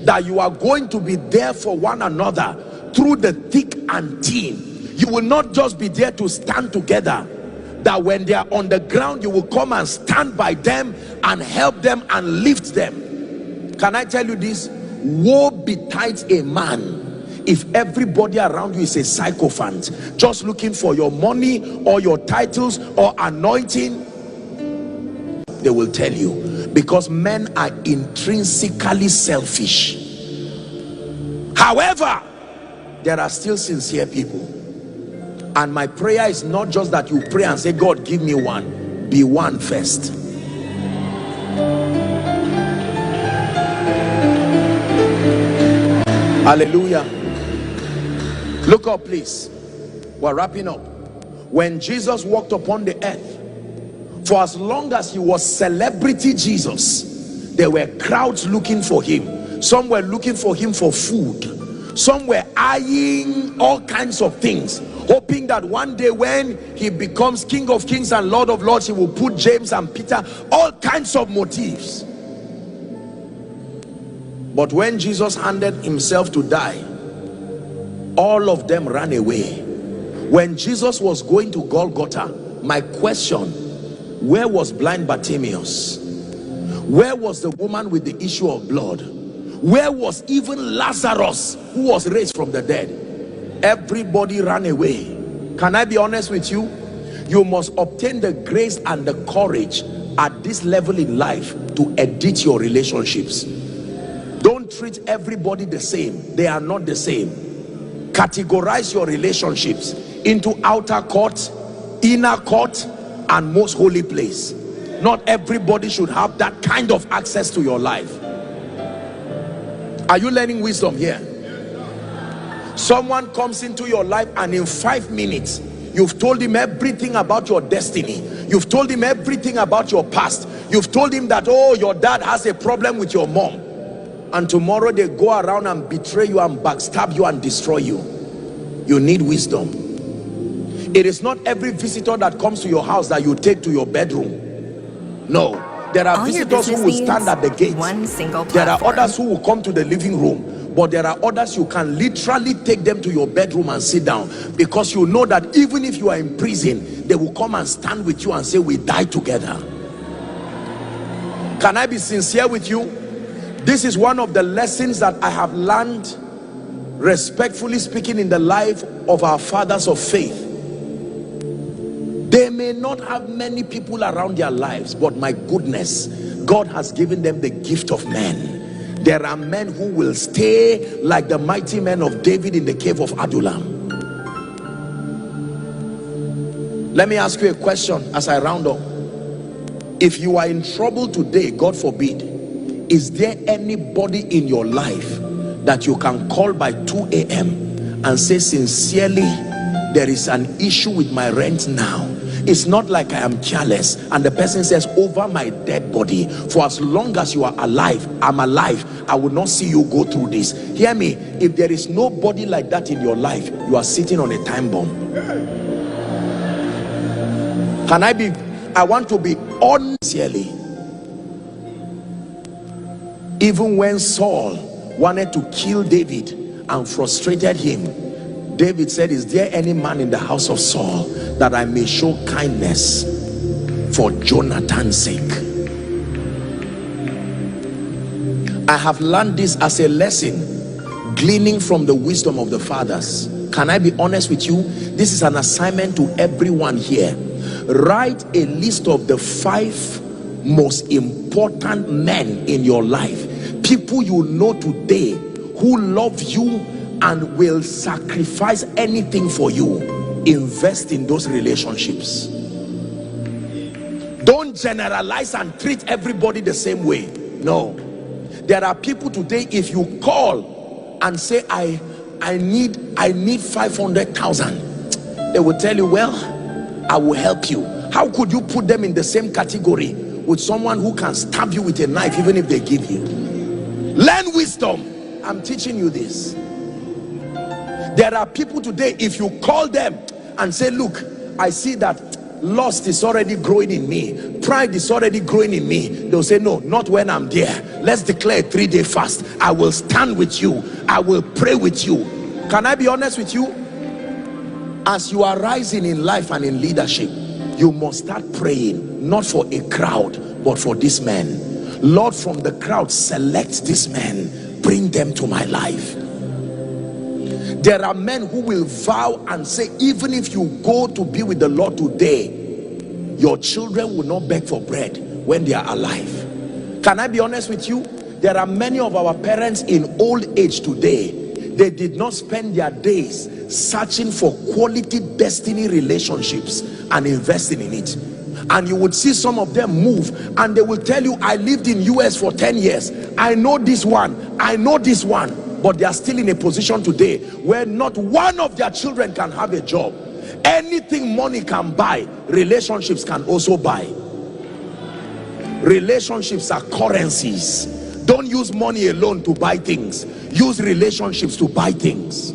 Speaker 23: that you are going to be there for one another through the thick and thin. You will not just be there to stand together, that when they are on the ground you will come and stand by them and help them and lift them. Can I tell you this? woe betides a man if everybody around you is a sycophant, just looking for your money or your titles or anointing. They will tell you, because men are intrinsically selfish. However, there are still sincere people, and my prayer is not just that you pray and say, God, give me one. Be one first. Hallelujah. Look up, please. We're wrapping up. When Jesus walked upon the earth, for as long as he was celebrity Jesus, there were crowds looking for him. Some were looking for him for food. Some were eyeing all kinds of things, hoping that one day when he becomes King of Kings and Lord of Lords, he will put James and Peter, all kinds of motives. But when Jesus handed himself to die, all of them ran away. When Jesus was going to Golgotha, my question, where was blind Bartimaeus? Where was the woman with the issue of blood? Where was even Lazarus, who was raised from the dead? Everybody ran away. Can I be honest with you? You must obtain the grace and the courage at this level in life to edit your relationships. Don't treat everybody the same. They are not the same. Categorize your relationships into outer court, inner court, and most holy place. Not everybody should have that kind of access to your life. Are you learning wisdom here? Someone comes into your life and in 5 minutes you've told him everything about your destiny. You've told him everything about your past. You've told him that, oh, your dad has a problem with your mom. And tomorrow they go around and betray you and backstab you and destroy you. You need wisdom. It is not every visitor that comes to your house that you take to your bedroom. No, there are visitors who will stand at the gate. There are others who will come to the living room, but there are others you can literally take them to your bedroom and sit down, because you know that even if you are in prison, they will come and stand with you and say, we die together. Can I be sincere with you? This is one of the lessons that I have learned, respectfully speaking, in the life of our fathers of faith. They may not have many people around their lives, but my goodness, God has given them the gift of men. There are men who will stay like the mighty men of David in the cave of Adullam. Let me ask you a question as I round up. If you are in trouble today, God forbid, is there anybody in your life that you can call by 2 a.m. and say, sincerely, there is an issue with my rent now? It's not like I am careless, and the person says, over my dead body, for as long as you are alive, I'm alive, I will not see you go through this. Hear me, if there is nobody like that in your life, you are sitting on a time bomb. I want to be honest. Even when Saul wanted to kill David and frustrated him, David said, is there any man in the house of Saul that I may show kindness for Jonathan's sake? I have learned this as a lesson, gleaning from the wisdom of the fathers. Can I be honest with you? This is an assignment to everyone here. Write a list of the 5 most important men in your life. People you know today who love you and will sacrifice anything for you. Invest in those relationships. Don't generalize and treat everybody the same way. No, there are people today, if you call and say I need 500,000, they will tell you, well, I will help you. How could you put them in the same category with someone who can stab you with a knife even if they give you? Learn wisdom. I'm teaching you this. There are people today, if you call them and say, look, I see that lust is already growing in me, pride is already growing in me, they'll say, no, not when I'm there. Let's declare a 3-day fast. I will stand with you. I will pray with you. Can I be honest with you? As you are rising in life and in leadership, you must start praying, not for a crowd, but for this man. Lord, from the crowd, select this man. bring them to my life. There are men who will vow and say, even if you go to be with the Lord today, your children will not beg for bread when they are alive. Can I be honest with you? There are many of our parents in old age today, they did not spend their days searching for quality destiny relationships and investing in it. And you would see some of them move and they will tell you, I lived in US for 10 years. I know this one, I know this one. But they are still in a position today where not one of their children can have a job. Anything money can buy, relationships can also buy. Relationships are currencies. Don't use money alone to buy things. Use relationships to buy things.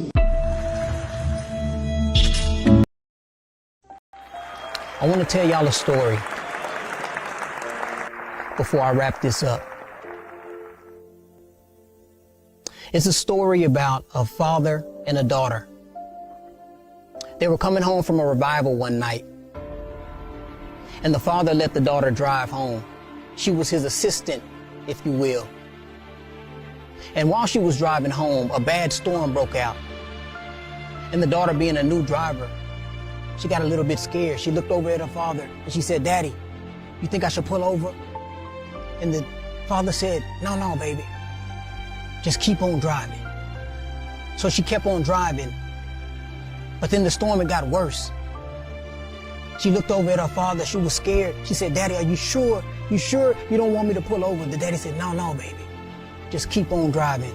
Speaker 8: I want to tell y'all a story before I wrap this up. It's a story about a father and a daughter. They were coming home from a revival one night, and the father let the daughter drive home. She was his assistant, if you will. And while she was driving home, a bad storm broke out. And the daughter, being a new driver, she got a little bit scared. She looked over at her father and she said, "Daddy, you think I should pull over?" And the father said, No, baby. Just keep on driving." So she kept on driving. But then the storm, it got worse. She looked over at her father. She was scared. She said, "Daddy, are you sure? You sure you don't want me to pull over?" The daddy said, No, baby. Just keep on driving.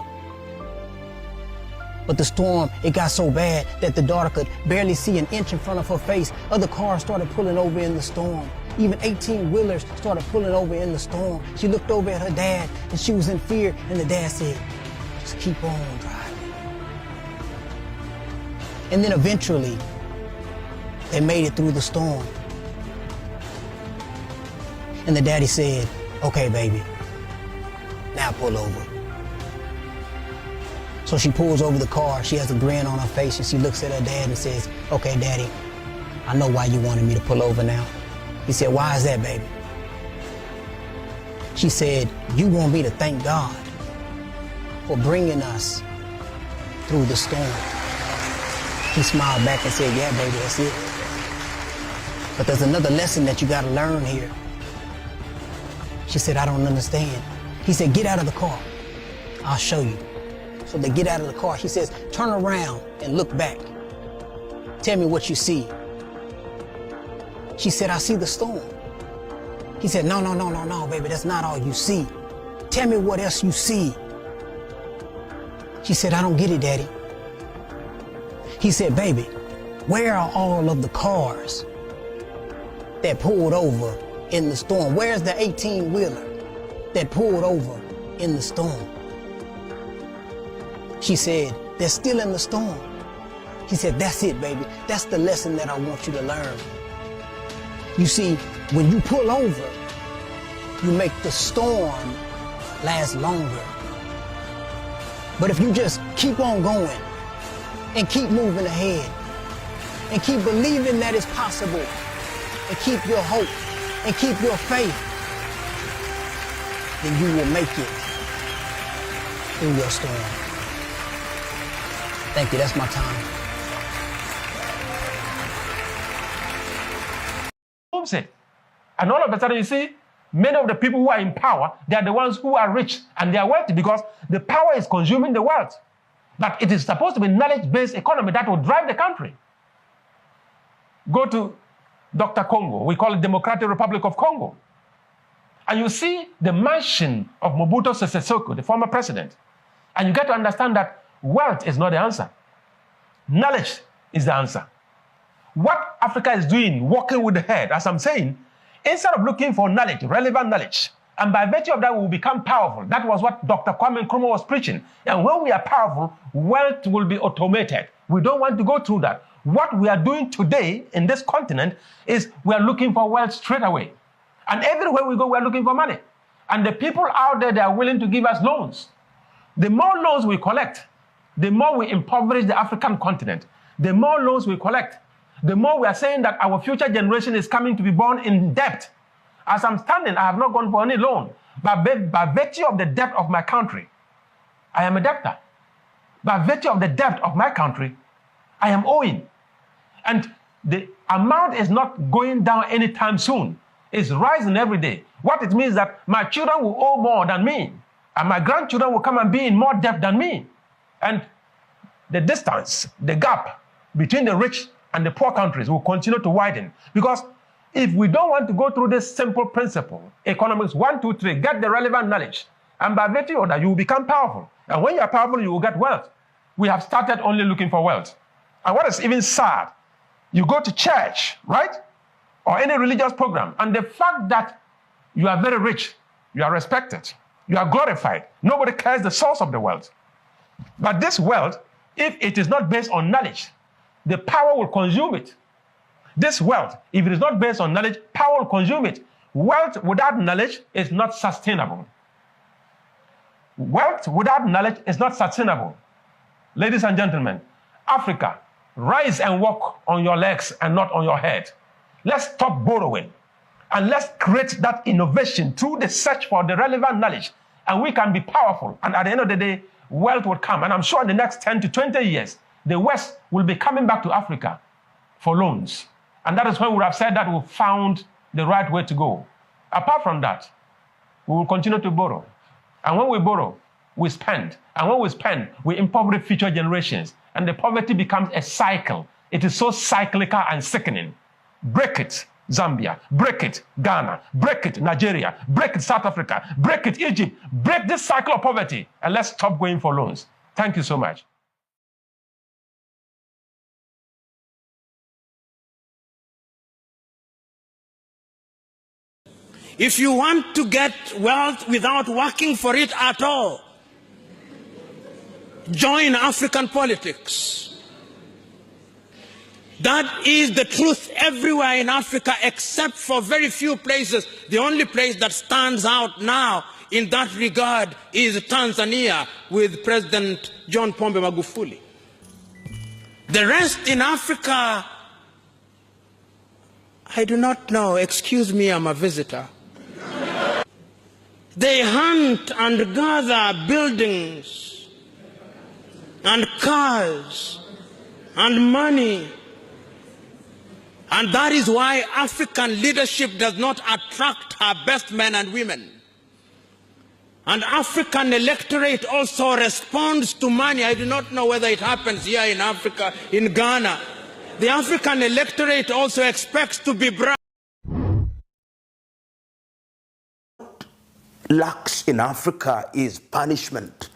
Speaker 8: But the storm, it got so bad that the daughter could barely see an inch in front of her face. Other cars started pulling over in the storm. Even 18-wheelers started pulling over in the storm. She looked over at her dad and she was in fear, and the dad said, "Just keep on driving." And then eventually, they made it through the storm. And the daddy said, "Okay, baby, now pull over." So she pulls over the car. She has a grin on her face and she looks at her dad and says, "Okay, Daddy, I know why you wanted me to pull over now." He said, "Why is that, baby?" She said, "You want me to thank God for bringing us through the storm." He smiled back and said, "Yeah, baby, that's it. But there's another lesson that you got to learn here." She said, "I don't understand." He said, "Get out of the car. I'll show you." So they get out of the car. He says, "Turn around and look back. Tell me what you see." She said, "I see the storm." He said, No, baby, that's not all you see. Tell me what else you see." She said, "I don't get it, Daddy." He said, "Baby, where are all of the cars that pulled over in the storm? Where's the 18-wheeler that pulled over in the storm?" She said, "They're still in the storm." He said, "That's it, baby. That's the lesson that I want you to learn. You see, when you pull over, you make the storm last longer. But if you just keep on going and keep moving ahead and keep believing that it's possible and keep your hope and keep your faith, then you will make it through your storm." Thank you. That's my time.
Speaker 10: And all of a sudden, you see, many of the people who are in power, they are the ones who are rich and they are wealthy because the power is consuming the wealth. But it is supposed to be knowledge-based economy that will drive the country. Go to Dr. Congo. We call it Democratic Republic of Congo. And you see the mansion of Mobutu Sese Seko, the former president. And you get to understand that wealth is not the answer. Knowledge is the answer. What Africa is doing, walking with the head, as I'm saying, instead of looking for knowledge, relevant knowledge, and by virtue of that, we will become powerful. That was what Dr. Kwame Nkrumah was preaching. And when we are powerful, wealth will be automated. We don't want to go through that. What we are doing today in this continent is we are looking for wealth straight away. And everywhere we go, we are looking for money. And the people out there, they are willing to give us loans. The more loans we collect, the more we impoverish the African continent. The more loans we collect, the more we are saying that our future generation is coming to be born in debt. As I'm standing, I have not gone for any loan. But by virtue of the debt of my country, I am a debtor. By virtue of the debt of my country, I am owing. And the amount is not going down anytime soon. It's rising every day. What it means is that my children will owe more than me, and my grandchildren will come and be in more debt than me. And the distance, the gap between the rich and the poor countries will continue to widen. Because if we don't want to go through this simple principle, economics 1, 2, 3, get the relevant knowledge, and by virtue of that, you will become powerful. And when you are powerful, you will get wealth. We have started only looking for wealth. And what is even sad, you go to church, right? Or any religious program, and the fact that you are very rich, you are respected, you are glorified, nobody cares the source of the wealth. But this wealth, if it is not based on knowledge, the power will consume it. This wealth, if it is not based on knowledge, power will consume it. Wealth without knowledge is not sustainable. Wealth without knowledge is not sustainable. Ladies and gentlemen, Africa, rise and walk on your legs and not on your head. Let's stop borrowing and let's create that innovation through the search for the relevant knowledge, and we can be powerful. And at the end of the day, wealth will come. And I'm sure in the next 10 to 20 years, the West will be coming back to Africa for loans. And that is when we would have said that we've found the right way to go. Apart from that, we will continue to borrow. And when we borrow, we spend. And when we spend, we impoverish future generations. And the poverty becomes a cycle. It is so cyclical and sickening. Break it, Zambia. Break it, Ghana. Break it, Nigeria. Break it, South Africa. Break it, Egypt. Break this cycle of poverty. And let's stop going for loans. Thank you so much.
Speaker 11: If you want to get wealth without working for it at all, join African politics. That is the truth everywhere in Africa except for very few places. The only place that stands out now in that regard is Tanzania with President John Pombe Magufuli. The rest in Africa, I do not know. Excuse me, I'm a visitor. They hunt and gather buildings and cars and money. And that is why African leadership does not attract her best men and women. And African electorate also responds to money. I do not know whether it happens here in Africa, in Ghana. The African electorate also expects to be bribed.
Speaker 23: Lacks in Africa is punishment.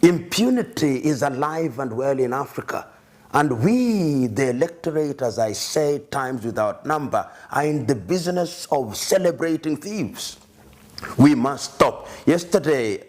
Speaker 23: Impunity is alive and well in Africa. And we, the electorate, as I say times without number, are in the business of celebrating thieves. We must stop. Yesterday,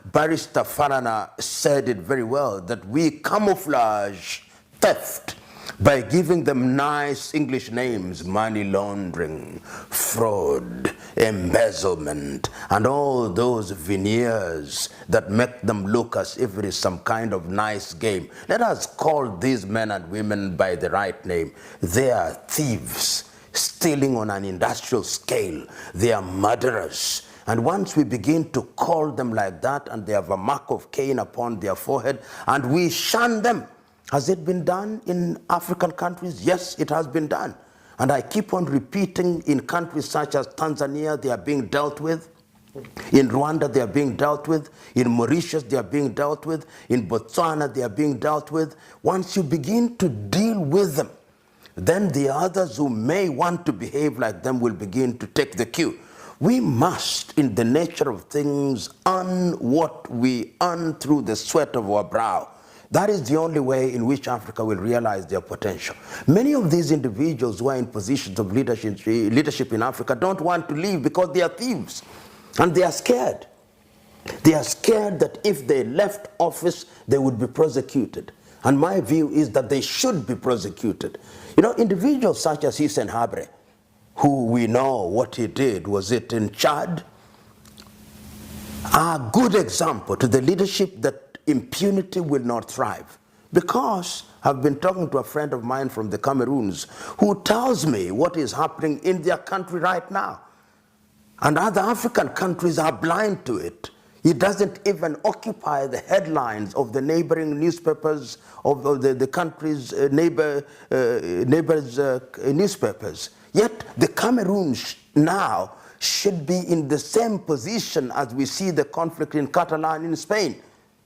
Speaker 23: Barrister Farana said it very well, that we camouflage theft by giving them nice English names: money laundering, fraud, embezzlement, and all those veneers that make them look as if it is some kind of nice game. Let us call these men and women by the right name. They are thieves, stealing on an industrial scale. They are murderers. And once we begin to call them like that, and they have a mark of Cain upon their forehead, and we shun them, has it been done in African countries? Yes, it has been done. And I keep on repeating, in countries such as Tanzania, they are being dealt with. In Rwanda, they are being dealt with. In Mauritius, they are being dealt with. In Botswana, they are being dealt with. Once you begin to deal with them, then the others who may want to behave like them will begin to take the cue. We must, in the nature of things, earn what we earn through the sweat of our brow. That is the only way in which Africa will realize their potential. Many of these individuals who are in positions of leadership in Africa don't want to leave because they are thieves. And they are scared. They are scared that if they left office, they would be prosecuted. And my view is that they should be prosecuted. You know, individuals such as Hissène Habré, who we know what he did, was it in Chad, are a good example to the leadership that impunity will not thrive. Because I've been talking to a friend of mine from the Cameroons who tells me what is happening in their country right now. And other African countries are blind to it. It doesn't even occupy the headlines of the neighboring newspapers of the country's neighbors' newspapers. Yet the Cameroon now should be in the same position as we see the conflict in Catalan in Spain.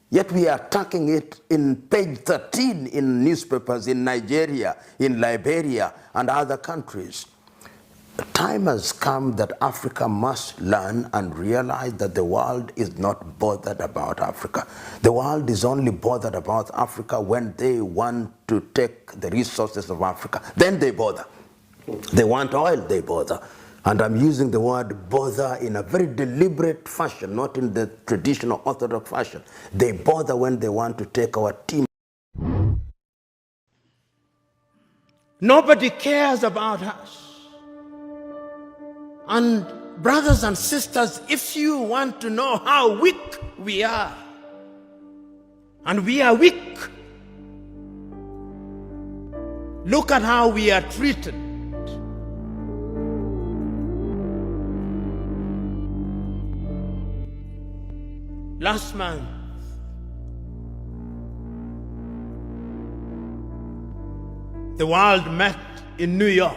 Speaker 23: Yet we are attacking it in page 13 in newspapers in Nigeria, in Liberia, and other countries. The time has come that Africa must learn and realize that the world is not bothered about Africa. The world is only bothered about Africa when they want to take the resources of Africa. Then they bother. They want oil, they bother. And I'm using the word bother in a very deliberate fashion, not in the traditional orthodox fashion. They bother when they want to take our team.
Speaker 11: Nobody cares about us. And brothers and sisters, if you want to know how weak we are, and we are weak, look at how we are treated. Last month, the world met in New York.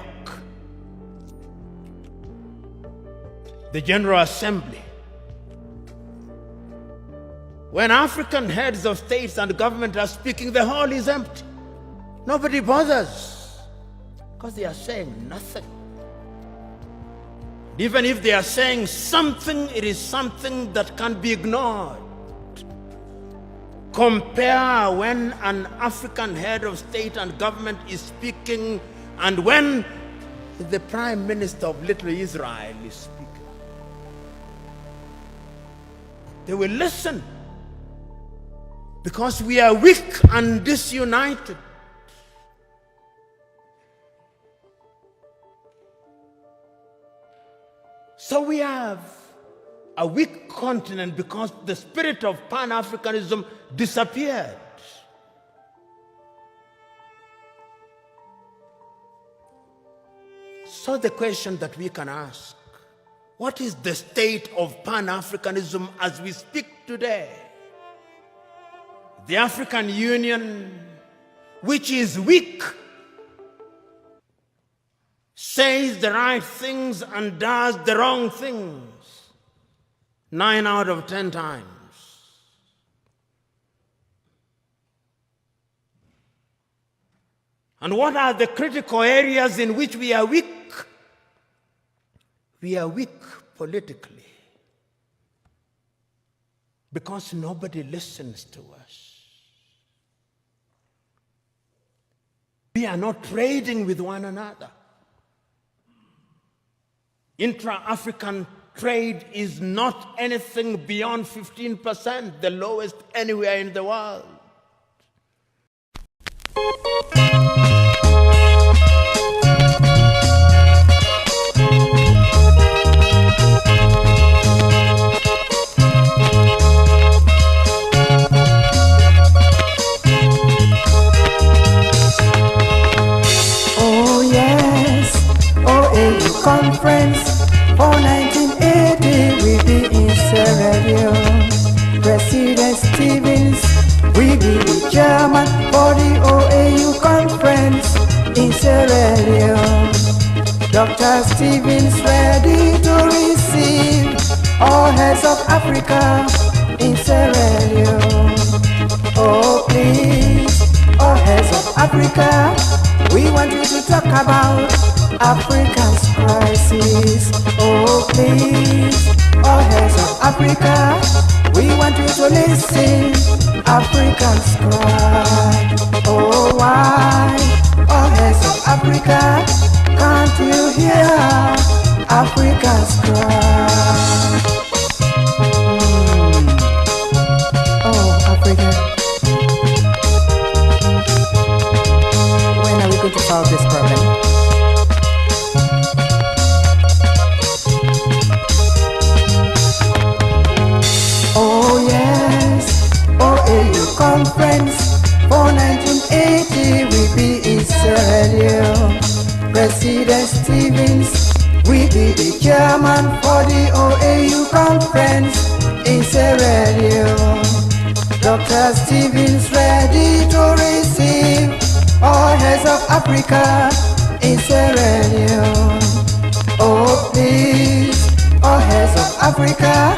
Speaker 11: The General Assembly. When African heads of states and government are speaking, the hall is empty. Nobody bothers because they are saying nothing. Even if they are saying something, it is something that can be ignored. Compare when an African head of state and government is speaking and when the Prime Minister of Little Israel is speaking. They will listen because we are weak and disunited. So we have a weak continent because the spirit of Pan-Africanism disappeared. So the question that we can ask, what is the state of Pan-Africanism as we speak today? The African Union, which is weak, says the right things and does the wrong things 9 out of 10 times. And what are the critical areas in which we are weak? We are weak politically because nobody listens to us. We are not trading with one another. Intra-African trade is not anything beyond 15%, the lowest anywhere in the world.
Speaker 13: Conference for 1980 will be in Sierra Leone. President Stevens will be the chairman for the OAU conference in Sierra Leone. Dr. Stevens ready to receive all heads of Africa in Sierra Leone. Oh please, all heads of Africa, we want you to talk about Africa's crisis. Oh please, all heads of Africa, we want you to listen, Africa's cry. Oh why, all heads of Africa, can't you hear Africa's cry? Oh Africa, when are we going to solve this problem? Oh yes, OAU conference for 1980 will be in Sierra Leone. President Stevens will be the chairman for the OAU conference is a radio. Dr. Stevens ready to receive all heads of Africa is a radio. Oh please, all heads of Africa,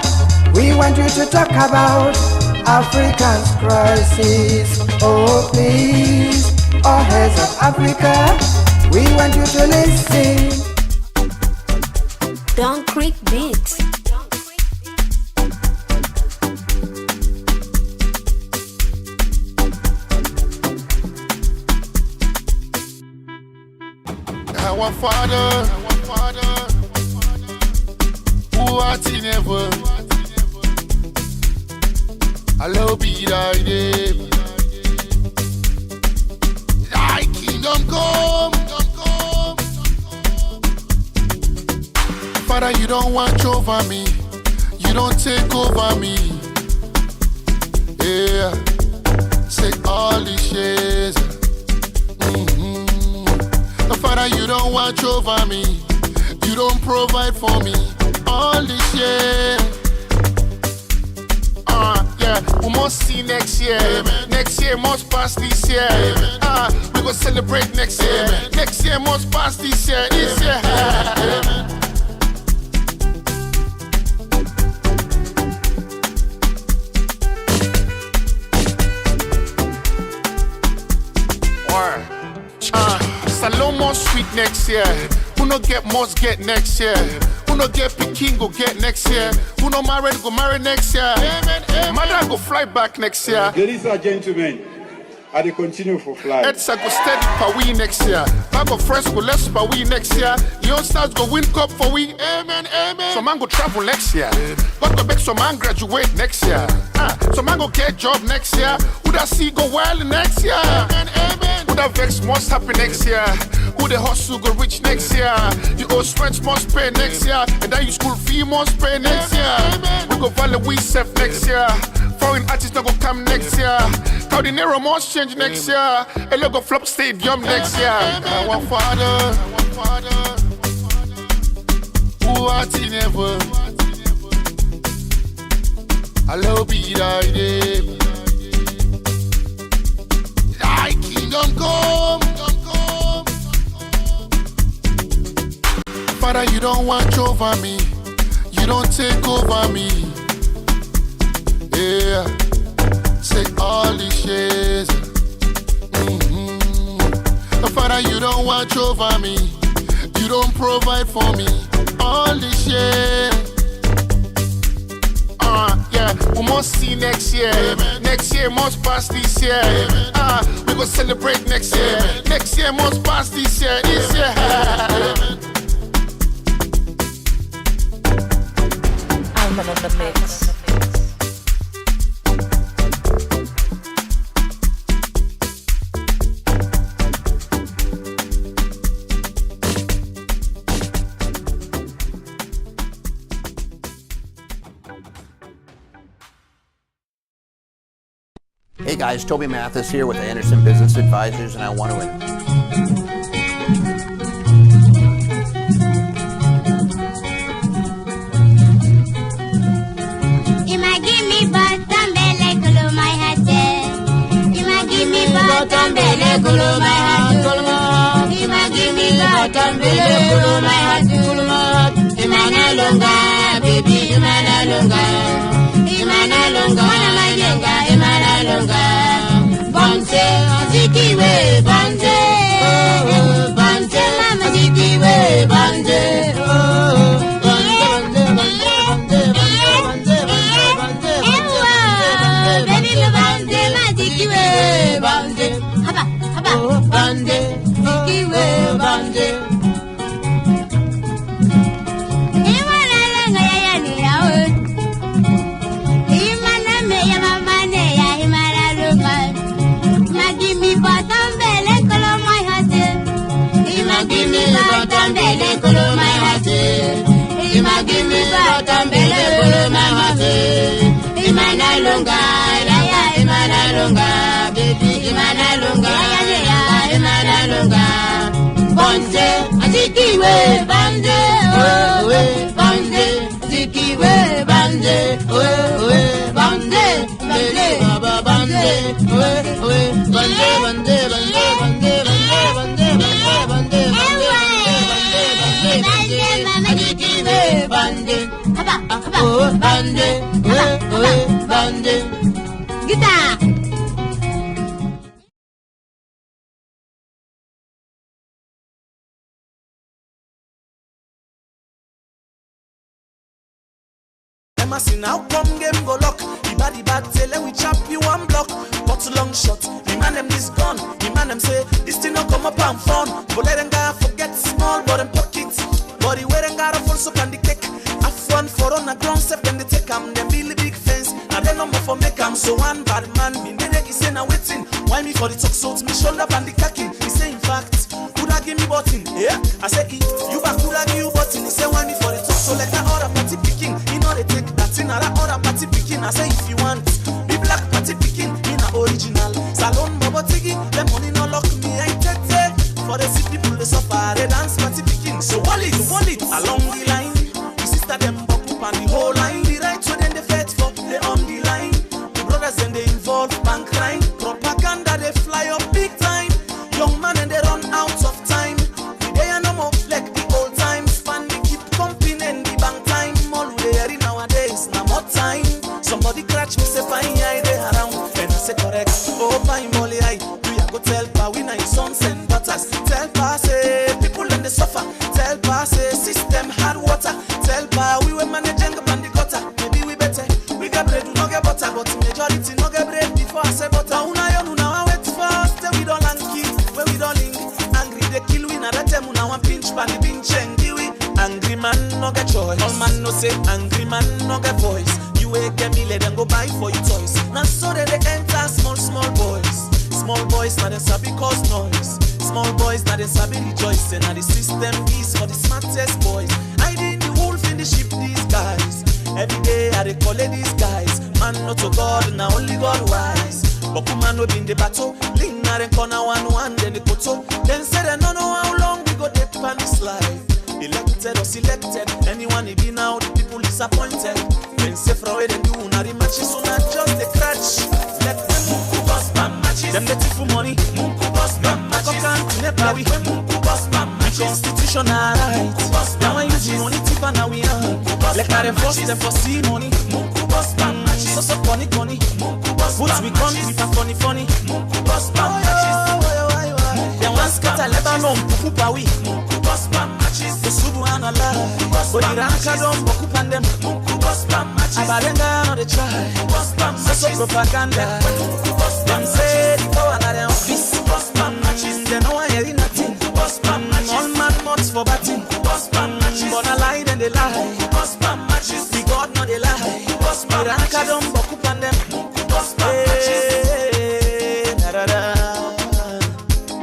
Speaker 13: we want you to talk about Africa's crisis. Oh please, all heads of Africa, we want you to listen.
Speaker 14: Don't Creek Beats.
Speaker 21: Our Father, who art in heaven, hallowed be thy name. Thy kingdom come. Father, you don't watch over me, you don't take over me. Yeah, say all these shares. Father, you don't watch over me, you don't provide for me. All this year, yeah, we must see next year. Amen. Next year must pass this year. We go celebrate next year. Amen. Next year must pass this year. This year. Amen. Salon must sweet next year. Who no get must get next year. Who no get Peking go get next year. Who no married go marry next year. Mother go fly back next year.
Speaker 15: Ladies and gentlemen, I dey continue for fly.
Speaker 21: Edsa go steady for we next year. Bag of fresh go less for we next year. Young stars go win cup for we. Amen, amen. Some man go travel next year. God go make some man graduate next year. Some man go get job next year. Who that see go well next year. Amen, amen. Who that vex must happen next year. Who the hustle go reach next year. The old strength must pay next year. And then your school fee must pay next year. We go value we self next year. Foreign artists not go come next year. How the Nero must change next year. A logo flop stadium next year. Our Father, who art in heaven, hallowed be thy name. Thy kingdom come. Father, you don't watch over me, you don't take over me. Yeah, say all these shares. Father, you don't watch over me, you don't provide for me. All these shares. Yeah, we must see next year. Amen. Next year must pass this year. We go celebrate next year. Amen. Next year must pass this year. This year.
Speaker 14: I'm in the mix.
Speaker 7: Hey guys, Toby Mathis here with Anderson Business Advisors, and I want to
Speaker 16: Guitar.
Speaker 4: Now come game go lock. The body bad tell we chop you one block. But long shot. The man them this gun. The man them say this thing no come up and fun. But let them guy forget small but them pockets. Body where them got a full soap and the cake. Have fun for on the ground step then they take them. Them really big fence. Now they no more for make them. So one bad man been there he say now waiting. Why me for the talk so me shoulder and the khaki. He say in fact coulda give me button. Yeah. I say you back coulda give you button. He say why me for the talk so like that other party picking. He know they take that thing other party picking. I say if you want be black party picking. Me na original. Salon bobo tigi. Them money no lock me. I tete. For the sick people they suffer. They dance party picking. So hold it along the line. The sister them buck up and the whole line. The right so then they fight for they on the line. The brothers then they involve bank crime. Propaganda they fly up big time. Young man and they run out of time. The day are no more like the old times. Fan they keep pumping and the bank time. All who they are in nowadays now more time. Somebody catch me say fine I they around. And I say correct. Oh fine molly I do ya go tell pa we na sons and daughters. Tell pa say people and they suffer. Tell pa say system hard water. Tell pa we were managing up on the gutter. Maybe we better. We got bread, we no get butter. But majority no get bread before I say butter. Una yo now I wait first. Then we don't lanky. When we don't link. Angry they kill we. Now that time una one pinch pan the pinch and give we. Angry man no get choice. All man no say angry man no get voice. You ain't get me let them go buy for you toys. Now so they enter small boys. Small boys now they sabi cause noise. Small boys now they sabi rejoice. And now the system is for the smartest boys. Hiding the wolf in the sheep these guys. Every day I they call these guys. Man not to God now only God wise. But man no be in the battle. Link now they corner one then the photo. Then say they don't know how long we go deep on this life. Elected or selected, anyone it be now, the people disappointed. When say for away they do not the matches, so not just the crutch. Let them munku boss bam matches. Them the for money, munku boss bam matches. Can't never we munku boss bam matches. Constitutional right. Now I use money tip and now we are. Let her enforce them for see money, munku boss bam matches. So funny, munku boss bam matches. Put we country for funny, munku boss bam matches. They want scatter Lebanon, pupa we, munku boss bam matches. The Subhanallah, but the Ranka don't book up on them. Abarenga no they try. So propaganda. Them say the power na them office. They know I hear nothing. All man much for batting. But I lie then they lie. The God no they lie. The Ranka don't book up on them.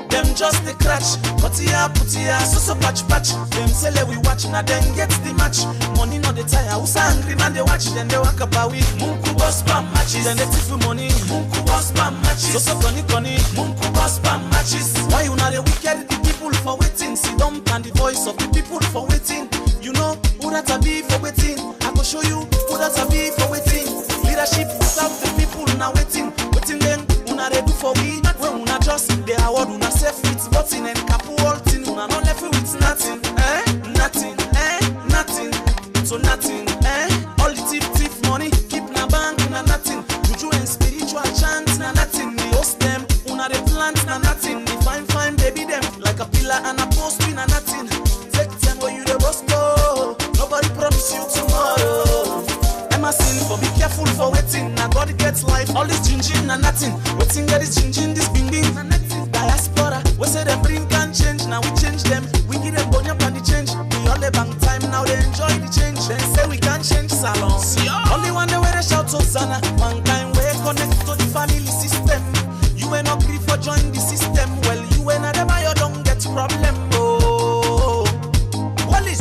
Speaker 4: Them just the crutch. Put here, so patch. Them say let we watch, now then get the match. Money not the tire, who's angry man they watch, then they walk up a week. Munku boss bam matches, then they take for money. Munku boss bam matches, so funny. Munku boss bam matches. Why you not the wicked the people for waiting? See don't pan the voice of the people for waiting. You know who that a be for waiting. I go show you who that a be for waiting. Leadership without the people now waiting. Waiting then una they do for we. When una just they award una safe with voting and capu all thing. Una not left with nothing, nothing. So nothing, all the tip money keep na bank na nothing. Juju and spiritual chants na nothing. The host them una they plant na nothing. The fine baby them like a pillar and a post na nothing. Take them where you the boss go. Nobody promise you tomorrow. Sin for be careful for waiting. Now God gets life. All this changing and nothing. Waiting get this changing, this bing. Diaspora, we say them bring can change. Now we change them. We give them bonus and the change. We all the bank time now they enjoy the change. Then say we can't change salon. Only one day where they shout Hosanna. One time we connect to the family system. You ain't not agree for join the system. Well you ain't a Adebayo don't get problem. Oh, wallet.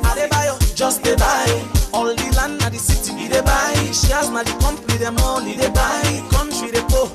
Speaker 4: Adebayo just they buy. All the land na the city they buy. Shares na the company them all they buy. Country they poor,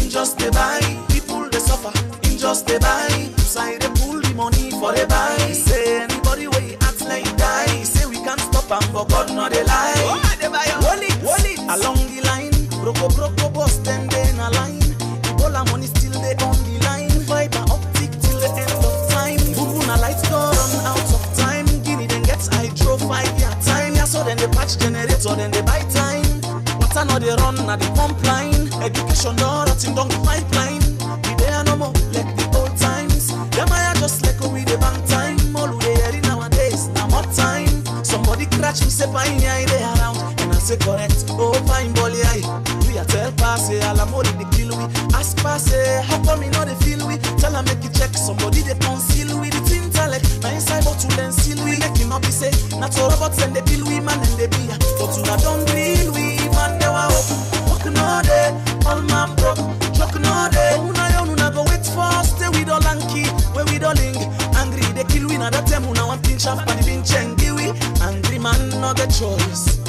Speaker 4: just they buy. People they suffer, just they buy. Side they pull the money for they buy. Say anybody way act like die. Say we can't stop
Speaker 6: spam for God not a lie. Hold it along the line. Broko boss then a line. Ebola money still they on the line. Fiber optic till the end of time. Bubuna lights go run out of time. Guinea then gets hydro 5 year time. Yeah, so then they patch generator then they buy time. Water no they run na the pump line. Education no rotting down the pipeline. We there no more like the old times. Them I just like we the bank time. All who they hearing nowadays now more time. Somebody scratch me say fine yeah they around. And I say correct. Oh fine boy yeah. We a tell pass all I'm only the kill we. Ask pass how come me know they feel we. Tell her make you check somebody they conceal with the intellect. Now inside but to then seal we. Make him not be say not all robots and they bill we man and they be ya. But to not don't deal we man they were up. Walking all day all man broke. Joking all day. Una go wait for stay with all lanky. Where we don't link. Angry they kill we now that time una want pinch off and the pinch and give we. Angry man no get choice.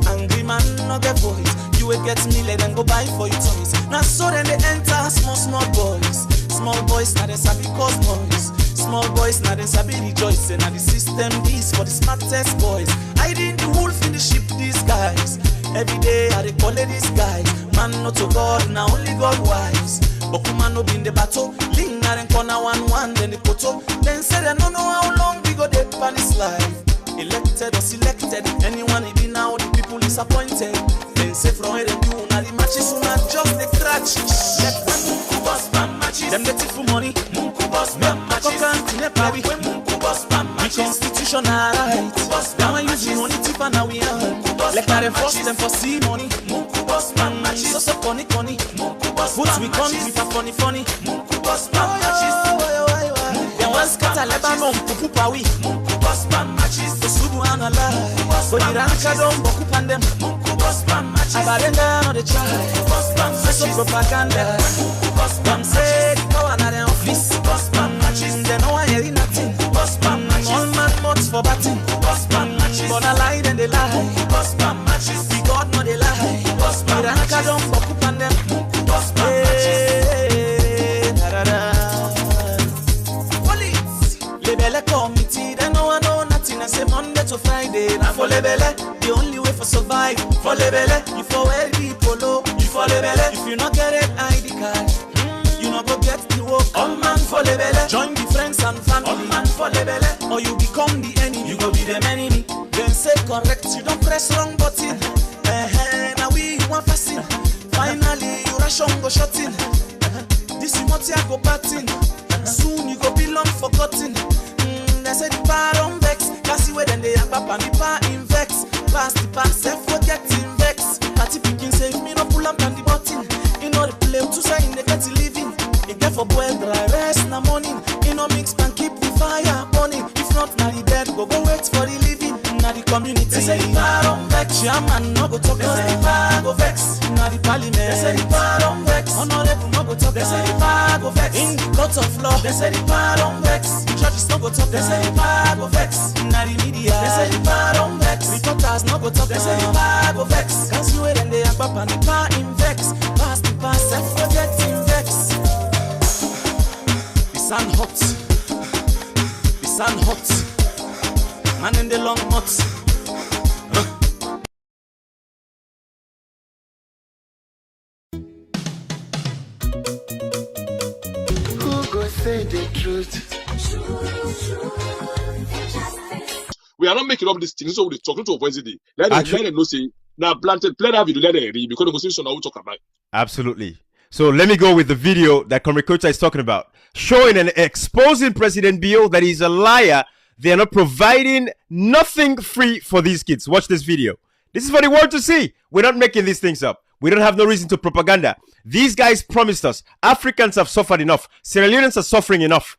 Speaker 6: Angry man no get voice. You will get me let and go buy for you toys. Now so then they enter small boys. Small boys now they sabi cause boys. Small boys now they sabi rejoice. And now the system this for the smartest boys. Hiding the wolf in the sheep these guys. Every day I they call it these guys. Man not to God now only God wise. But man no be in the battle. Linger and corner 1-1 then the photo. Then say they don't know how long we go dead on this life. Elected or selected, anyone it be now, the people disappointed. Then say from where they do, now the matches will not just the scratch. Let them munku boss bam matches. Them the thief for money, munku boss bam matches. Kokantine pabi, munku boss bam matches. The constitution right, munku boss bam matches. Now I use money tip and now we are. Like I force them for see money, munku boss bam matches. So funny, munku boss bam matches. Put we country for funny, munku boss bam matches. Then one scatter Lebanon, pupu pawi, munku boss bam matches. Subhanallah, but the ranka don't boku pandem. Munku boss bam matches. Abarenga no the try. Boss bam matches. So propaganda. Munku boss bam say the power na the office. Boss bam matches. They know I hear nothing. Boss bam matches. All man mods for batting. Boss bam matches. But I lie then they lie. Boss bam matches. The God no they lie. Boss bam matches. The ranka don't boku pandem. Munku boss bam matches. Da da da. Police. Lebele committee. They know I know. I say Monday to Friday, now for lebele, the only way for survive. For lebele, you for wear the polo, you for lebele. If you not get it ID card, you not go get the work. All man for lebele, join the friends and family. All man for lebele, or you become the enemy. You go be them enemy. Then say correct, you don't press wrong button. Now we want fasting. Finally you rush on go shutting. This is what you go batting. Soon you go be long forgotten. They say the power on vex. Classy way then they have up and the power in vex. Pass the pass, self forget in vex. Party picking say if me no pull up on the button. You know the play to say in the get living. It get for boil dry rest in the morning. You know mix and keep the fire burning. If not now the dead go wait for the living. Now the community they say the power on vex. Chairman no go talk. They say the power go vex. Now the parliament they say the power on vex. Honorable no go talk. They say the power go vex. In the court of law they say the power on vex. Churches no go talk. They say the power go vex. Now the media they say the power on vex. Reporters no go talk. They say the power go vex. Cause you wait and they have up and the power in vex. Pass the pass and forget in vex. The sun hot. The sun hot. Man in the long hot.
Speaker 21: Who go say the truth?
Speaker 17: We are not making up this thing, so we're talking to a Wednesday. Let them know say now planted play that video, let them read because the constitution now we talk about.
Speaker 1: Absolutely. So let me go with the video that Comrade Kocha is talking about, showing and exposing President Bio that he's a liar. They are not providing nothing free for these kids. Watch this video. This is what they want to see. We're not making these things up. We don't have no reason to propaganda. These guys promised us. Africans have suffered enough. Sierra Leoneans are suffering enough.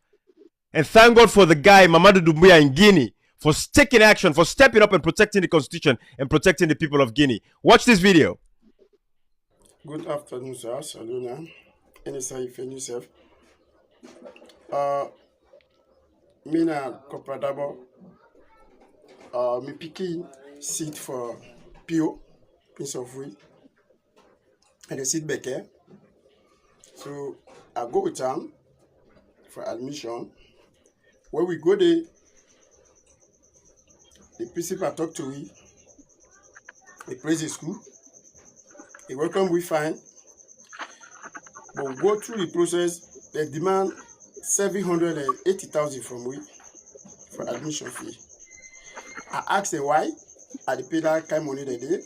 Speaker 1: And thank God for the guy, Mamadou Doumbouya in Guinea, for taking action, for stepping up and protecting the constitution and protecting the people of Guinea. Watch this video.
Speaker 18: Good afternoon, sir. Saluna. Any say if yourself. Mina Kopradabo. Me picking seat for PO, Prince of Wales, and the seat Becker. So I go with them for admission. When we go there, the principal talk to me. They praise the school. They welcome we fine. But we go through the process, they demand 780,000 from we for admission fee. I asked them why. I pay that kind of money they did.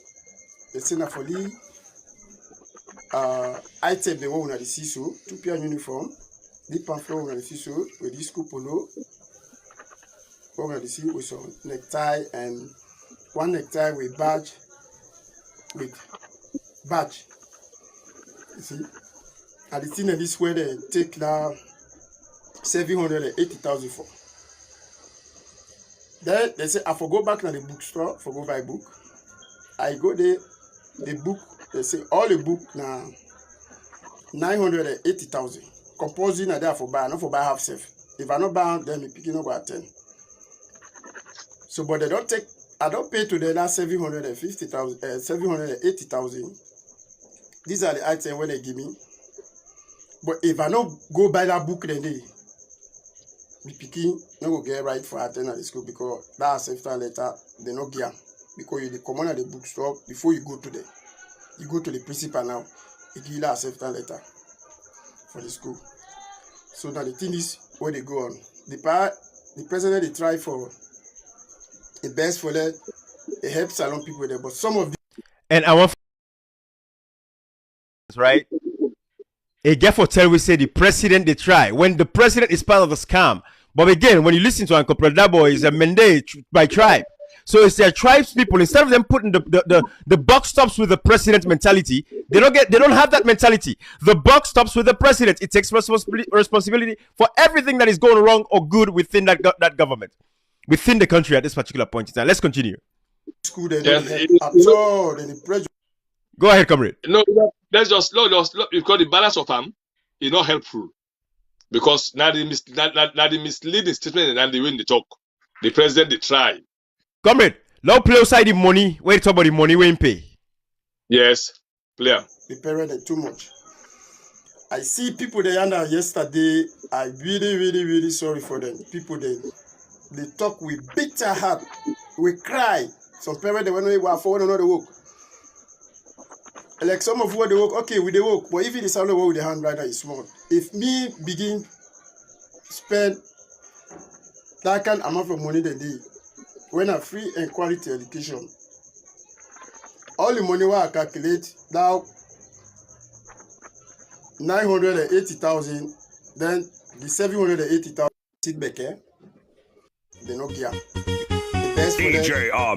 Speaker 18: They say na for the item they want on the CISO, 2 pair uniform, the pamphlet on the CISO with this school polo, on the CISO with some necktie and one necktie with badge. You see? And the thing that this way they take now 780,000 for. Then they say I for go back to the bookstore for go buy book. I go there, the book, they say all the book now 980,000. Composing are there for buy, not for buy half safe. If I not buy, then me picking up at 10. So but they don't take, I don't pay to them that 750,000, 780,000. These are the items where they give me. But if I not go buy that book then they be picking, no go get right for attend at the school because that acceptance letter they not get because you come on at the bookstore before you go to the principal now, you give that acceptance letter for the school. So now the thing is where they go on. The president they try for the best for that, they help salon people there, but some of the
Speaker 1: and I want right. A get for tell we say the president they try when the president is part of the scam. But again, when you listen to Uncle Pradabo, is a mandate by tribe. So it's their tribes people. Instead of them putting the buck stops with the president mentality, they don't have that mentality. The buck stops with the president. It takes responsibility for everything that is going wrong or good within that government, within the country at this particular point in time. Let's continue.
Speaker 18: School they don't at all. Then the pressure.
Speaker 1: Go ahead, comrade.
Speaker 17: No, let's just because the balance of them is not helpful. Because now the misleading statement and the way they talk, the president they try.
Speaker 1: Comrade, now play outside the money. Where you talk about the money we pay.
Speaker 17: Yes, player.
Speaker 18: The parent too much. I see people they under yesterday. I really sorry for them. People they talk with bitter heart. We cry. Some parents they when we were forward another work. Like some of what they work, okay, with the work, but if it is only work with the handwriter is small. If me begin spend that kind of amount of money they did, when I free and quality education, all the money I calculate now 980,000, then the 780,000 sit back here, they not get. The best for them,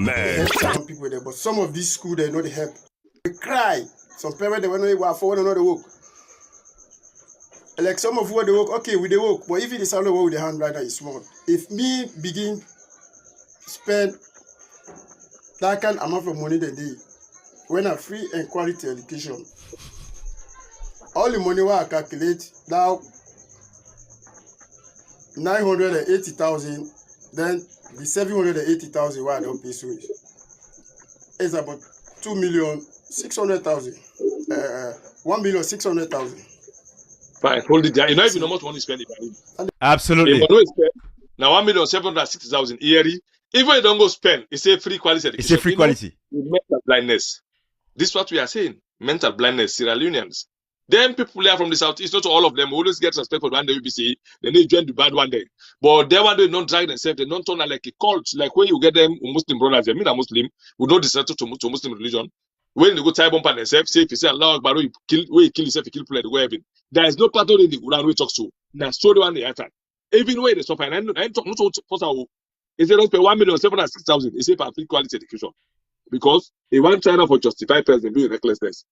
Speaker 18: they help some people there, but some of these schools they know they help. We cry. Some parents they when we were forward another work. Like some of what they work, okay, with the work, but if it is only work with the handwriter is small. If me begin spend that kind of amount of money they did, when I free and quality education, all the money I calculate now 980,000, then the 780,000 why I don't pay so it's about 2,600,000, 1,600,000.
Speaker 17: Fine, hold it there. You know if you know much money spend it.
Speaker 1: Absolutely.
Speaker 17: Now 1,760,000 yearly. Even you don't go spend, it's a free quality education.
Speaker 1: It's a free quality.
Speaker 17: Mental blindness. This is what we are saying. Mental blindness, Sierra Leoneans. Then people there from the southeast, not all of them, always get respect for one day UBC, then they join the bad one day. But they one day don't drag themselves, they don't turn out like a cult. Like when you get them Muslim brothers, they mean a Muslim, who don't decide to Muslim religion. When you go tie bump on themselves, say if you say Allah Akbar, you kill yourself, you kill people, they go heaven. There is no pattern in the Quran we talk to. That's so the one they attack. Even when they suffer, and I talk not to if they don't pay 1,760,000, it's a free quality education. Because they want China for justify president doing recklessness.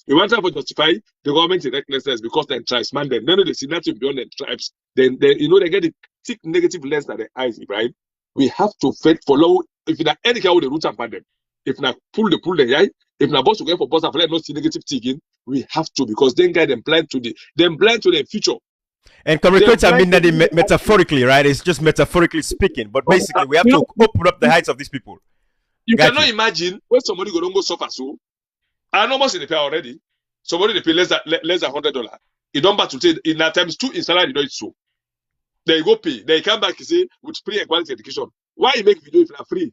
Speaker 17: They want China for justify the government in recklessness because they're tribesmen. Then they see nothing beyond the tribes. Then they get the thick negative lens that their eyes, Ibrahim. We have to follow. If you any kind of the root and find them. If not pull the eye. If not boss to go for boss and let not see negative thinking, we have to because then guide them blind to the future.
Speaker 1: And communicate I mean that metaphorically, right? It's just metaphorically speaking, but basically we have to open up the heights of these people.
Speaker 17: You cannot imagine when somebody go suffer so. I'm almost in the pay already. Somebody they pay less than $100. You don't to take in that times 2 in salary, you know it's so. Then you go pay. Then you come back and say with free and quality education. Why you make video if not free?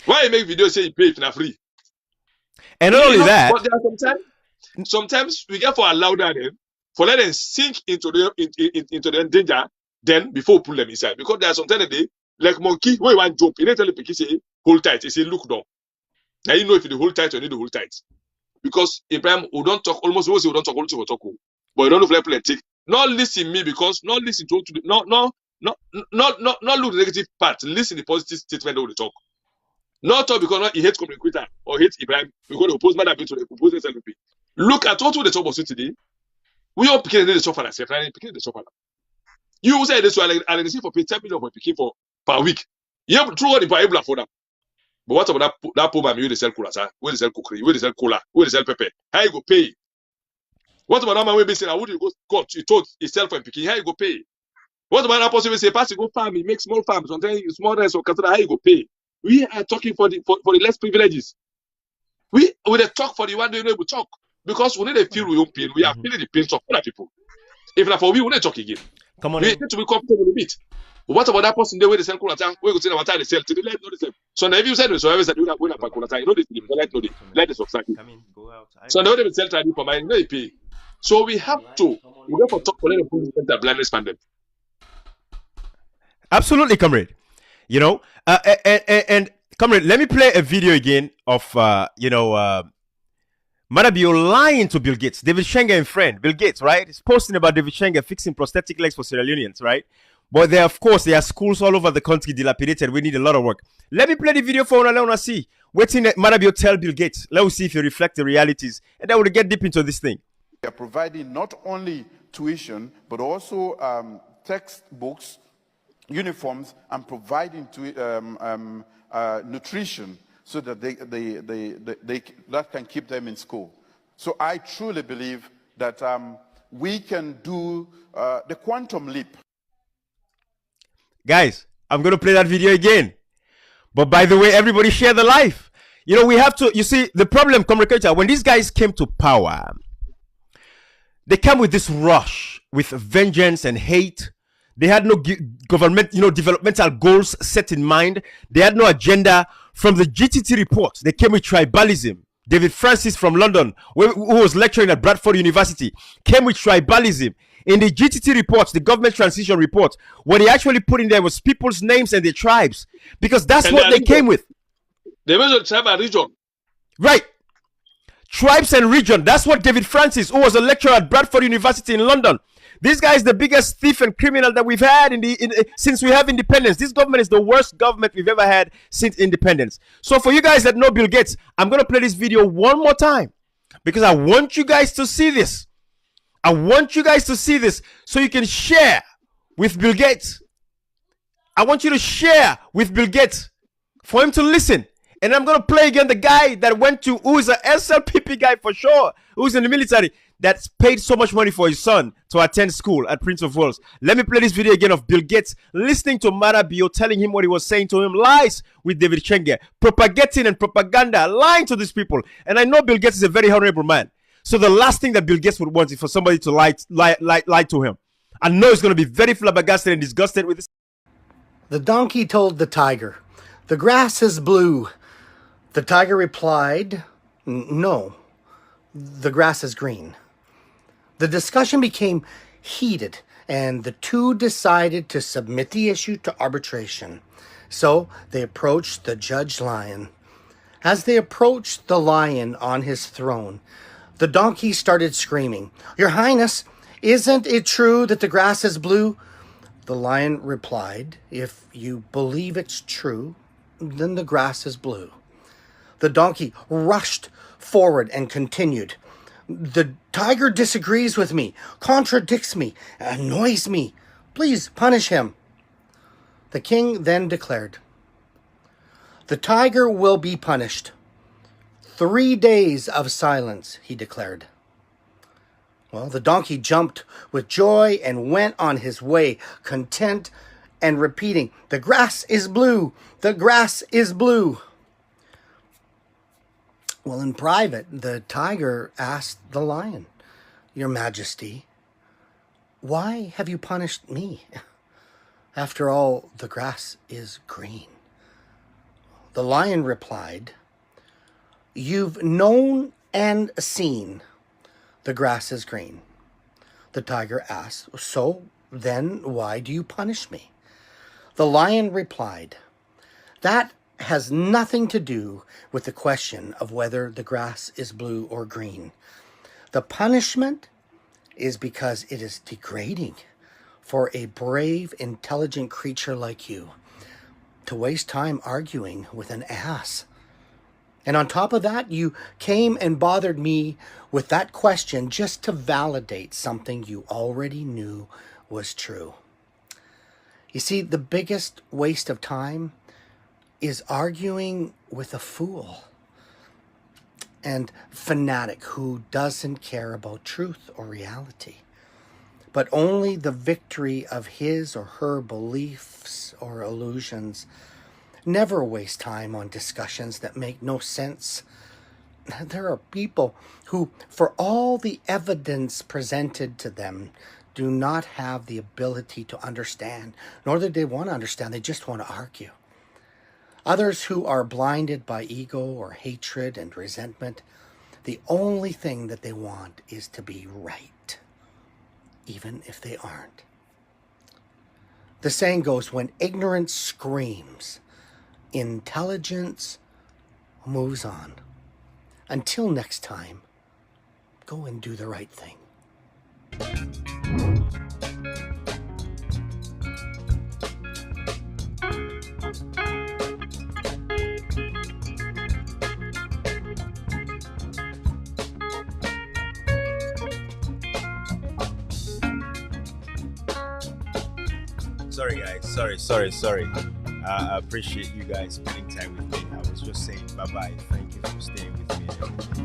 Speaker 17: Why you make video say you pay if not free?
Speaker 1: And not only that,
Speaker 17: but there are sometimes we get for allow them for let them sink into the danger then before we pull them inside, because there are sometimes they like monkey when you want jump, you need to tell the pikin say hold tight, you say look down. Now you know if you hold tight or you need to hold tight. Because Abraham we don't talk almost we don't talk only to talk, but you don't know if play take. Not listen me because not listen to the not look the negative part. Listen the positive statement of the talk. Not talk because he hates communicator or hates Ibrahim because the opposed man have been to the opposed SLP. Look at what the talk was today. We all picking the talk for ourselves, right? Picking the talk for them. You say this one and they say for pay 10 million for picking for per week. You have true what the able for them. But what about that poor man where they sell cola, sir? Where they sell cookery, where they sell cola, where they sell pepper? How you go pay? What about that man where they say, how would you go court? You told himself for picking, how you go pay? What about that person who say, pass you go farm, he makes small farms, sometimes small rest or consider how you go pay? We are talking for the less privileges. We talk for the one they know we talk. Because we need to feel we own pain. We are feeling the pain of other people. If not for we need to talk again.
Speaker 1: Come on.
Speaker 17: We need to be comfortable with it. But what about that person there where they sell cool attack? Where go to the they sell to the light, not the same. So now if you said so, I said you not going to cool attack. You know the light, no the light is obstacle. So now they sell to for mine, no they pay. So we have to for talk for them the blindness pandemic.
Speaker 1: Absolutely, comrade. You know, and comrade, let me play a video again of Marabio lying to Bill Gates. David Schengen and friend, Bill Gates, right? He's posting about David Schengen fixing prosthetic legs for Sierra Leoneans, right? But there, of course, there are schools all over the country dilapidated. We need a lot of work. Let me play the video for you. Let us see. Waiting at Marabio tell Bill Gates. Let us see if you reflect the realities. And then we'll get deep into this thing.
Speaker 21: We are providing not only tuition, but also textbooks, uniforms, and providing nutrition so that that can keep them in school. So I truly believe that we can do the quantum leap.
Speaker 1: Guys, I'm going to play that video again. But by the way, everybody share the life. You know, we have to, you see, the problem, communicator, when these guys came to power, they came with this rush, with vengeance and hate. They had no government, developmental goals set in mind. They had no agenda. From the GTT report, they came with tribalism. David Francis from London, who was lecturing at Bradford University, came with tribalism. In the GTT report, the government transition report, what he actually put in there was people's names and their tribes. Because that's what they came with.
Speaker 17: They were tribe and region.
Speaker 1: Right. Tribes and region. That's what David Francis, who was a lecturer at Bradford University in London. This guy is the biggest thief and criminal that we've had since we have independence. This government is the worst government we've ever had since independence. So for you guys that know Bill Gates, I'm going to play this video one more time because I want you guys to see this. I want you guys to see this so you can share with Bill Gates. I want you to share with Bill Gates for him to listen. And I'm going to play again the guy that who is an SLPP guy for sure, who's in the military, that's paid so much money for his son to attend school at Prince of Wales. Let me play this video again of Bill Gates listening to Marabio telling him what he was saying to him, lies with David Schengen, propagating and propaganda, lying to these people. And I know Bill Gates is a very honorable man. So the last thing that Bill Gates would want is for somebody to lie to him. I know he's going to be very flabbergasted and disgusted with this.
Speaker 9: The donkey told the tiger, "The grass is blue." The tiger replied, "No, the grass is green." The discussion became heated, and the two decided to submit the issue to arbitration. So they approached the judge lion. As they approached the lion on his throne, the donkey started screaming, "Your Highness, isn't it true that the grass is blue?" The lion replied, "If you believe it's true, then the grass is blue." The donkey rushed forward and continued, "The tiger disagrees with me, contradicts me, annoys me. Please punish him." The king then declared, "The tiger will be punished. 3 days of silence," he declared. Well, the donkey jumped with joy and went on his way, content and repeating, "The grass is blue, the grass is blue." Well, in private, the tiger asked the lion, "Your Majesty, why have you punished me? After all, the grass is green." The lion replied, You've known and seen the grass is green. The tiger asked, so then why do you punish me? The lion replied, that has nothing to do with the question of whether the grass is blue or green. The punishment is because it is degrading for a brave, intelligent creature like you to waste time arguing with an ass. And on top of that, you came and bothered me with that question just to validate something you already knew was true. You see, the biggest waste of time is arguing with a fool and fanatic who doesn't care about truth or reality, but only the victory of his or her beliefs or illusions. Never waste time on discussions that make no sense. There are people who, for all the evidence presented to them, do not have the ability to understand, nor do they want to understand. They just want to argue. Others who are blinded by ego or hatred and resentment, the only thing that they want is to be right, even if they aren't. The saying goes, when ignorance screams, intelligence moves on. Until next time, go and do the right thing.
Speaker 1: Sorry, guys. Sorry. I appreciate you guys spending time with me. I was just saying bye-bye. Thank you for staying with me.